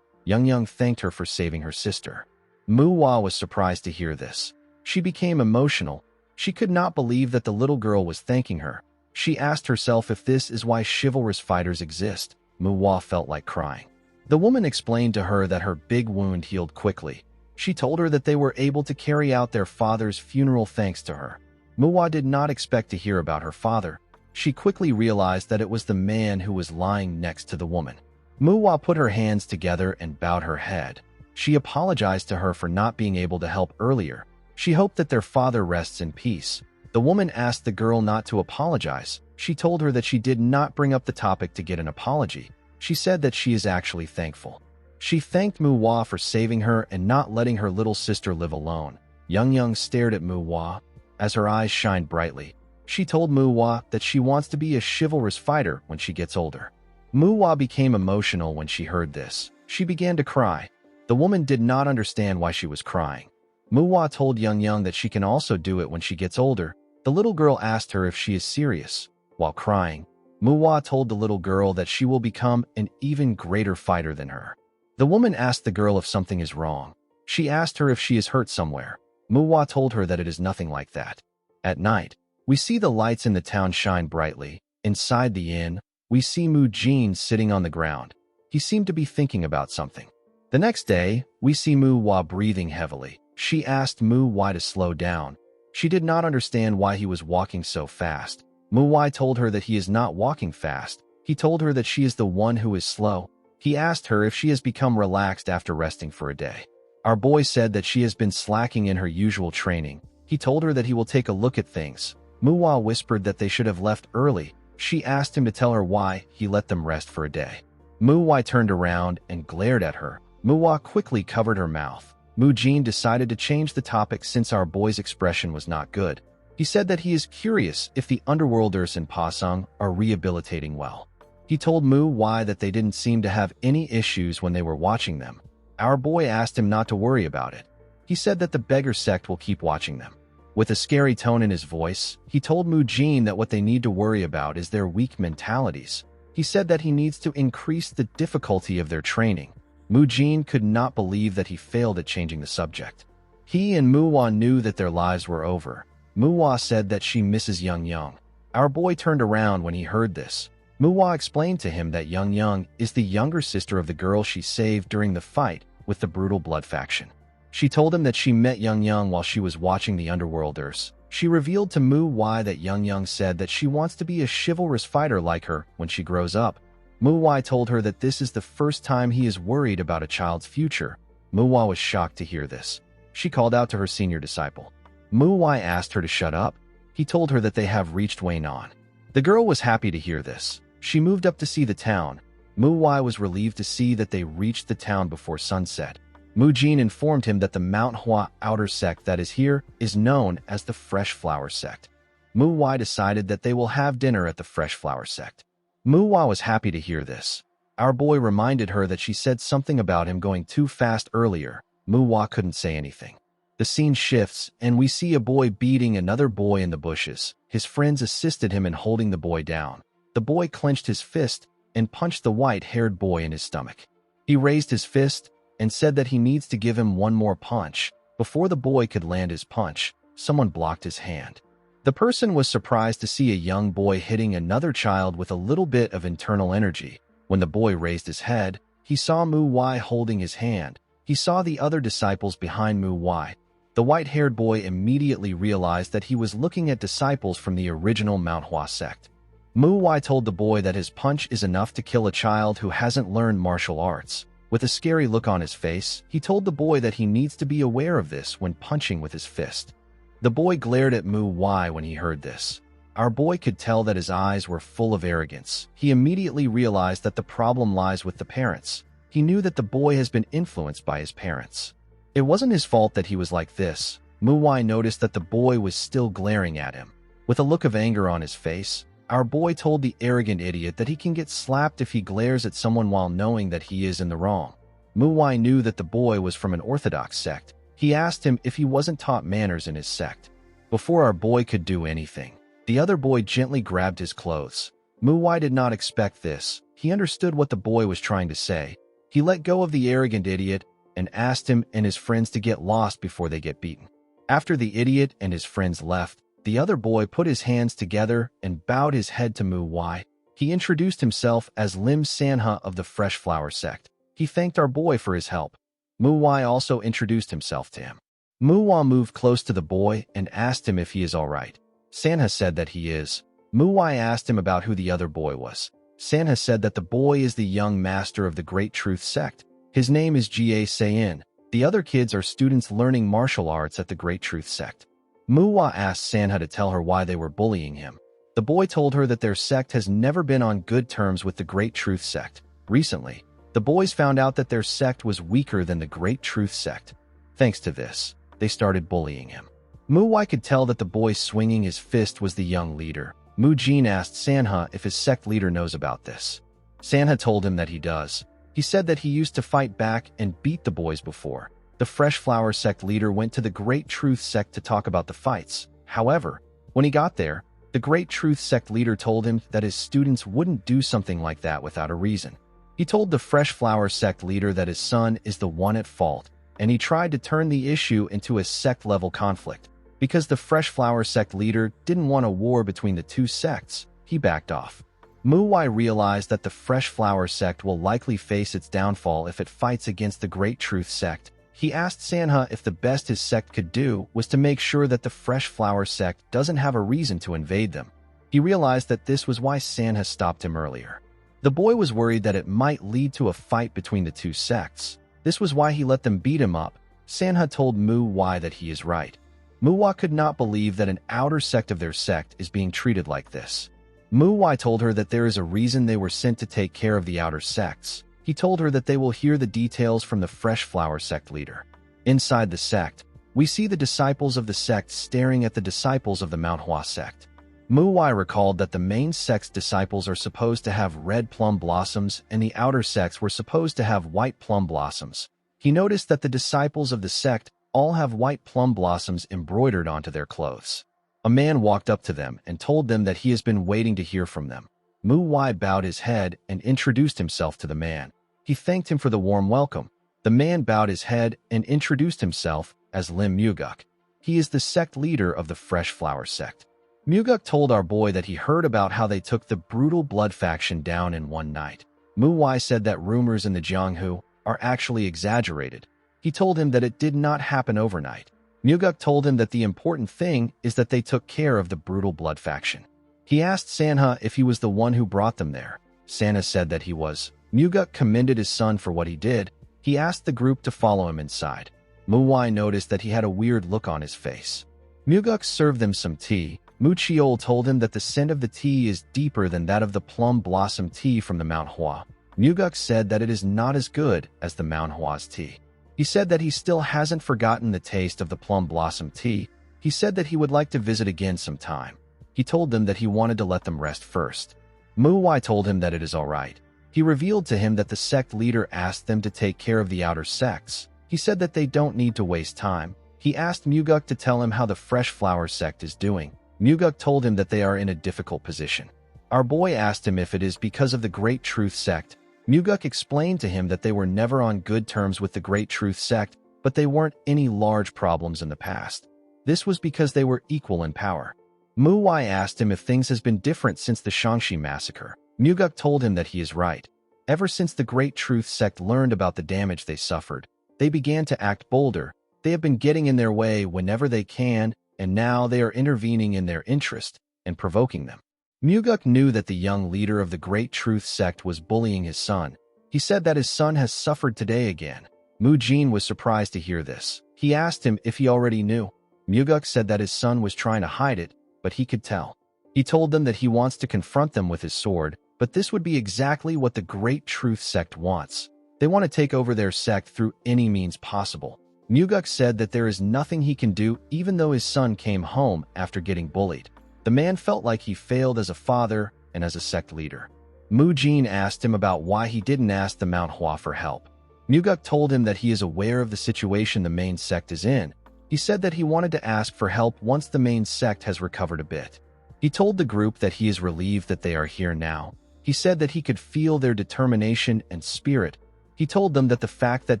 Young thanked her for saving her sister. Manhwa was surprised to hear this. She became emotional. She could not believe that the little girl was thanking her. She asked herself if this is why chivalrous fighters exist. Manhwa felt like crying. The woman explained to her that her big wound healed quickly. She told her that they were able to carry out their father's funeral thanks to her. Manhwa did not expect to hear about her father. She quickly realized that it was the man who was lying next to the woman. Manhwa put her hands together and bowed her head. She apologized to her for not being able to help earlier. She hoped that their father rests in peace. The woman asked the girl not to apologize. She told her that she did not bring up the topic to get an apology. She said that she is actually thankful. She thanked Manhwa for saving her and not letting her little sister live alone. Young stared at Manhwa as her eyes shined brightly. She told Manhwa that she wants to be a chivalrous fighter when she gets older. Manhwa became emotional when she heard this. She began to cry. The woman did not understand why she was crying. Manhwa told Young that she can also do it when she gets older. The little girl asked her if she is serious. While crying, Manhwa told the little girl that she will become an even greater fighter than her. The woman asked the girl if something is wrong. She asked her if she is hurt somewhere. Manhwa told her that it is nothing like that. At night, we see the lights in the town shine brightly. Inside the inn, we see Mujin sitting on the ground. He seemed to be thinking about something. The next day, we see Manhwa breathing heavily. She asked Manhwa to slow down. She did not understand why he was walking so fast. Manhwa told her that he is not walking fast. He told her that she is the one who is slow. He asked her if she has become relaxed after resting for a day. Our boy said that she has been slacking in her usual training. He told her that he will take a look at things. Manhwa whispered that they should have left early. She asked him to tell her why he let them rest for a day. Manhwa turned around and glared at her. Manhwa quickly covered her mouth. Mujin decided to change the topic since our boy's expression was not good. He said that he is curious if the underworlders in Pasung are rehabilitating well. He told Manhwa that they didn't seem to have any issues when they were watching them. Our boy asked him not to worry about it. He said that the beggar sect will keep watching them. With a scary tone in his voice, he told Mujin that what they need to worry about is their weak mentalities. He said that he needs to increase the difficulty of their training. Mujin could not believe that he failed at changing the subject. He and Manhwa knew that their lives were over. Manhwa said that she misses Young. Our boy turned around when he heard this. Manhwa explained to him that Young is the younger sister of the girl she saved during the fight. with the brutal blood faction. She told him that she met Young Young while she was watching the Underworlders. She revealed to Mu Wai that Young Young said that she wants to be a chivalrous fighter like her when she grows up. Mu Wai told her that this is the first time he is worried about a child's future. Mu Wai was shocked to hear this. She called out to her senior disciple. Mu Wai asked her to shut up. He told her that they have reached Wainan. The girl was happy to hear this. She moved up to see the town. Mu Wai was relieved to see that they reached the town before sunset. Mu Jin informed him that the Manhwa outer sect that is here is known as the Fresh Flower Sect. Mu Wai decided that they will have dinner at the Fresh Flower Sect. Mu Wai was happy to hear this. Our boy reminded her that she said something about him going too fast earlier. Mu Wai couldn't say anything. The scene shifts, and we see a boy beating another boy in the bushes. His friends assisted him in holding the boy down. The boy clenched his fist and punched the white-haired boy in his stomach. He raised his fist and said that he needs to give him one more punch. Before the boy could land his punch, someone blocked his hand. The person was surprised to see a young boy hitting another child with a little bit of internal energy. When the boy raised his head, he saw Mu Wai holding his hand. He saw the other disciples behind Mu Wai. The white-haired boy immediately realized that he was looking at disciples from the original Manhwa sect. Mu Wai told the boy that his punch is enough to kill a child who hasn't learned martial arts. With a scary look on his face, he told the boy that he needs to be aware of this when punching with his fist. The boy glared at Mu Wai when he heard this. Our boy could tell that his eyes were full of arrogance. He immediately realized that the problem lies with the parents. He knew that the boy has been influenced by his parents. It wasn't his fault that he was like this. Mu Wai noticed that the boy was still glaring at him. With a look of anger on his face, our boy told the arrogant idiot that he can get slapped if he glares at someone while knowing that he is in the wrong. Mu Wai knew that the boy was from an orthodox sect. He asked him if he wasn't taught manners in his sect. Before our boy could do anything, the other boy gently grabbed his clothes. Mu Wai did not expect this. He understood what the boy was trying to say. He let go of the arrogant idiot and asked him and his friends to get lost before they get beaten. After the idiot and his friends left, the other boy put his hands together and bowed his head to Mu Wai. He introduced himself as Lim Sanha of the Fresh Flower Sect. He thanked our boy for his help. Mu Wai also introduced himself to him. Mu Wai moved close to the boy and asked him if he is all right. Sanha said that he is. Mu Wai asked him about who the other boy was. Sanha said that the boy is the young master of the Great Truth Sect. His name is Ga Sayin. The other kids are students learning martial arts at the Great Truth Sect. Mu Wai asked Sanha to tell her why they were bullying him. The boy told her that their sect has never been on good terms with the Great Truth Sect. Recently, the boys found out that their sect was weaker than the Great Truth Sect. Thanks to this, they started bullying him. Mu Wai could tell that the boy swinging his fist was the young leader. Mu Jin asked Sanha if his sect leader knows about this. Sanha told him that he does. He said that he used to fight back and beat the boys before. The Fresh Flower Sect leader went to the Great Truth Sect to talk about the fights. However, when he got there, the Great Truth Sect leader told him that his students wouldn't do something like that without a reason. He told the Fresh Flower Sect leader that his son is the one at fault, and he tried to turn the issue into a sect-level conflict. Because the Fresh Flower Sect leader didn't want a war between the two sects, he backed off. Mu Wai realized that the Fresh Flower Sect will likely face its downfall if it fights against the Great Truth Sect. He asked Sanha if the best his sect could do was to make sure that the Fresh Flower Sect doesn't have a reason to invade them. He realized that this was why Sanha stopped him earlier. The boy was worried that it might lead to a fight between the two sects. This was why he let them beat him up. Sanha told Mu Wai that he is right. Mu Wai could not believe that an outer sect of their sect is being treated like this. Mu Wai told her that there is a reason they were sent to take care of the outer sects. He told her that they will hear the details from the Fresh Flower Sect leader. Inside the sect, we see the disciples of the sect staring at the disciples of the Manhwa sect. Mu Wai recalled that the main sect's disciples are supposed to have red plum blossoms and the outer sects were supposed to have white plum blossoms. He noticed that the disciples of the sect all have white plum blossoms embroidered onto their clothes. A man walked up to them and told them that he has been waiting to hear from them. Mu Wai bowed his head and introduced himself to the man. He thanked him for the warm welcome. The man bowed his head and introduced himself as Lim Muguk. He is the sect leader of the Fresh Flower Sect. Muguk told our boy that he heard about how they took the brutal blood faction down in one night. Mu Wai said that rumors in the Jianghu are actually exaggerated. He told him that it did not happen overnight. Muguk told him that the important thing is that they took care of the brutal blood faction. He asked Sanha if he was the one who brought them there. Sanha said that he was. Muguk commended his son for what he did. He asked the group to follow him inside. Muwai noticed that he had a weird look on his face. Muguk served them some tea. Mu Chiol told him that the scent of the tea is deeper than that of the plum blossom tea from the Manhwa. Muguk said that it is not as good as the Manhwa's tea. He said that he still hasn't forgotten the taste of the plum blossom tea. He said that he would like to visit again sometime. He told them that he wanted to let them rest first. Muwai told him that it is all right. He revealed to him that the sect leader asked them to take care of the outer sects. He said that they don't need to waste time. He asked Muguk to tell him how the Fresh Flower sect is doing. Muguk told him that they are in a difficult position. Our boy asked him if it is because of the Great Truth sect. Muguk explained to him that they were never on good terms with the Great Truth sect, but they weren't any large problems in the past. This was because they were equal in power. Muwai asked him if things has been different since the Shangxi massacre. Muguk told him that he is right. Ever since the Great Truth sect learned about the damage they suffered, they began to act bolder. They have been getting in their way whenever they can, and now they are intervening in their interest and provoking them. Muguk knew that the young leader of the Great Truth sect was bullying his son. He said that his son has suffered today again. Mu Jin was surprised to hear this. He asked him if he already knew. Muguk said that his son was trying to hide it, but he could tell. He told them that he wants to confront them with his sword, but this would be exactly what the Great Truth sect wants. They want to take over their sect through any means possible. Muguk said that there is nothing he can do even though his son came home after getting bullied. The man felt like he failed as a father and as a sect leader. Mu Jin asked him about why he didn't ask the Mount Hua for help. Muguk told him that he is aware of the situation the main sect is in. He said that he wanted to ask for help once the main sect has recovered a bit. He told the group that he is relieved that they are here now. He said that he could feel their determination and spirit. He told them that the fact that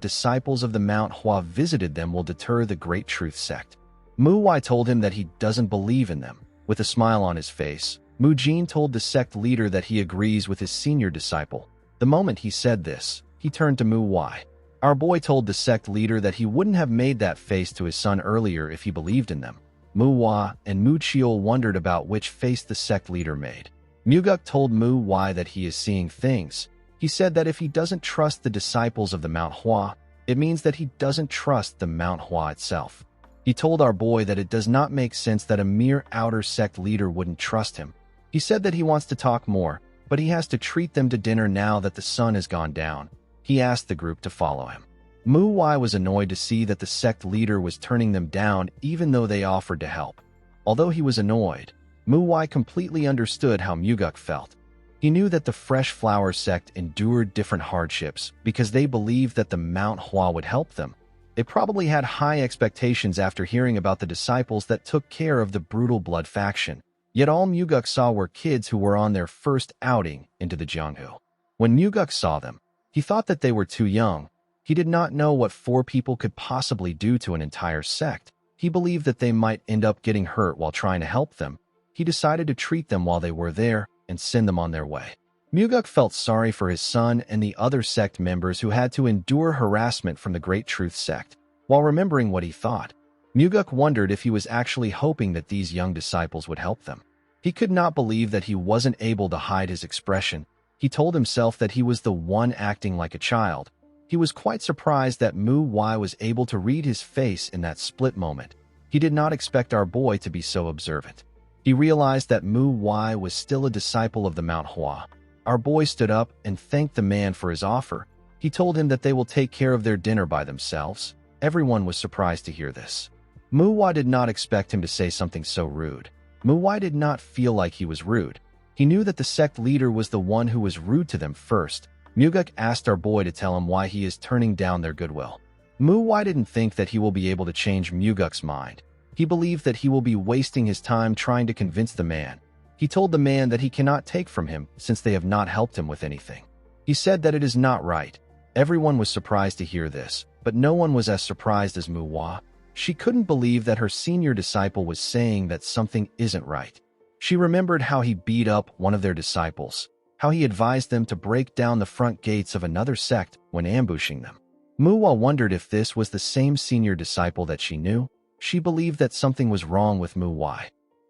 disciples of the Mount Hua visited them will deter the Great Truth sect. Mu Wai told him that he doesn't believe in them. With a smile on his face, Mu Jin told the sect leader that he agrees with his senior disciple. The moment he said this, he turned to Mu Wai. Our boy told the sect leader that he wouldn't have made that face to his son earlier if he believed in them. Mu Wai and Mu Chiol wondered about which face the sect leader made. Muguk told Mu Wai that he is seeing things. He said that if he doesn't trust the disciples of the Mount Hua, it means that he doesn't trust the Mount Hua itself. He told our boy that it does not make sense that a mere outer sect leader wouldn't trust him. He said that he wants to talk more, but he has to treat them to dinner now that the sun has gone down. He asked the group to follow him. Mu Wai was annoyed to see that the sect leader was turning them down even though they offered to help. Although he was annoyed, Mu Wai completely understood how Muguk felt. He knew that the Fresh Flower sect endured different hardships because they believed that the Mount Hua would help them. They probably had high expectations after hearing about the disciples that took care of the brutal blood faction. Yet all Muguk saw were kids who were on their first outing into the Jianghu. When Muguk saw them, he thought that they were too young. He did not know what 4 people could possibly do to an entire sect. He believed that they might end up getting hurt while trying to help them. He decided to treat them while they were there and send them on their way. Muguk felt sorry for his son and the other sect members who had to endure harassment from the Great Truth sect. While remembering what he thought, Muguk wondered if he was actually hoping that these young disciples would help them. He could not believe that he wasn't able to hide his expression. He told himself that he was the one acting like a child. He was quite surprised that Mu Wai was able to read his face in that split moment. He did not expect our boy to be so observant. He realized that Mu Wai was still a disciple of the Mount Hua. Our boy stood up and thanked the man for his offer. He told him that they will take care of their dinner by themselves. Everyone was surprised to hear this. Mu Wai did not expect him to say something so rude. Mu Wai did not feel like he was rude. He knew that the sect leader was the one who was rude to them first. Muguk asked our boy to tell him why he is turning down their goodwill. Mu Wai didn't think that he will be able to change Muguk's mind. He believed that he will be wasting his time trying to convince the man. He told the man that he cannot take from him since they have not helped him with anything. He said that it is not right. Everyone was surprised to hear this, but no one was as surprised as Mu Wai. She couldn't believe that her senior disciple was saying that something isn't right. She remembered how he beat up one of their disciples, how he advised them to break down the front gates of another sect when ambushing them. Manhwa wondered if this was the same senior disciple that she knew. She believed that something was wrong with Manhwa.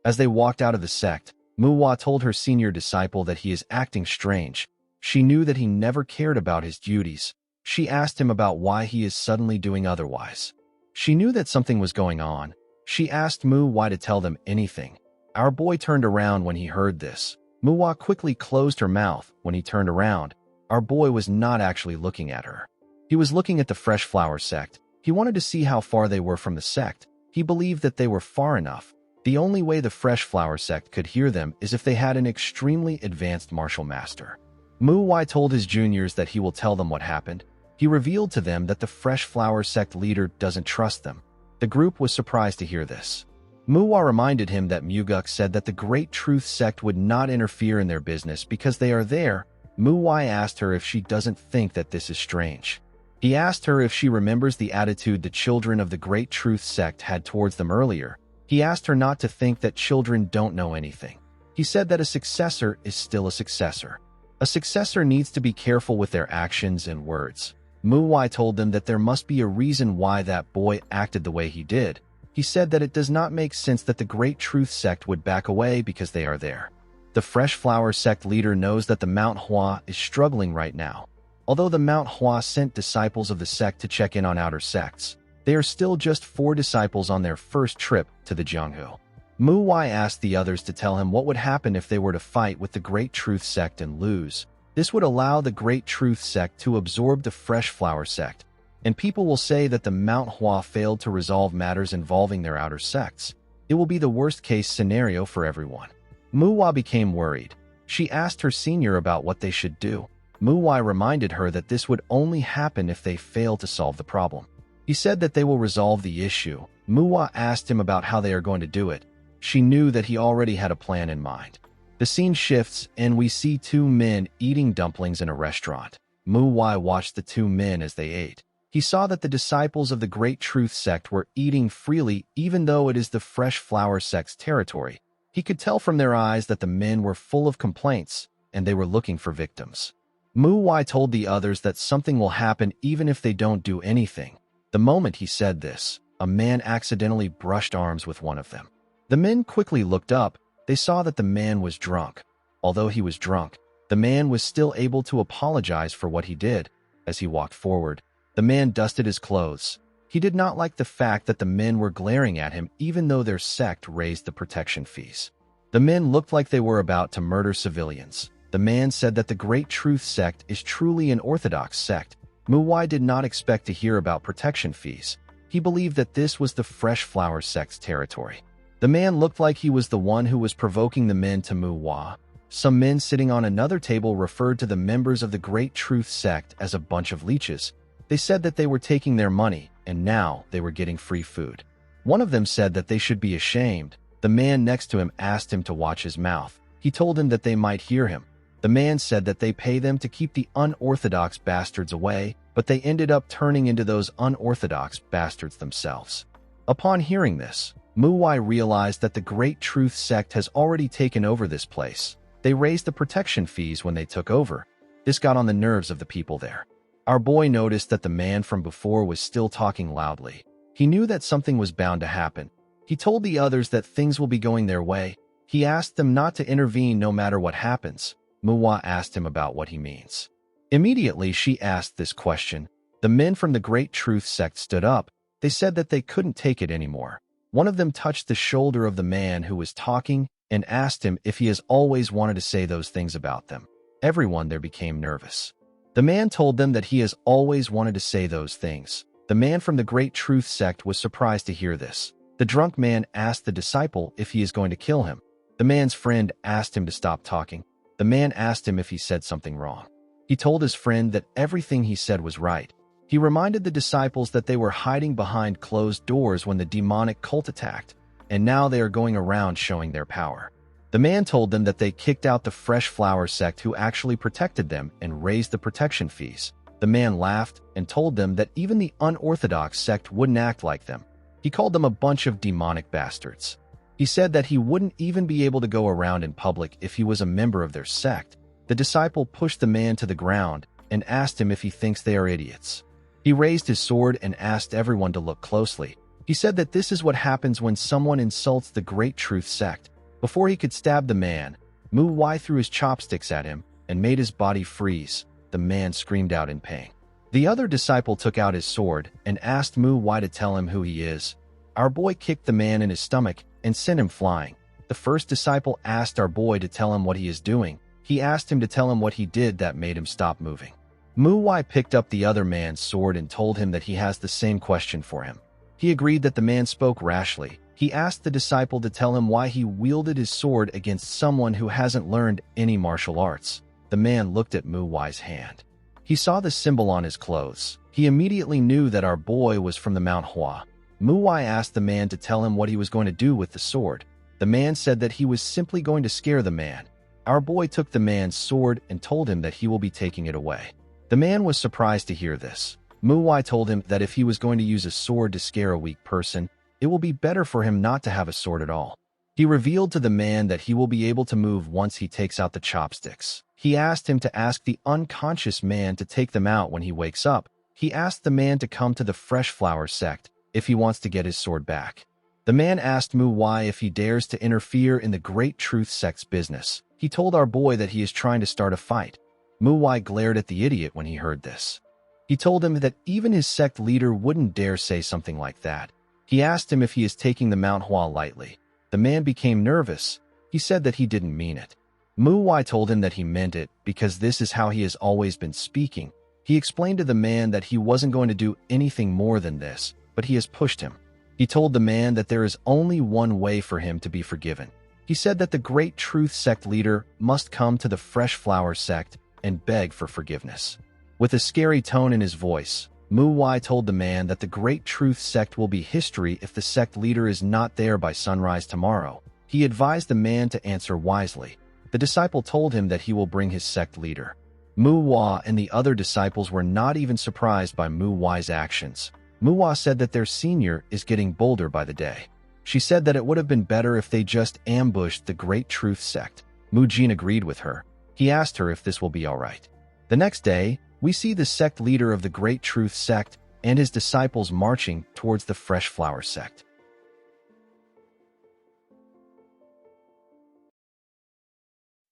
As they walked out of the sect, Manhwa told her senior disciple that he is acting strange. She knew that he never cared about his duties. She asked him about why he is suddenly doing otherwise. She knew that something was going on. She asked Manhwa to tell them anything. Our boy turned around when he heard this. Manhwa quickly closed her mouth when he turned around. Our boy was not actually looking at her. He was looking at the Fresh Flower sect. He wanted to see how far they were from the sect. He believed that they were far enough. The only way the Fresh Flower sect could hear them is if they had an extremely advanced martial master. Manhwa told his juniors that he will tell them what happened. He revealed to them that the Fresh Flower sect leader doesn't trust them. The group was surprised to hear this. Manhwa reminded him that Muguk said that the Great Truth sect would not interfere in their business because they are there. Manhwa asked her if she doesn't think that this is strange. He asked her if she remembers the attitude the children of the Great Truth sect had towards them earlier. He asked her not to think that children don't know anything. He said that a successor is still a successor. A successor needs to be careful with their actions and words. Manhwa told them that there must be a reason why that boy acted the way he did. He said that it does not make sense that the Great Truth sect would back away because they are there. The Fresh Flower sect leader knows that the Mount Hua is struggling right now. Although the Mount Hua sent disciples of the sect to check in on outer sects, they are still just 4 disciples on their first trip to the Jianghu. Manhwa asked the others to tell him what would happen if they were to fight with the Great Truth sect and lose. This would allow the Great Truth sect to absorb the Fresh Flower sect, and people will say that the Mount Hua failed to resolve matters involving their outer sects. It will be the worst-case scenario for everyone. Manhwa became worried. She asked her senior about what they should do. Manhwa reminded her that this would only happen if they fail to solve the problem. He said that they will resolve the issue. Manhwa asked him about how they are going to do it. She knew that he already had a plan in mind. The scene shifts, and we see 2 men eating dumplings in a restaurant. Manhwa watched the 2 men as they ate. He saw that the disciples of the Great Truth sect were eating freely even though it is the Fresh Flower sect's territory. He could tell from their eyes that the men were full of complaints, and they were looking for victims. Manhwa told the others that something will happen even if they don't do anything. The moment he said this, a man accidentally brushed arms with one of them. The men quickly looked up. They saw that the man was drunk. Although he was drunk, the man was still able to apologize for what he did. As he walked forward, the man dusted his clothes. He did not like the fact that the men were glaring at him even though their sect raised the protection fees. The men looked like they were about to murder civilians. The man said that the Great Truth sect is truly an orthodox sect. Manhwa did not expect to hear about protection fees. He believed that this was the Fresh Flower sect's territory. The man looked like he was the one who was provoking the men to Manhwa. Some men sitting on another table referred to the members of the Great Truth sect as a bunch of leeches. They said that they were taking their money, and now they were getting free food. One of them said that they should be ashamed. The man next to him asked him to watch his mouth. He told him that they might hear him. The man said that they pay them to keep the unorthodox bastards away, but they ended up turning into those unorthodox bastards themselves. Upon hearing this, Manhwa realized that the Great Truth sect has already taken over this place. They raised the protection fees when they took over. This got on the nerves of the people there. Our boy noticed that the man from before was still talking loudly. He knew that something was bound to happen. He told the others that things will be going their way. He asked them not to intervene no matter what happens. Manhwa asked him about what he means. Immediately, she asked this question. The men from the Great Truth sect stood up. They said that they couldn't take it anymore. One of them touched the shoulder of the man who was talking and asked him if he has always wanted to say those things about them. Everyone there became nervous. The man told them that he has always wanted to say those things. The man from the Great Truth sect was surprised to hear this. The drunk man asked the disciple if he is going to kill him. The man's friend asked him to stop talking. The man asked him if he said something wrong. He told his friend that everything he said was right. He reminded the disciples that they were hiding behind closed doors when the demonic cult attacked, and now they are going around showing their power. The man told them that they kicked out the Fresh Flower sect who actually protected them and raised the protection fees. The man laughed and told them that even the unorthodox sect wouldn't act like them. He called them a bunch of demonic bastards. He said that he wouldn't even be able to go around in public if he was a member of their sect. The disciple pushed the man to the ground and asked him if he thinks they are idiots. He raised his sword and asked everyone to look closely. He said that this is what happens when someone insults the Great Truth Sect. Before he could stab the man, Mu Wai threw his chopsticks at him and made his body freeze. The man screamed out in pain. The other disciple took out his sword and asked Mu Wai to tell him who he is. Our boy kicked the man in his stomach and sent him flying. The first disciple asked our boy to tell him what he is doing. He asked him to tell him what he did that made him stop moving. Mu Wai picked up the other man's sword and told him that he has the same question for him. He agreed that the man spoke rashly. He asked the disciple to tell him why he wielded his sword against someone who hasn't learned any martial arts. The man looked at Mu Wai's hand. He saw the symbol on his clothes. He immediately knew that our boy was from the Manhwa. Mu Wai asked the man to tell him what he was going to do with the sword. The man said that he was simply going to scare the man. Our boy took the man's sword and told him that he will be taking it away. The man was surprised to hear this. Mu Wai told him that if he was going to use a sword to scare a weak person, it will be better for him not to have a sword at all. He revealed to the man that he will be able to move once he takes out the chopsticks. He asked him to ask the unconscious man to take them out when he wakes up. He asked the man to come to the Fresh Flower sect if he wants to get his sword back. The man asked Mu Wai if he dares to interfere in the Great Truth Sect's business. He told our boy that he is trying to start a fight. Mu Wai glared at the idiot when he heard this. He told him that even his sect leader wouldn't dare say something like that. He asked him if he is taking the Manhwa lightly. The man became nervous. He said that he didn't mean it. Mu Wai told him that he meant it because this is how he has always been speaking. He explained to the man that he wasn't going to do anything more than this, but he has pushed him. He told the man that there is only one way for him to be forgiven. He said that the Great Truth Sect leader must come to the Fresh Flower sect and beg for forgiveness. With a scary tone in his voice, Mu Wai told the man that the Great Truth Sect will be history if the sect leader is not there by sunrise tomorrow. He advised the man to answer wisely. The disciple told him that he will bring his sect leader. Mu Wai and the other disciples were not even surprised by Mu Wai's actions. Mu Wai said that their senior is getting bolder by the day. She said that it would have been better if they just ambushed the Great Truth Sect. Mu Jin agreed with her. He asked her if this will be all right. The next day, we see the sect leader of the Great Truth Sect and his disciples marching towards the Fresh Flower sect.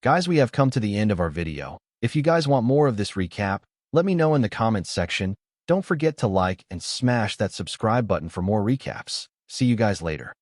Guys, we have come to the end of our video. If you guys want more of this recap, let me know in the comments section. Don't forget to like and smash that subscribe button for more recaps. See you guys later.